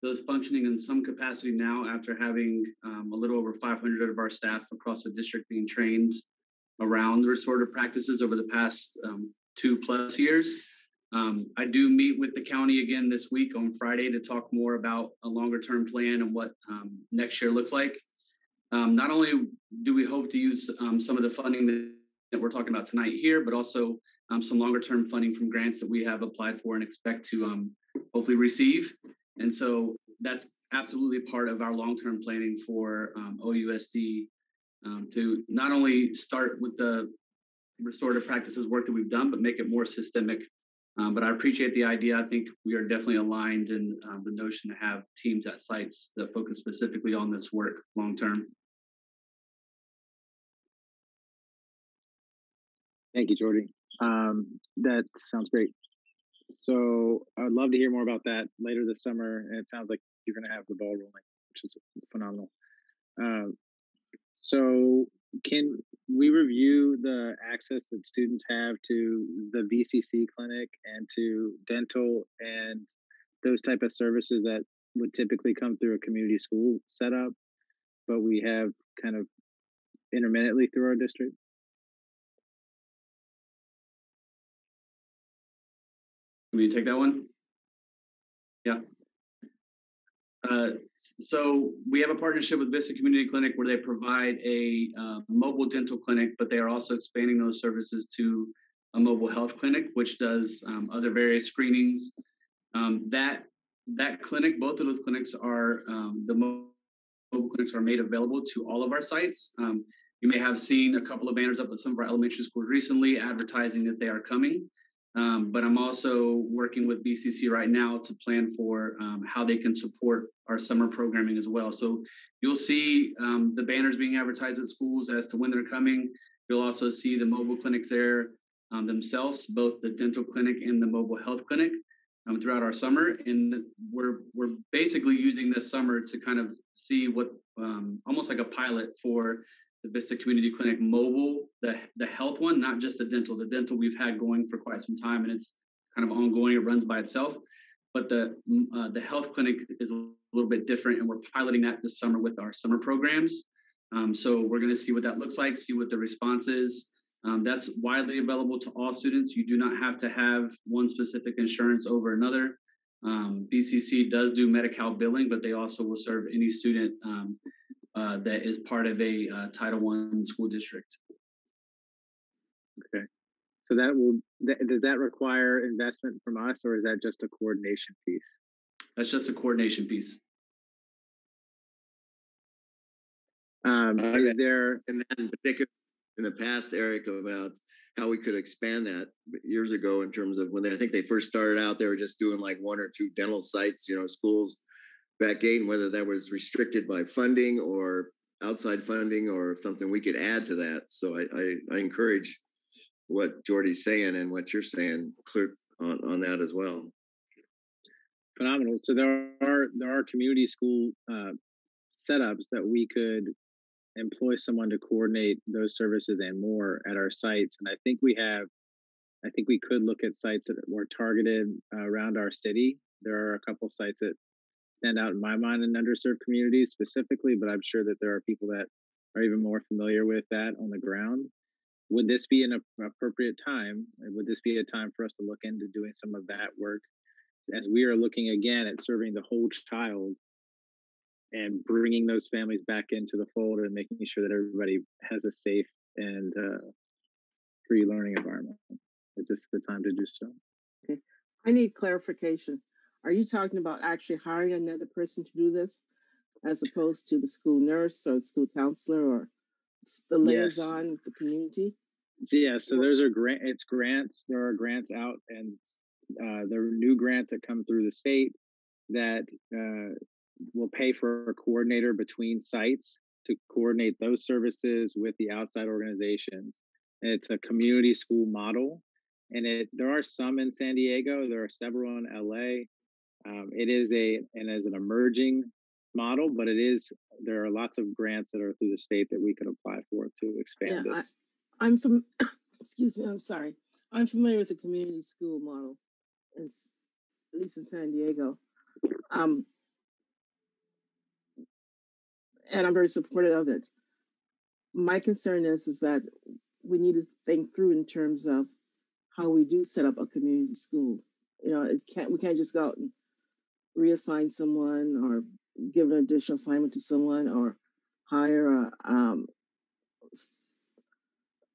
those functioning in some capacity now after having a little over 500 of our staff across the district being trained around restorative practices over the past 2+ years. I do meet with the county again this week on Friday to talk more about a longer term plan and what next year looks like. Not only do we hope to use some of the funding that we're talking about tonight here, but also some longer term funding from grants that we have applied for and expect to hopefully receive. And so that's absolutely part of our long term planning for OUSD to not only start with the restorative practices work that we've done, but make it more systemic. But I appreciate the idea. I think we are definitely aligned in the notion to have teams at sites that focus specifically on this work long term. Thank you, Jordy. That sounds great. So I'd love to hear more about that later this summer. And it sounds like you're going to have the ball rolling, which is phenomenal. So can we review the access that students have to the VCC clinic and to dental and those type of services that would typically come through a community school setup, but we have kind of intermittently through our district? Can we take that one? Yeah. So we have a partnership with Vista Community Clinic where they provide a mobile dental clinic, but they are also expanding those services to a mobile health clinic, which does other various screenings. That clinic, both of those clinics are, the mobile clinics are made available to all of our sites. You may have seen a couple of banners up at some of our elementary schools recently advertising that they are coming. But I'm also working with BCC right now to plan for how they can support our summer programming as well. So you'll see the banners being advertised at schools as to when they're coming. You'll also see the mobile clinics there themselves, both the dental clinic and the mobile health clinic throughout our summer. And we're basically using this summer to kind of see what almost like a pilot for the Vista Community Clinic mobile, the health one, not just the dental. The dental we've had going for quite some time, and it's kind of ongoing. It runs by itself. But the health clinic is a little bit different, and we're piloting that this summer with our summer programs. So we're going to see what that looks like, see what the response is. That's widely available to all students. You do not have to have one specific insurance over another. BCC does do Medi-Cal billing, but they also will serve any student that is part of a Title I school district. Okay. So does that require investment from us, or is that just a coordination piece? That's just a coordination piece. Is there, and then in the past, Eric, about how we could expand that years ago in terms of when I think they first started out, they were just doing like 1 or 2 dental sites, schools back in, whether that was restricted by funding or outside funding or something we could add to that. So I encourage what Jordy's saying and what you're saying clear on that as well. Phenomenal. So there are community school setups that we could employ someone to coordinate those services and more at our sites. And I think we could look at sites that were targeted around our city. There are a couple sites that stand out in my mind in underserved communities specifically, but I'm sure that there are people that are even more familiar with that on the ground. Would this be an appropriate time? Would this be a time for us to look into doing some of that work as we are looking again at serving the whole child and bringing those families back into the fold and making sure that everybody has a safe and free learning environment? Is this the time to do so? Okay. I need clarification. Are you talking about actually hiring another person to do this as opposed to the school nurse or the school counselor or the liaison with the community? So those are grants. There are grants out, and there are new grants that come through the state that will pay for a coordinator between sites to coordinate those services with the outside organizations. And it's a community school model, and there are some in San Diego. There are several in LA. It is an emerging model, but there are lots of grants that are through the state that we could apply for to expand this. Excuse me, I'm sorry. I'm familiar with the community school model, at least in San Diego. And I'm very supportive of it. My concern is that we need to think through in terms of how we do set up a community school. We can't just go out and reassign someone or give an additional assignment to someone or hire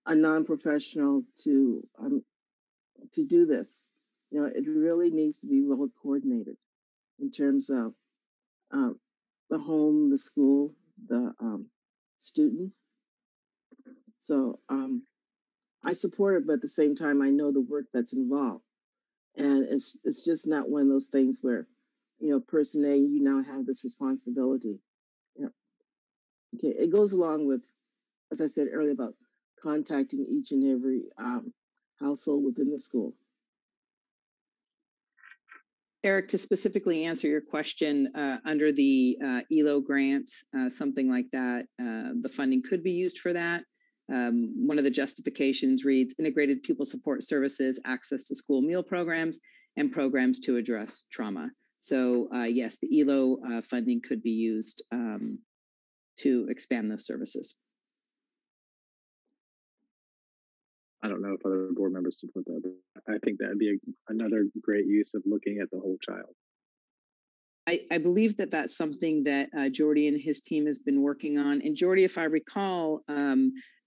a non-professional to do this. It really needs to be well coordinated in terms of the home, the school, the student. So I support it, but at the same time, I know the work that's involved. And it's just not one of those things where, person A, you now have this responsibility. Okay, it goes along with, as I said earlier, about contacting each and every household within the school. Eric, to specifically answer your question, under the ELO grant, something like that, the funding could be used for that. One of the justifications reads, integrated pupil support services, access to school meal programs, and programs to address trauma. So yes, the ELO funding could be used to expand those services. I don't know if other board members support that, but I think that would be another great use of looking at the whole child. I believe that that's something that Jordy and his team has been working on. And Jordy, if I recall,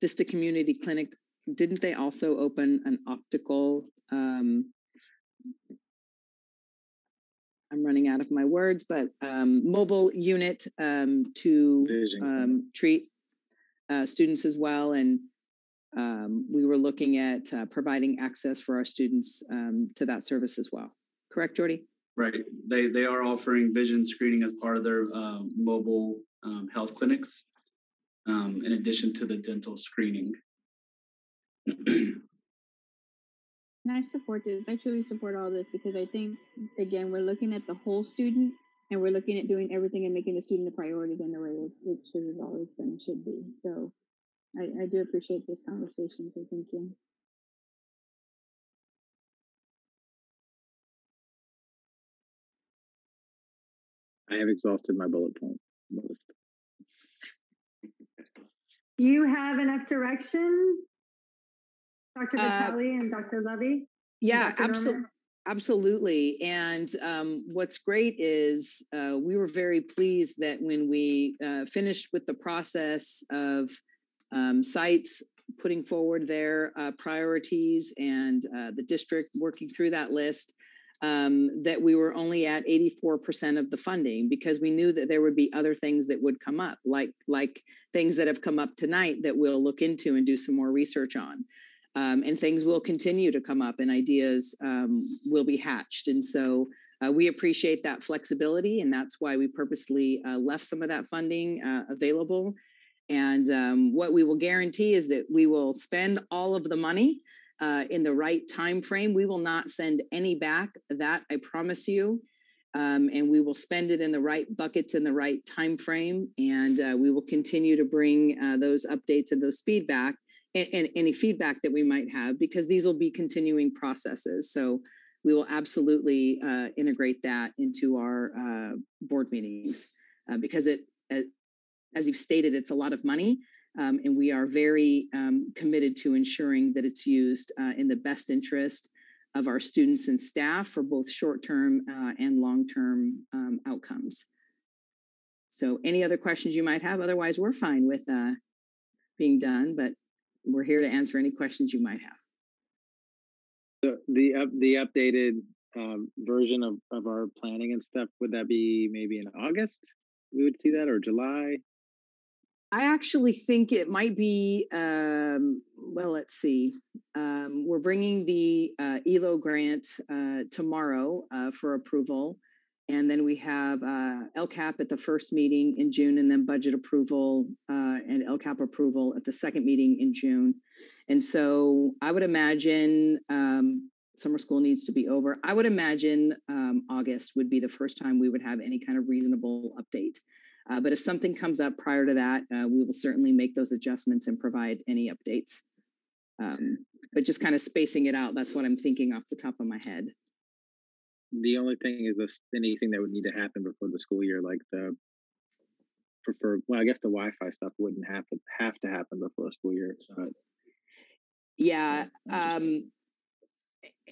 Vista Community Clinic, didn't they also open an optical, I'm running out of my words, but mobile unit to treat students as well. And we were looking at providing access for our students to that service as well. Correct, Jordy? Right. They are offering vision screening as part of their mobile health clinics, in addition to the dental screening. And I support this. I truly support all this because I think, again, we're looking at the whole student and we're looking at doing everything and making the student a priority in the way it should have always been and should be. So I do appreciate this conversation. So thank you. I have exhausted my bullet point list. Do you have enough direction, Dr. Vitale and Dr. Levy? Yeah, absolutely. And what's great is we were very pleased that when we finished with the process of sites putting forward their priorities and the district working through that list, that we were only at 84% of the funding, because we knew that there would be other things that would come up, like things that have come up tonight that we'll look into and do some more research on. And things will continue to come up and ideas will be hatched. And so we appreciate that flexibility, and that's why we purposely left some of that funding available. And what we will guarantee is that we will spend all of the money in the right time frame. We will not send any back, that I promise you. And we will spend it in the right buckets in the right time frame. And we will continue to bring those updates and those feedback and any feedback that we might have, because these will be continuing processes. So we will absolutely integrate that into our board meetings because as you've stated, it's a lot of money. And we are very committed to ensuring that it's used in the best interest of our students and staff for both short-term and long-term outcomes. So any other questions you might have? Otherwise, we're fine with being done, but we're here to answer any questions you might have. So the updated version of our planning and stuff, would that be maybe in August? We would see that, or July? I actually think it might be, well, let's see. We're bringing the ELO grant tomorrow for approval. And then we have LCAP at the first meeting in June, and then budget approval and LCAP approval at the second meeting in June. And so I would imagine summer school needs to be over. I would imagine August would be the first time we would have any kind of reasonable update. But if something comes up prior to that, we will certainly make those adjustments and provide any updates. But just kind of spacing it out, that's what I'm thinking off the top of my head. The only thing is anything that would need to happen before the school year, like the preferred, well, I guess the Wi-Fi stuff wouldn't have to happen before the school year. But yeah.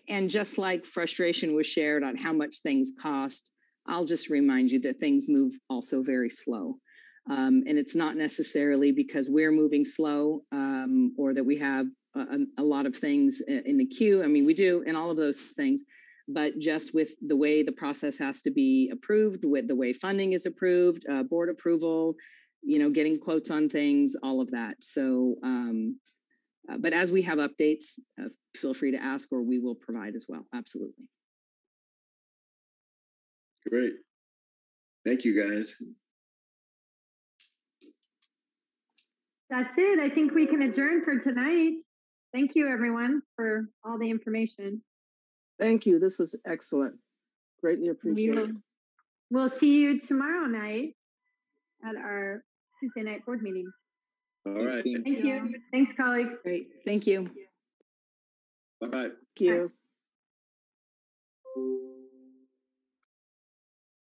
And just like frustration was shared on how much things cost, I'll just remind you that things move also very slow. And it's not necessarily because we're moving slow or that we have a lot of things in the queue. I mean, we do, and all of those things, but just with the way the process has to be approved, with the way funding is approved, board approval, getting quotes on things, all of that. So, but as we have updates, feel free to ask, or we will provide as well. Absolutely. Great. Thank you, guys. That's it. I think we can adjourn for tonight. Thank you, everyone, for all the information. Thank you. This was excellent. Greatly appreciated. We'll see you tomorrow night at our Tuesday night board meeting. All right. Thank you. Thanks, colleagues. Great. Thank you. Bye-bye. Thank you. Bye.